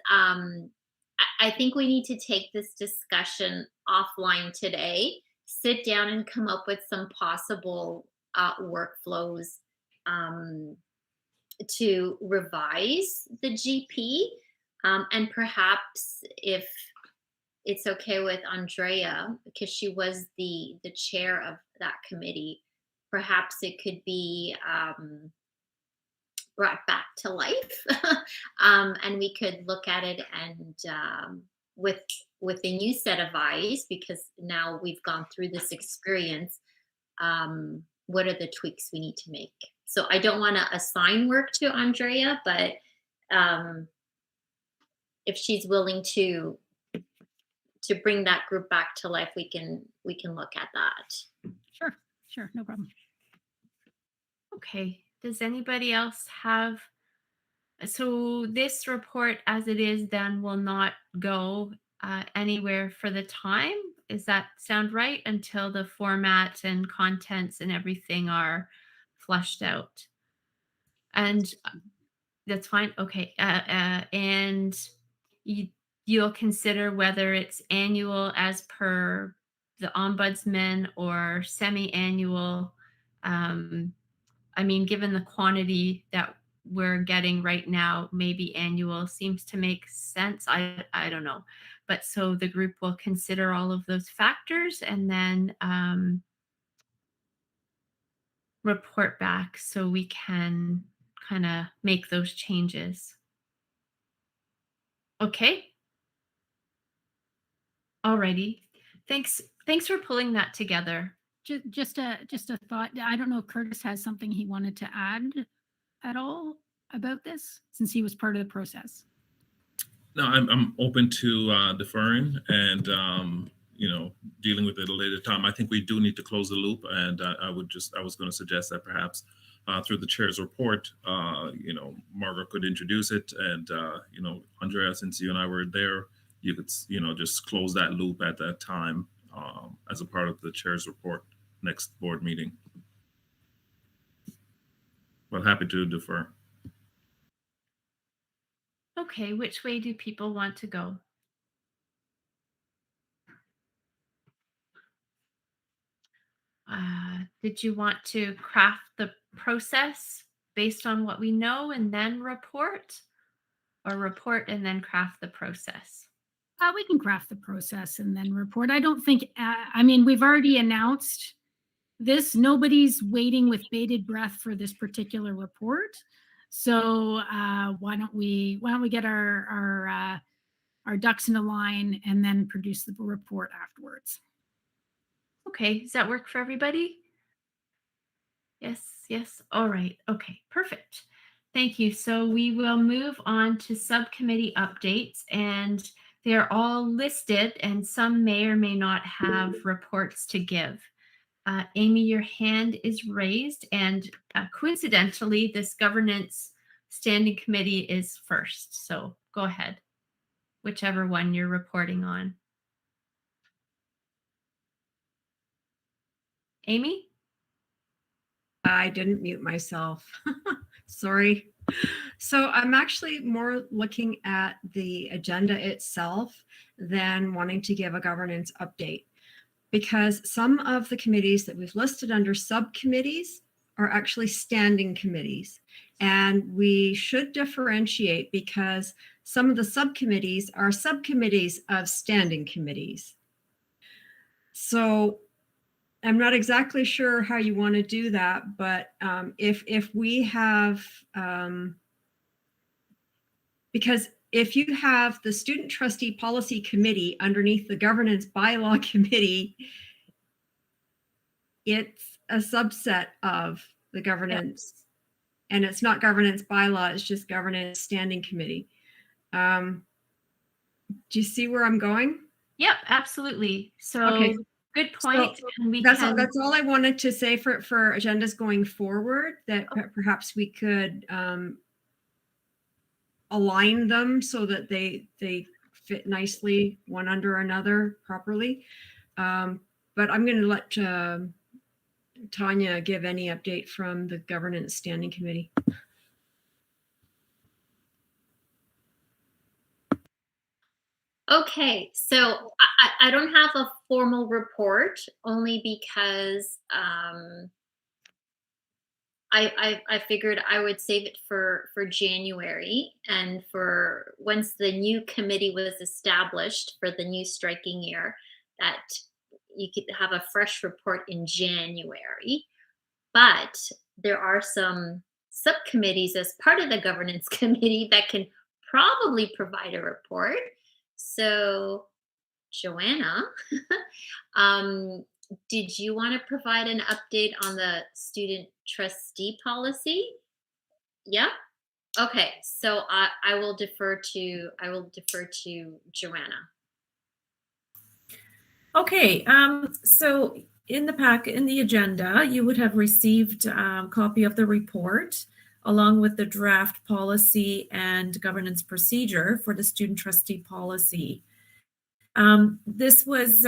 I think we need to take this discussion offline today, sit down and come up with some possible workflows to revise the GP, and perhaps if it's okay with Andrea, because she was the chair of that committee, perhaps it could be brought back to life, and we could look at it and with a new set of eyes, because now we've gone through this experience. What are the tweaks we need to make? So I don't want to assign work to Andrea, but if she's willing to bring that group back to life, we can look at that.
Sure, no problem.
Okay. Does anybody else have? So this report, as it is, then will not go anywhere for the time. Does that sound right? Until the format and contents and everything are flushed out. And that's fine. Okay. And you'll consider whether it's annual as per the ombudsman or semi-annual. I mean, given the quantity that we're getting right now, maybe annual seems to make sense. I don't know. But so the group will consider all of those factors and then report back so we can kind of make those changes. Okay. Alrighty. Thanks for pulling that together.
Just a thought. I don't know if Curtis has something he wanted to add at all about this, since he was part of the process.
No, I'm open to deferring and dealing with it at a later time. I think we do need to close the loop, and I was going to suggest that perhaps through the chair's report, Margaret could introduce it, and Andrea, since you and I were there, you could just close that loop at that time as a part of the chair's report next board meeting. Well, happy to defer.
Okay, which way do people want to go? Did you want to craft the process based on what we know and then report, or report and then craft the process?
We can craft the process and then report. I don't think, we've already announced this. Nobody's waiting with bated breath for this particular report. So why don't we get our ducks in a line and then produce the report afterwards?
Okay, does that work for everybody? Yes. All right. Okay, perfect. Thank you. So we will move on to subcommittee updates, and they're all listed, and some may or may not have reports to give. Amy, your hand is raised, and coincidentally, this governance standing committee is first. So go ahead, whichever one you're reporting on. Amy?
I didn't mute myself. Sorry. So I'm actually more looking at the agenda itself than wanting to give a governance update, because some of the committees that we've listed under subcommittees are actually standing committees. And we should differentiate, because some of the subcommittees are subcommittees of standing committees. So I'm not exactly sure how you want to do that, but if we have because if you have the Student Trustee Policy Committee underneath the Governance Bylaw Committee, it's a subset of the governance, and it's not governance bylaw, it's just governance standing committee. Do you see where I'm going?
Yep, absolutely. So
Okay.
good point. And we
That's
can,
all I wanted to say for agendas going forward, that perhaps we could align them so that they fit nicely one under another properly. But I'm going to let Tanya give any update from the Governance Standing Committee.
Okay, so I don't have a formal report, only because I figured I would save it for January, and for once the new committee was established for the new striking year, that you could have a fresh report in January. But there are some subcommittees as part of the governance committee that can probably provide a report. So, Joanna, did you want to provide an update on the student trustee policy? Yeah. Okay. So I will defer to Joanna.
Okay. So in the agenda, you would have received a copy of the report along with the draft policy and governance procedure for the student trustee policy. This was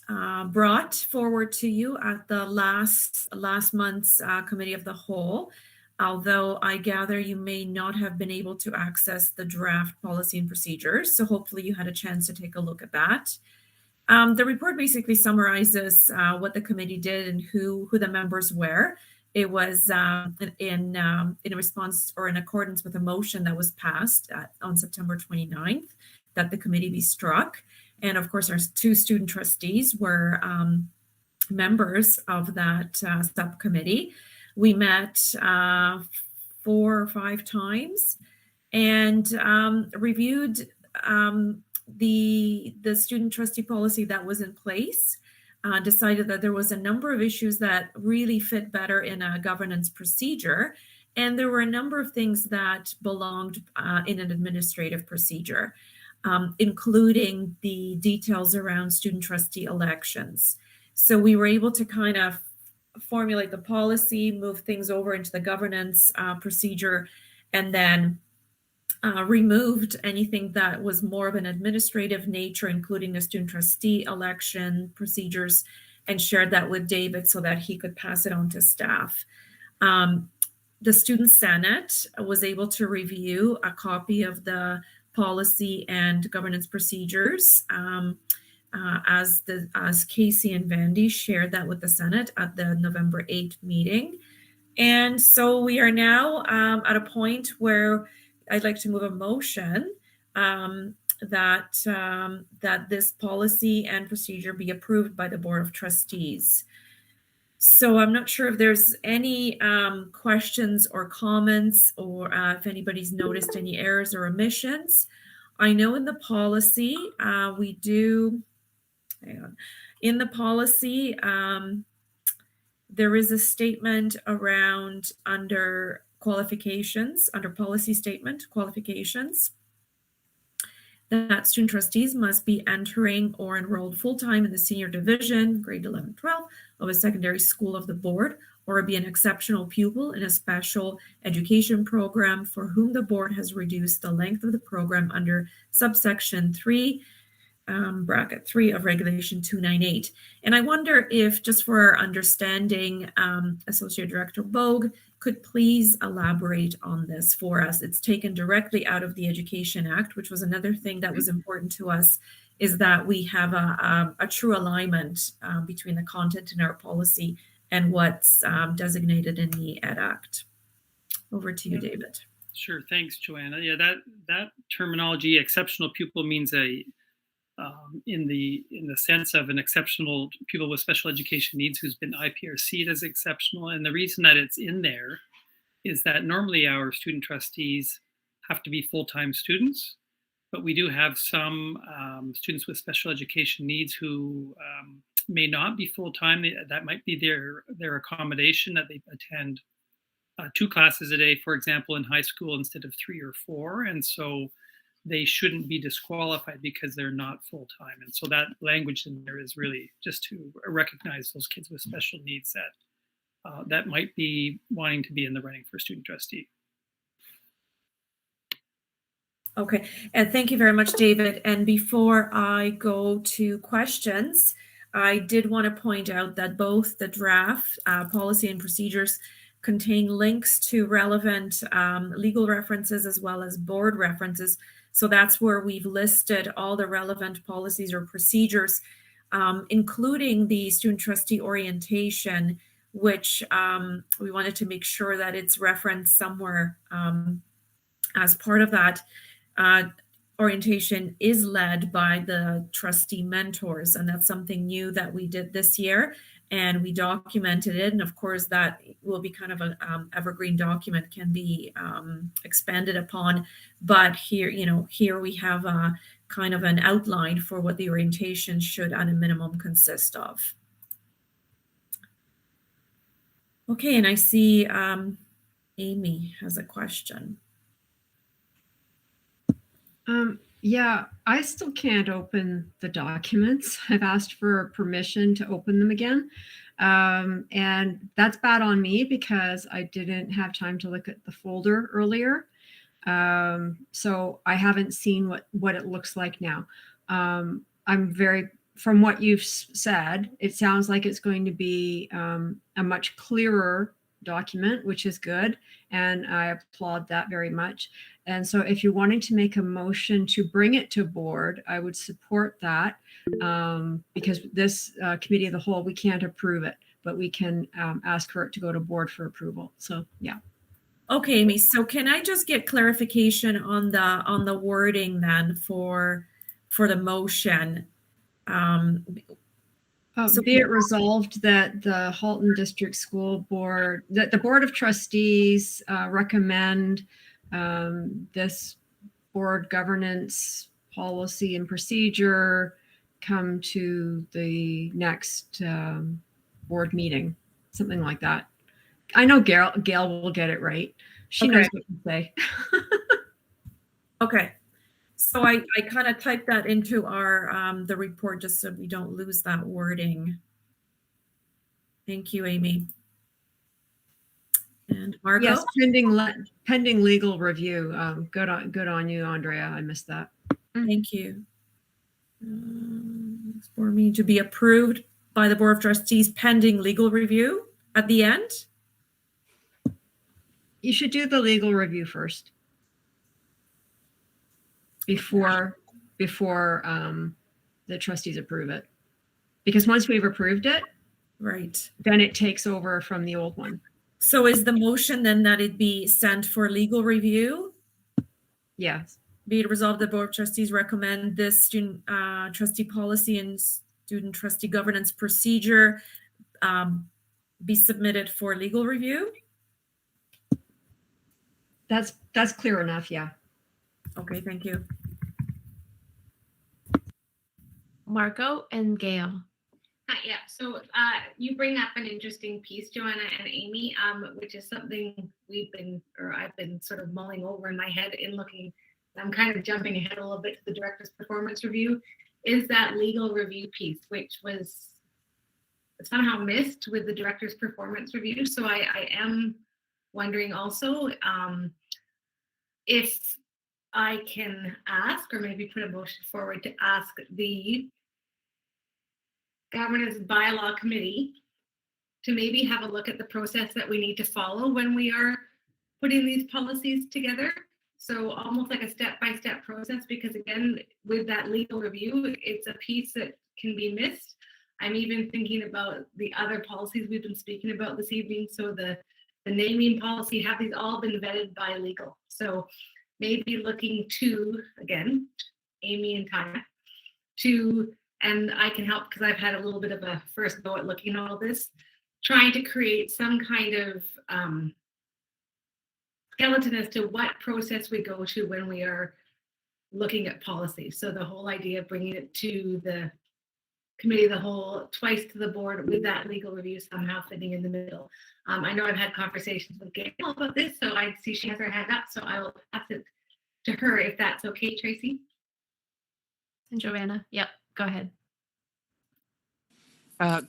brought forward to you at the last month's committee of the whole, although I gather you may not have been able to access the draft policy and procedures. So hopefully you had a chance to take a look at that. The report basically summarizes what the committee did and who the members were. It was in response or in accordance with a motion that was passed on September 29th that the committee be struck. And of course, our two student trustees were members of that subcommittee. We met 4 or 5 times and reviewed the student trustee policy that was in place. Decided that there was a number of issues that really fit better in a governance procedure. And there were a number of things that belonged in an administrative procedure, including the details around student trustee elections. So we were able to kind of formulate the policy, move things over into the governance procedure, and then removed anything that was more of an administrative nature, including the student trustee election procedures, and shared that with David so that he could pass it on to staff. The Student Senate was able to review a copy of the policy and governance procedures as Casey and Vandy shared that with the Senate at the November 8th meeting. And so we are now at a point where I'd like to move a motion that this policy and procedure be approved by the Board of Trustees. So I'm not sure if there's any questions or comments, or if anybody's noticed any errors or omissions. I know in the policy we do. Hang on. In the policy, there is a statement around under qualifications, under policy statement qualifications, that student trustees must be entering or enrolled full-time in the senior division, grade 11, 12 of a secondary school of the board, or be an exceptional pupil in a special education program for whom the board has reduced the length of the program under subsection 3, bracket 3 of Regulation 298. And I wonder if, just for our understanding, Associate Director Bogue could please elaborate on this for us. It's taken directly out of the Education Act, which was another thing that was important to us, is that we have a true alignment between the content in our policy and what's designated in the Ed Act. Over to you, David.
Sure, thanks, Joanna. Yeah, that terminology, exceptional pupil, means in the sense of an exceptional pupil with special education needs who's been IPRC'd as exceptional. And the reason that it's in there is that normally our student trustees have to be full-time students, but we do have some students with special education needs who may not be full-time. That might be their accommodation, that they attend 2 classes a day, for example, in high school instead of 3 or 4. And so they shouldn't be disqualified because they're not full-time. And so that language in there is really just to recognize those kids with special needs that might be wanting to be in the running for student trustee.
Okay, and thank you very much, David. And before I go to questions, I did want to point out that both the draft policy and procedures contain links to relevant legal references as well as board references. So that's where we've listed all the relevant policies or procedures, including the student trustee orientation, which we wanted to make sure that it's referenced somewhere as part of that. Orientation is led by the trustee mentors, and that's something new that we did this year, and we documented it. And of course, that will be kind of an evergreen document, can be expanded upon. But here, here we have a kind of an outline for what the orientation should at a minimum consist of. Okay, and I see Amy has a question.
Yeah, I still can't open the documents. I've asked for permission to open them again. And that's bad on me because I didn't have time to look at the folder earlier. So I haven't seen what it looks like now. From what you've said, it sounds like it's going to be a much clearer document, which is good. And I applaud that very much. And so if you're wanting to make a motion to bring it to board, I would support that because this committee of the whole, we can't approve it, but we can ask for it to go to board for approval. So, yeah.
Okay, Amy. So can I just get clarification on the wording then for the motion?
So be it resolved that the Halton District School Board, that the Board of Trustees recommend this board governance policy and procedure come to the next board meeting, something like that. I know Gail will get it right. She knows what to say.
Okay. So I kind of typed that into our the report just so we don't lose that wording. Thank you, Amy. And Margot?
Yes, pending legal review. Good on you, Andrea. I missed that.
Thank you. For me to be approved by the Board of Trustees pending legal review at the end?
You should do the legal review first. Before the trustees approve it. Because once we've approved it,
right,
then it takes over from the old one.
So is the motion then that it be sent for legal review?
Yes.
Be it resolved, the Board of Trustees recommend this student trustee policy and student trustee governance procedure be submitted for legal review?
That's clear enough, yeah.
Okay, thank you.
Margot and Gail.
Yeah, so you bring up an interesting piece, Joanna and Amy, which is something I've been sort of mulling over in my head in looking. I'm kind of jumping ahead a little bit to the director's performance review, is that legal review piece, which was somehow missed with the director's performance review. So I am wondering also if I can ask, or maybe put a motion forward to ask the Governance Bylaw Committee to maybe have a look at the process that we need to follow when we are putting these policies together. So almost like a step-by-step process, because again, with that legal review, it's a piece that can be missed. I'm even thinking about the other policies we've been speaking about this evening. So the naming policy, have these all been vetted by legal? So maybe looking to, again, Amy and Tanya, and I can help because I've had a little bit of a first go at looking at all this, trying to create some kind of skeleton as to what process we go to when we are looking at policy. So the whole idea of bringing it to the committee of the whole, twice to the board, with that legal review somehow fitting in the middle. I know I've had conversations with Gail about this, so I see she has her hand up, so I will pass it to her if that's okay, Tracy.
And Joanna, yep, go ahead.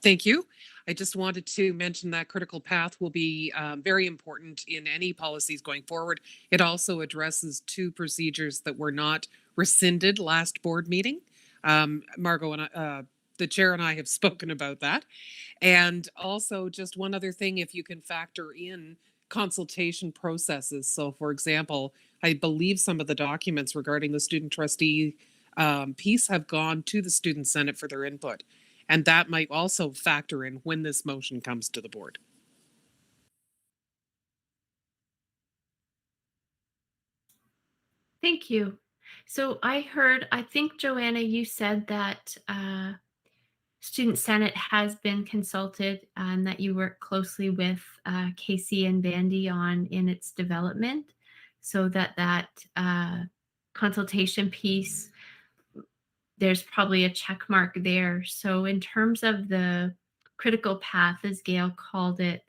Thank you. I just wanted to mention that critical path will be very important in any policies going forward. It also addresses two procedures that were not rescinded last board meeting. Margot and I, the chair and I have spoken about that. And also just one other thing, if you can factor in consultation processes. So for example, I believe some of the documents regarding the student trustee piece have gone to the student senate for their input. And that might also factor in when this motion comes to the board.
Thank you. So I heard, I think, Joanna, you said that Student Senate has been consulted and that you work closely with Casey and Vandy on in its development, so that consultation piece, there's probably a check mark there. So in terms of the critical path, as Gail called it,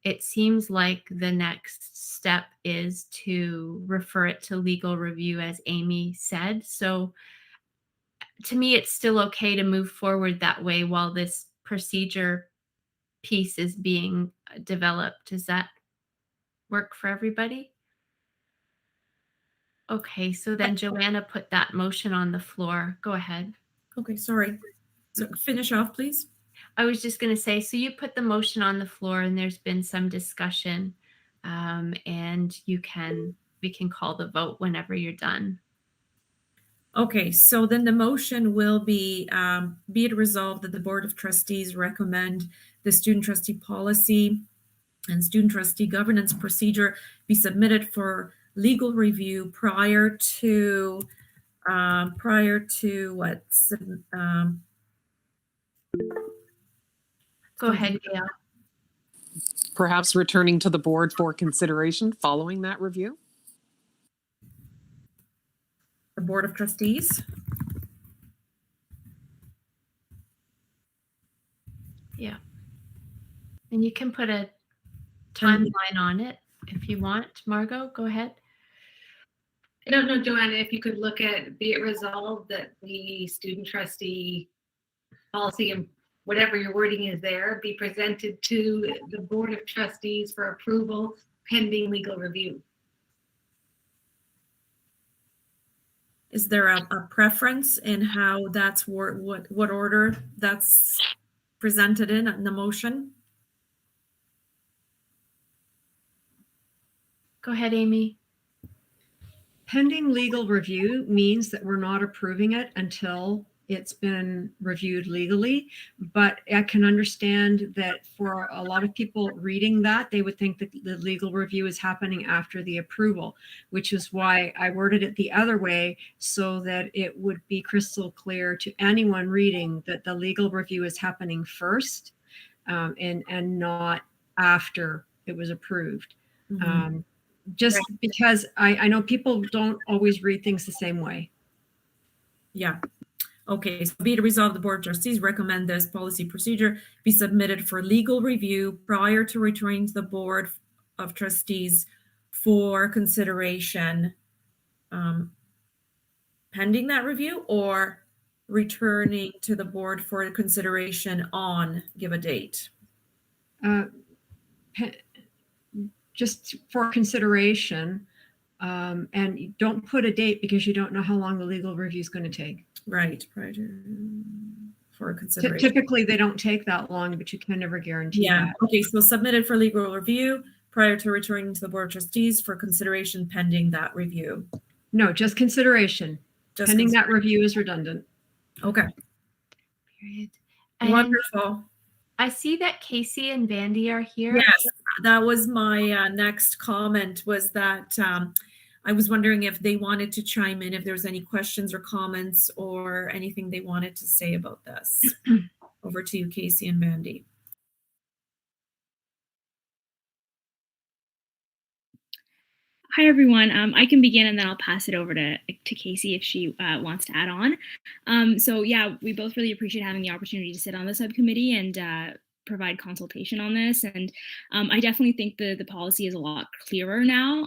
it seems like the next step is to refer it to legal review, as Amy said. So to me, it's still okay to move forward that way while this procedure piece is being developed. Does that work for everybody? Okay, so then Joanna put that motion on the floor. Go ahead.
Okay, sorry. So finish off, please.
I was just going to say, so you put the motion on the floor and there's been some discussion, and we can call the vote whenever you're done.
Okay, so then the motion will be it resolved that the Board of Trustees recommend the student trustee policy and student trustee governance procedure be submitted for legal review prior to what?
Go ahead, Gail.
Perhaps returning to the board for consideration following that review?
The Board of Trustees.
Yeah. And you can put a timeline on it if you want. Margot, go ahead.
I don't know, Joanna, if you could look at, be it resolved that the student trustee policy and whatever your wording is there be presented to the Board of Trustees for approval pending legal review.
Is there a preference in how that's what order that's presented in the motion?
Go ahead, Amy.
Pending legal review means that we're not approving it until it's been reviewed legally, but I can understand that for a lot of people reading that, they would think that the legal review is happening after the approval, which is why I worded it the other way, so that it would be crystal clear to anyone reading that the legal review is happening first, and not after it was approved.
Mm-hmm.
Just because I know people don't always read things the same way.
Yeah. Okay, so be it resolved, the Board of Trustees recommend this policy procedure be submitted for legal review prior to returning to the Board of Trustees for consideration, pending that review, or returning to the board for consideration on give a date.
Just for consideration, and don't put a date because you don't know how long the legal review is going to take.
Right, prior to for consideration.
Typically, they don't take that long, but you can never guarantee that.
Okay, so submitted for legal review prior to returning to the Board of Trustees for consideration pending that review.
No, just consideration. Pending that review is redundant.
Okay.
Period.
Wonderful.
I see that Casey and Vandy are here.
Yes, that was my next comment, was that I was wondering if they wanted to chime in, if there's any questions or comments or anything they wanted to say about this. Over to you, Casey and Vandy.
Hi, everyone. I can begin and then I'll pass it over to Casey if she wants to add on. So yeah, we both really appreciate having the opportunity to sit on the subcommittee and provide consultation on this. And I definitely think the policy is a lot clearer now.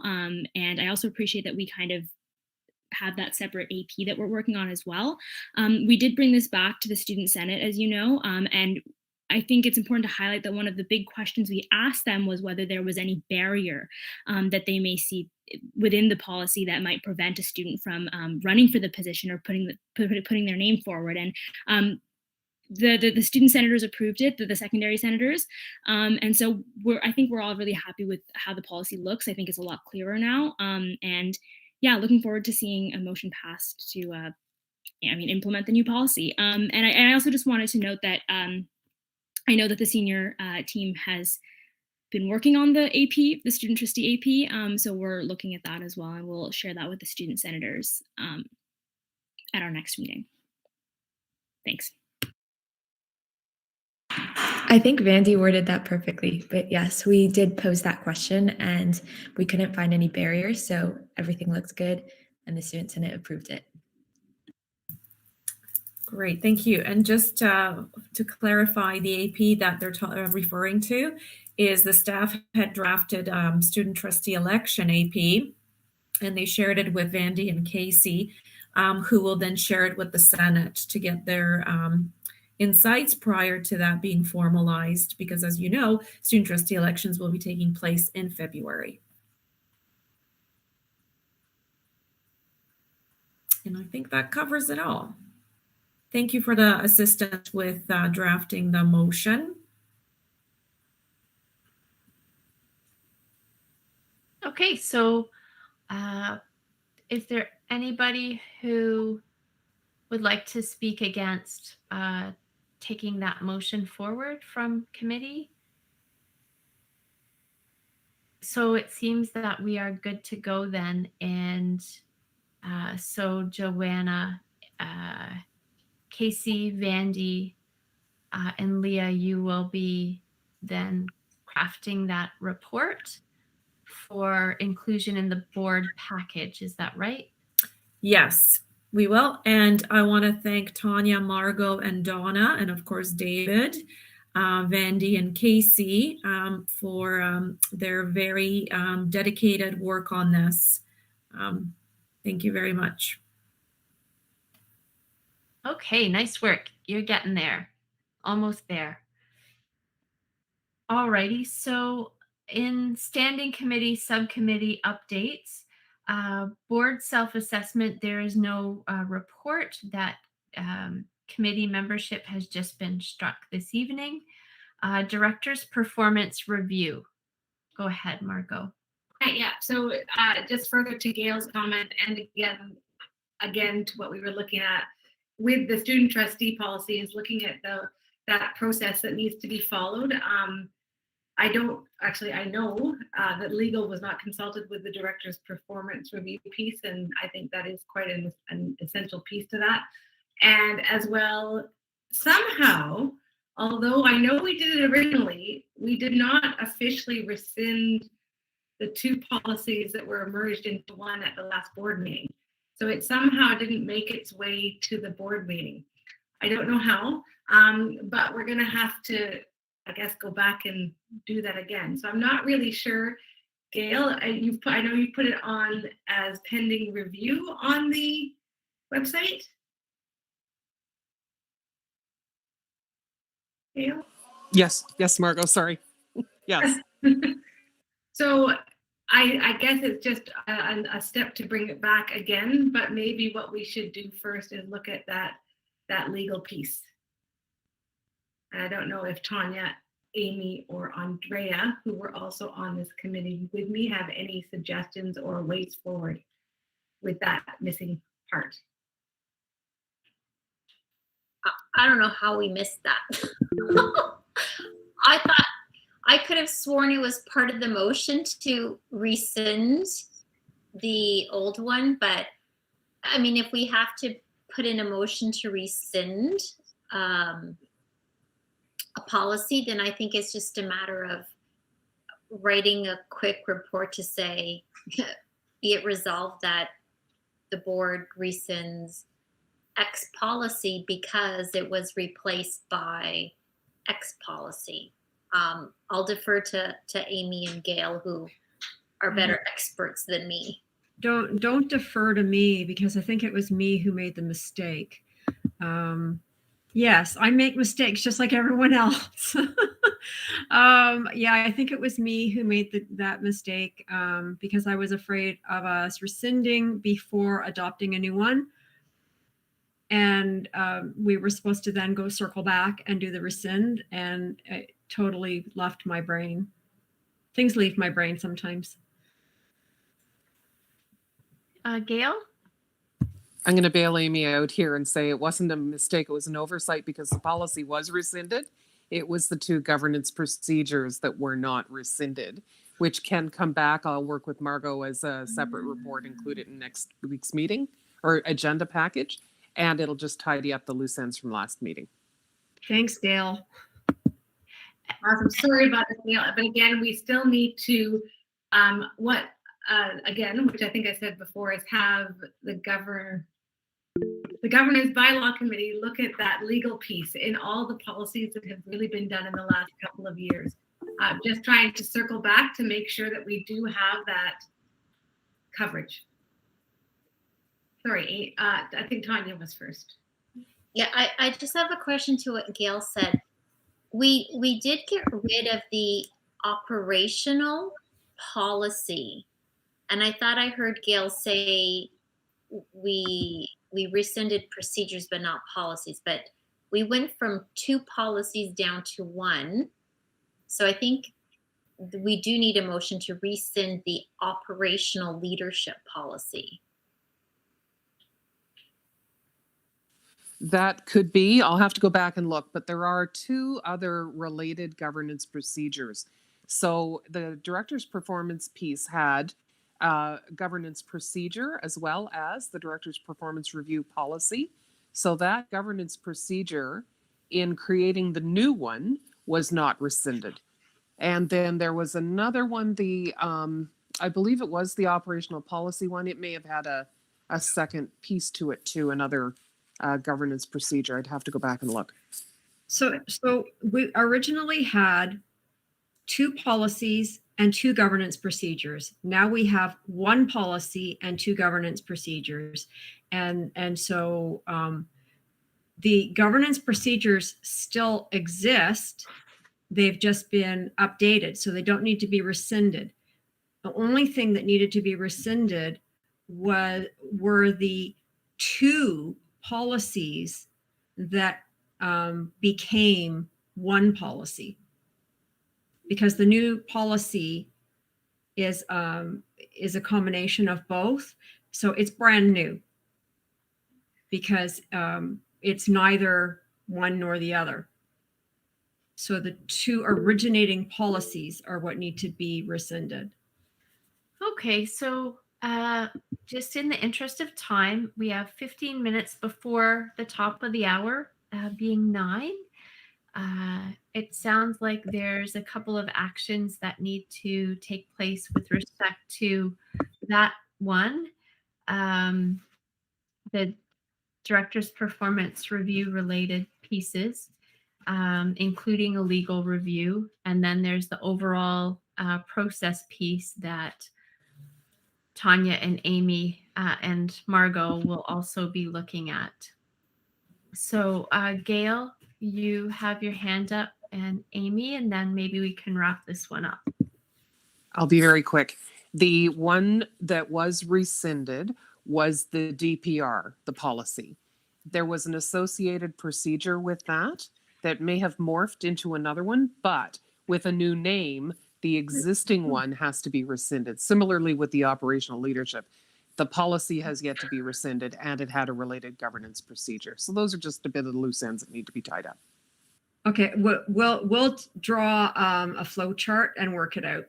And I also appreciate that we kind of have that separate AP that we're working on as well. We did bring this back to the Student Senate, as you know, and I think it's important to highlight that one of the big questions we asked them was whether there was any barrier that they may see within the policy that might prevent a student from running for the position or putting their name forward. And the student senators approved it, the secondary senators, and so I think we're all really happy with how the policy looks. I think it's a lot clearer now, and yeah, looking forward to seeing a motion passed to implement the new policy. And I also just wanted to note that I know that the senior team has been working on the AP, the student trustee AP, so we're looking at that as well, and we'll share that with the student senators at our next meeting. Thanks.
I think Vandy worded that perfectly, but yes, we did pose that question and we couldn't find any barriers, so everything looks good and the Student Senate approved it.
Great, thank you. And just to clarify, the AP that they're referring to is the staff had drafted student trustee election AP, and they shared it with Vandy and Casey, who will then share it with the Senate to get their insights prior to that being formalized, because as you know, student trustee elections will be taking place in February. And I think that covers it all. Thank you for the assistance with drafting the motion.
Okay, so is there anybody who would like to speak against taking that motion forward from committee? So it seems that we are good to go then. And so Joanna, Casey, Vandy, and Leah, you will be then crafting that report for inclusion in the board package. Is that right?
Yes, we will. And I want to thank Tanya, Margot, and Donna, and of course, David, Vandy, and Casey for their very dedicated work on this. Thank you very much.
Okay, nice work. You're getting there. Almost there. Alrighty, so in standing committee, subcommittee updates, board self-assessment, there is no report. That committee membership has just been struck this evening. Director's performance review. Go ahead, Margot.
Right, yeah, so just further to Gail's comment, and again to what we were looking at with the student trustee policy, is looking at that process that needs to be followed. I know that legal was not consulted with the director's performance review piece, and I think that is quite an essential piece to that. And as well, somehow, although I know we did it originally, we did not officially rescind the two policies that were merged into one at the last board meeting. So it somehow didn't make its way to the board meeting. I don't know how, but we're gonna have to, I guess, go back and do that again. So I'm not really sure. Gail, I know you put it on as pending review on the website. Gail?
Yes, Margot, sorry. Yes.
So I guess it's just a step to bring it back again, but maybe what we should do first is look at that legal piece. And I don't know if Tanya, Amy, or Andrea, who were also on this committee with me, have any suggestions or ways forward with that missing part.
I don't know how we missed that. I could have sworn it was part of the motion to rescind the old one, but I mean, if we have to put in a motion to rescind a policy, then I think it's just a matter of writing a quick report to say be it resolved that the board rescinds X policy because it was replaced by X policy. I'll defer to Amy and Gail, who are better experts than me.
Don't defer to me, because I think it was me who made the mistake. Yes, I make mistakes just like everyone else. Yeah, I think it was me who made that mistake, because I was afraid of us rescinding before adopting a new one. And we were supposed to then go circle back and do the rescind, and it totally left my brain. Things leave my brain sometimes.
Gail?
I'm going to bail Amy out here and say it wasn't a mistake. It was an oversight because the policy was rescinded. It was the 2 governance procedures that were not rescinded, which can come back. I'll work with Margot as a separate report included in next week's meeting or agenda package, and it'll just tidy up the loose ends from last meeting.
Thanks, Gail.
Awesome. Sorry about this, Gail, but again, we still need to, again, which I think I said before, is have the governance bylaw committee look at that legal piece in all the policies that have really been done in the last couple of years. Just trying to circle back to make sure that we do have that coverage. Sorry, I think Tanya was first.
Yeah, I just have a question to what Gail said. We did get rid of the operational policy. And I thought I heard Gail say we rescinded procedures but not policies, but we went from 2 policies down to 1. So I think we do need a motion to rescind the operational leadership policy.
That could be. I'll have to go back and look, but there are 2 other related governance procedures. So the director's performance piece had governance procedure as well as the director's performance review policy. So that governance procedure in creating the new one was not rescinded. And then there was another one, I believe it was the operational policy one. It may have had a second piece to it too, another governance procedure. I'd have to go back and look.
So we originally had 2 policies and 2 governance procedures. Now we have 1 policy and 2 governance procedures. And so the governance procedures still exist. They've just been updated, so they don't need to be rescinded. The only thing that needed to be rescinded were the 2 policies that became 1 policy, because the new policy is a combination of both. So it's brand new because it's neither one nor the other. So the 2 originating policies are what need to be rescinded.
Okay, so just in the interest of time, we have 15 minutes before the top of the hour, being 9. It sounds like there's a couple of actions that need to take place with respect to that one. The director's performance review related pieces, including a legal review. And then there's the overall process piece that Tanya and Amy and Margot will also be looking at. So Gail, you have your hand up, and Amy, and then maybe we can wrap this one up.
I'll be very quick. The one that was rescinded was the DPR, the policy. There was an associated procedure with that may have morphed into another one, but with a new name, the existing one has to be rescinded. Similarly with the operational leadership, the policy has yet to be rescinded and it had a related governance procedure. So those are just a bit of the loose ends that need to be tied up.
Okay, we'll draw a flow chart and work it out.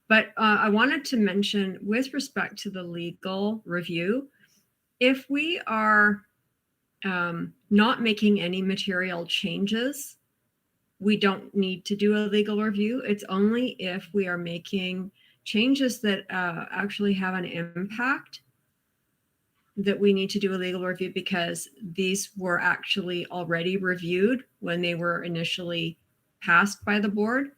But I wanted to mention with respect to the legal review, if we are not making any material changes, we don't need to do a legal review. It's only if we are making changes that actually have an impact, that we need to do a legal review, because these were actually already reviewed when they were initially passed by the board.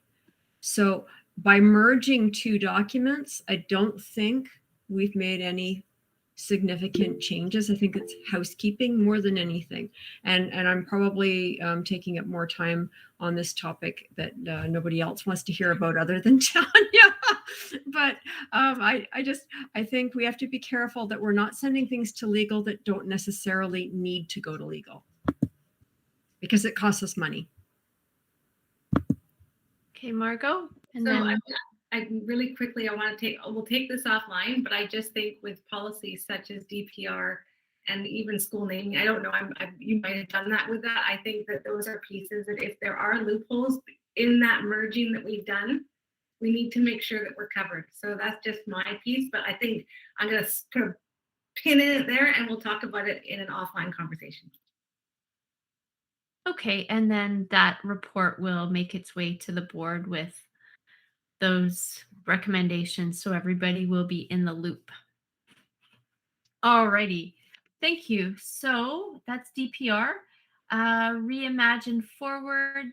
So by merging two documents, I don't think we've made any significant changes. I think it's housekeeping more than anything. And I'm probably taking up more time on this topic that nobody else wants to hear about other than Tanya. But I think we have to be careful that we're not sending things to legal that don't necessarily need to go to legal, because it costs us money.
Okay, Margot. And
So
then
I really quickly, we'll take this offline, but I just think with policies such as DPR and even school naming, I don't know, you might have done that with that. I think that those are pieces that if there are loopholes in that merging that we've done, we need to make sure that we're covered. So that's just my piece, but I think I'm going to put a pin in it there and we'll talk about it in an offline conversation.
okay, and then that report will make its way to the board with those recommendations, so everybody will be in the loop. Alrighty, thank you. So that's DPR. Reimagine Forward.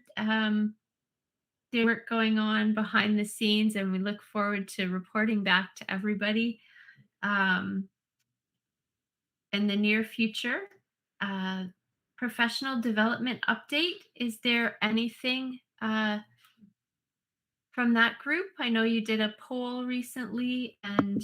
There's work going on behind the scenes, and we look forward to reporting back to everybody in the near future. Professional development update. Is there anything from that group? I know you did a poll recently, and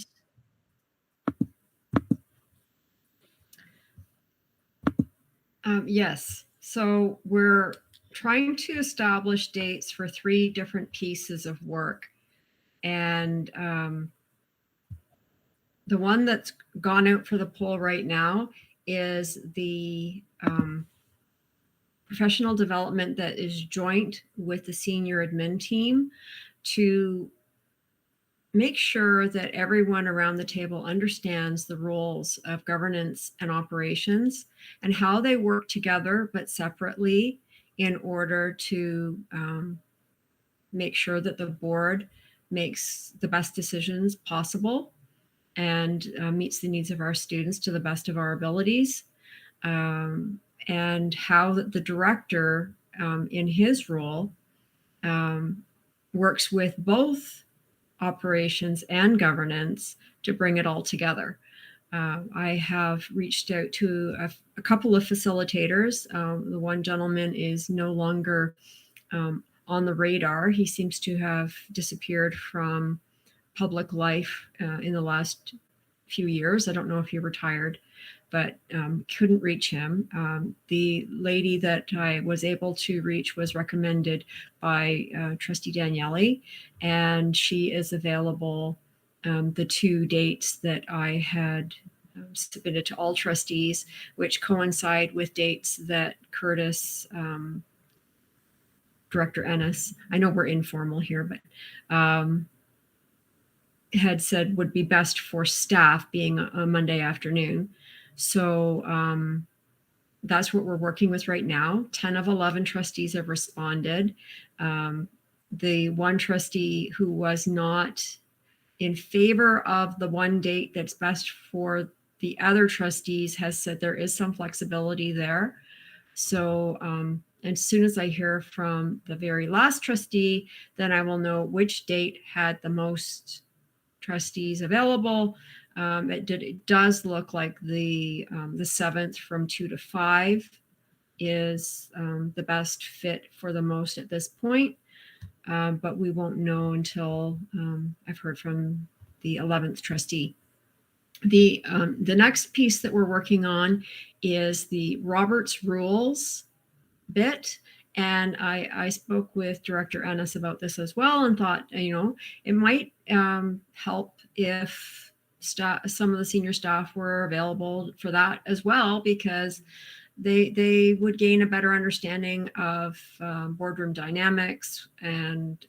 yes. So we're trying to establish dates for 3 different pieces of work. And the one that's gone out for the poll right now is the professional development that is joint with the senior admin team, to make sure that everyone around the table understands the roles of governance and operations and how they work together but separately, in order to make sure that the board makes the best decisions possible and meets the needs of our students to the best of our abilities. And how the director in his role works with both operations and governance to bring it all together. I have reached out to a couple of facilitators. The one gentleman is no longer on the radar. He seems to have disappeared from public life in the last few years. I don't know if he retired, but couldn't reach him. The lady that I was able to reach was recommended by Trustee Daniele, and she is available the 2 dates that I had submitted to all trustees, which coincide with dates that Curtis, Director Ennis, I know we're informal here, but had said would be best for staff, being a Monday afternoon. So that's what we're working with right now. 10 of 11 trustees have responded. The one trustee who was not in favor of the one date that's best for the other trustees has said there is some flexibility there. So as soon as I hear from the very last trustee, then I will know which date had the most trustees available. It does look like the 7th from 2 to 5 is the best fit for the most at this point. But we won't know until I've heard from the 11th trustee. The next piece that we're working on is the Roberts Rules bit. And I spoke with Director Ennis about this as well, and thought, it might help if some of the senior staff were available for that as well, because they would gain a better understanding of boardroom dynamics and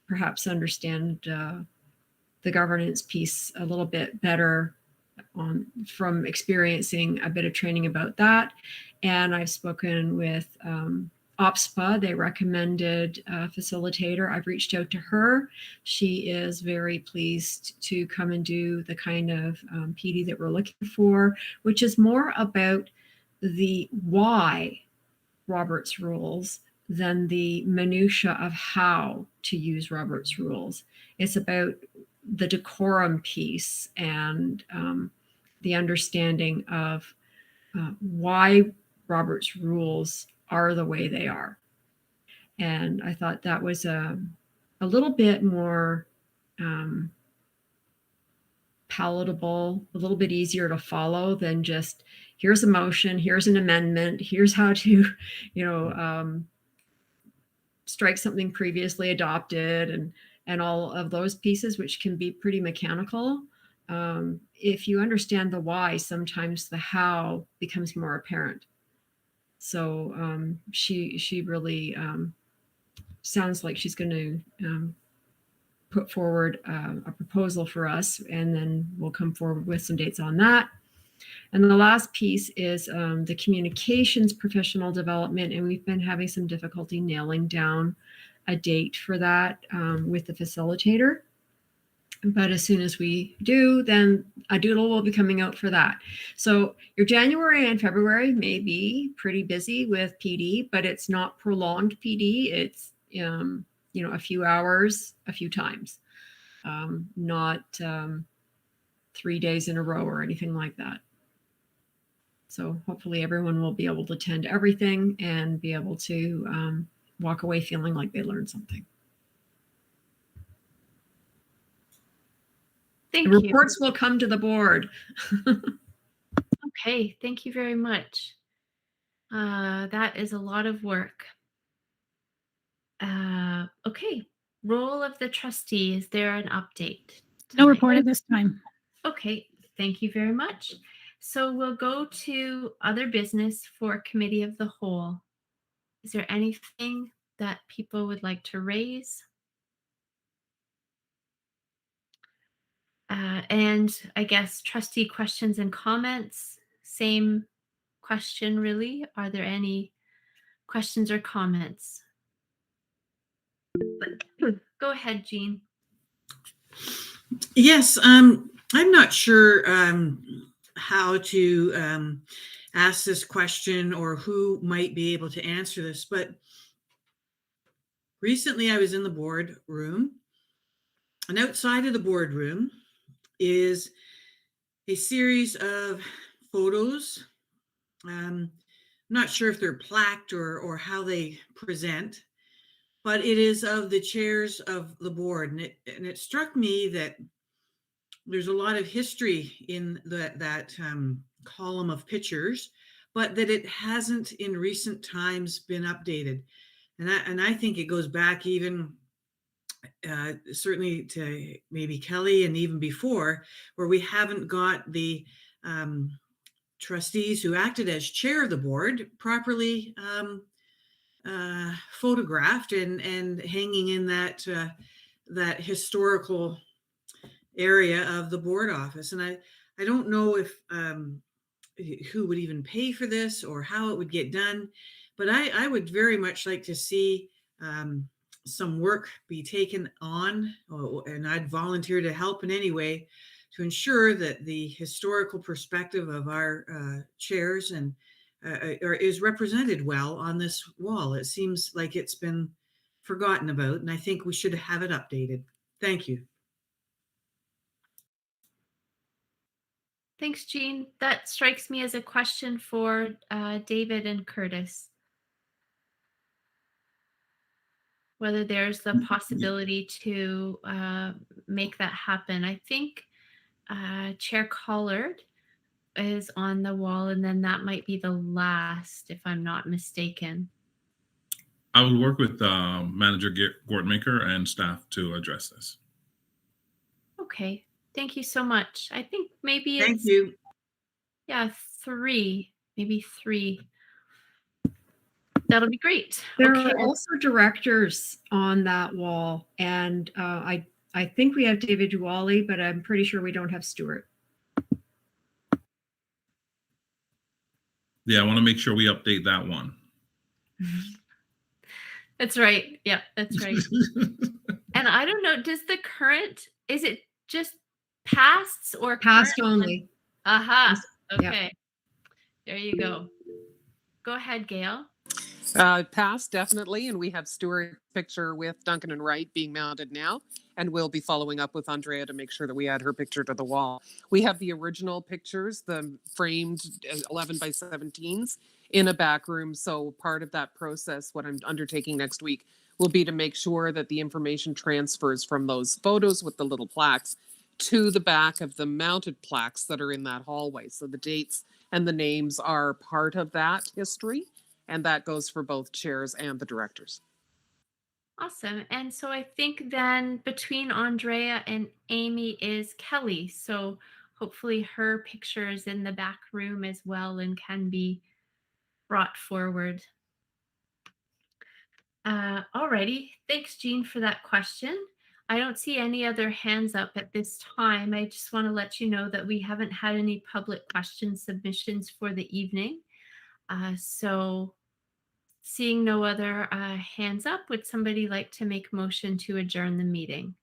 perhaps understand the governance piece a little bit better from experiencing a bit of training about that. And I've spoken with OPSPA, they recommended a facilitator. I've reached out to her. She is very pleased to come and do the kind of PD that we're looking for, which is more about the why Robert's rules than the minutia of how to use Robert's rules. It's about the decorum piece and the understanding of why Robert's rules are the way they are. And I thought that was a little bit more palatable, a little bit easier to follow than just here's a motion, here's an amendment, here's how to, strike something previously adopted and all of those pieces, which can be pretty mechanical. If you understand the why, sometimes the how becomes more apparent. So she really sounds like she's going to put forward a proposal for us, and then we'll come forward with some dates on that. And the last piece is the communications professional development, and we've been having some difficulty nailing down a date for that with the facilitator. But as soon as we do, then a doodle will be coming out for that. So your January and February may be pretty busy with PD, but it's not prolonged PD. It's, a few hours, a few times, not 3 days in a row or anything like that. So hopefully everyone will be able to attend everything and be able to walk away feeling like they learned something.
Thank
The
you.
reports will come to the board.
Okay, thank you very much. That is a lot of work. Okay, role of the trustee. Is there an update?
No report at this time.
Okay, thank you very much. So we'll go to other business for committee of the whole. Is there anything that people would like to raise? And I guess trustee questions and comments, same question really. Are there any questions or comments? Go ahead, Jean.
Yes, I'm not sure how to ask this question or who might be able to answer this, but recently I was in the boardroom, and outside of the boardroom is a series of photos. I'm not sure if they're plaqued or how they present, but it is of the chairs of the board. And it struck me that there's a lot of history in that column of pictures, but that it hasn't in recent times been updated. And I think it goes back even certainly to maybe Kelly and even before, where we haven't got the trustees who acted as chair of the board properly photographed and hanging in that historical area of the board office. And I don't know if who would even pay for this or how it would get done, but I would very much like to see some work be taken on, and I'd volunteer to help in any way to ensure that the historical perspective of our chairs and is represented well on this wall. It seems like it's been forgotten about, and I think we should have it updated. Thank you.
Thanks, Jean. That strikes me as a question for David and Curtis. Whether there's the possibility to make that happen. I think Chair Collard is on the wall, and then that might be the last, if I'm not mistaken.
I will work with Manager Gortmaker and staff to address this.
Okay, thank you so much. I think maybe
Thank
it's,
you.
yeah, maybe three. That'll be great.
There
Okay.
are also directors on that wall, and I think we have David Duwally, but I'm pretty sure we don't have Stuart.
Yeah, I want to make sure we update that one.
That's right. Yep, that's right. And I don't know, does the current, is it just pasts or
Past
current?
only.
Aha.
Yep.
Okay. There you go. Go ahead, Gail.
Pass, definitely. And we have Stuart's picture with Duncan and Wright being mounted now. And we'll be following up with Andrea to make sure that we add her picture to the wall. We have the original pictures, the framed 11 by 17s in a back room. So part of that process, what I'm undertaking next week, will be to make sure that the information transfers from those photos with the little plaques to the back of the mounted plaques that are in that hallway. So the dates and the names are part of that history. And that goes for both chairs and the directors.
Awesome. And so I think then between Andrea and Amy is Kelly. So hopefully her picture is in the back room as well and can be brought forward. Alrighty. Thanks, Jean, for that question. I don't see any other hands up at this time. I just want to let you know that we haven't had any public question submissions for the evening. So seeing no other hands up, would somebody like to make a motion to adjourn the meeting?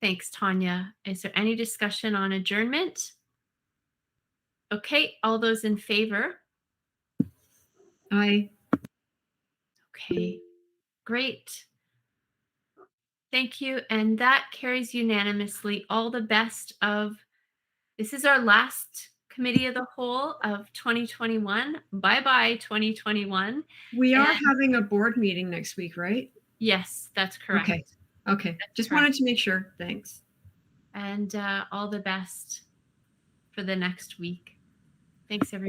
Thanks, Tanya. Is there any discussion on adjournment? Okay, all those in favor?
Aye.
Okay, great. Thank you. And that carries unanimously. All the best of, this is our last committee of the whole of 2021. Bye-bye 2021.
We are having a board meeting next week, right?
Yes, that's correct.
Okay. Okay. Just
correct.
wanted to make sure. Thanks.
And all the best for the next week. Thanks, everybody.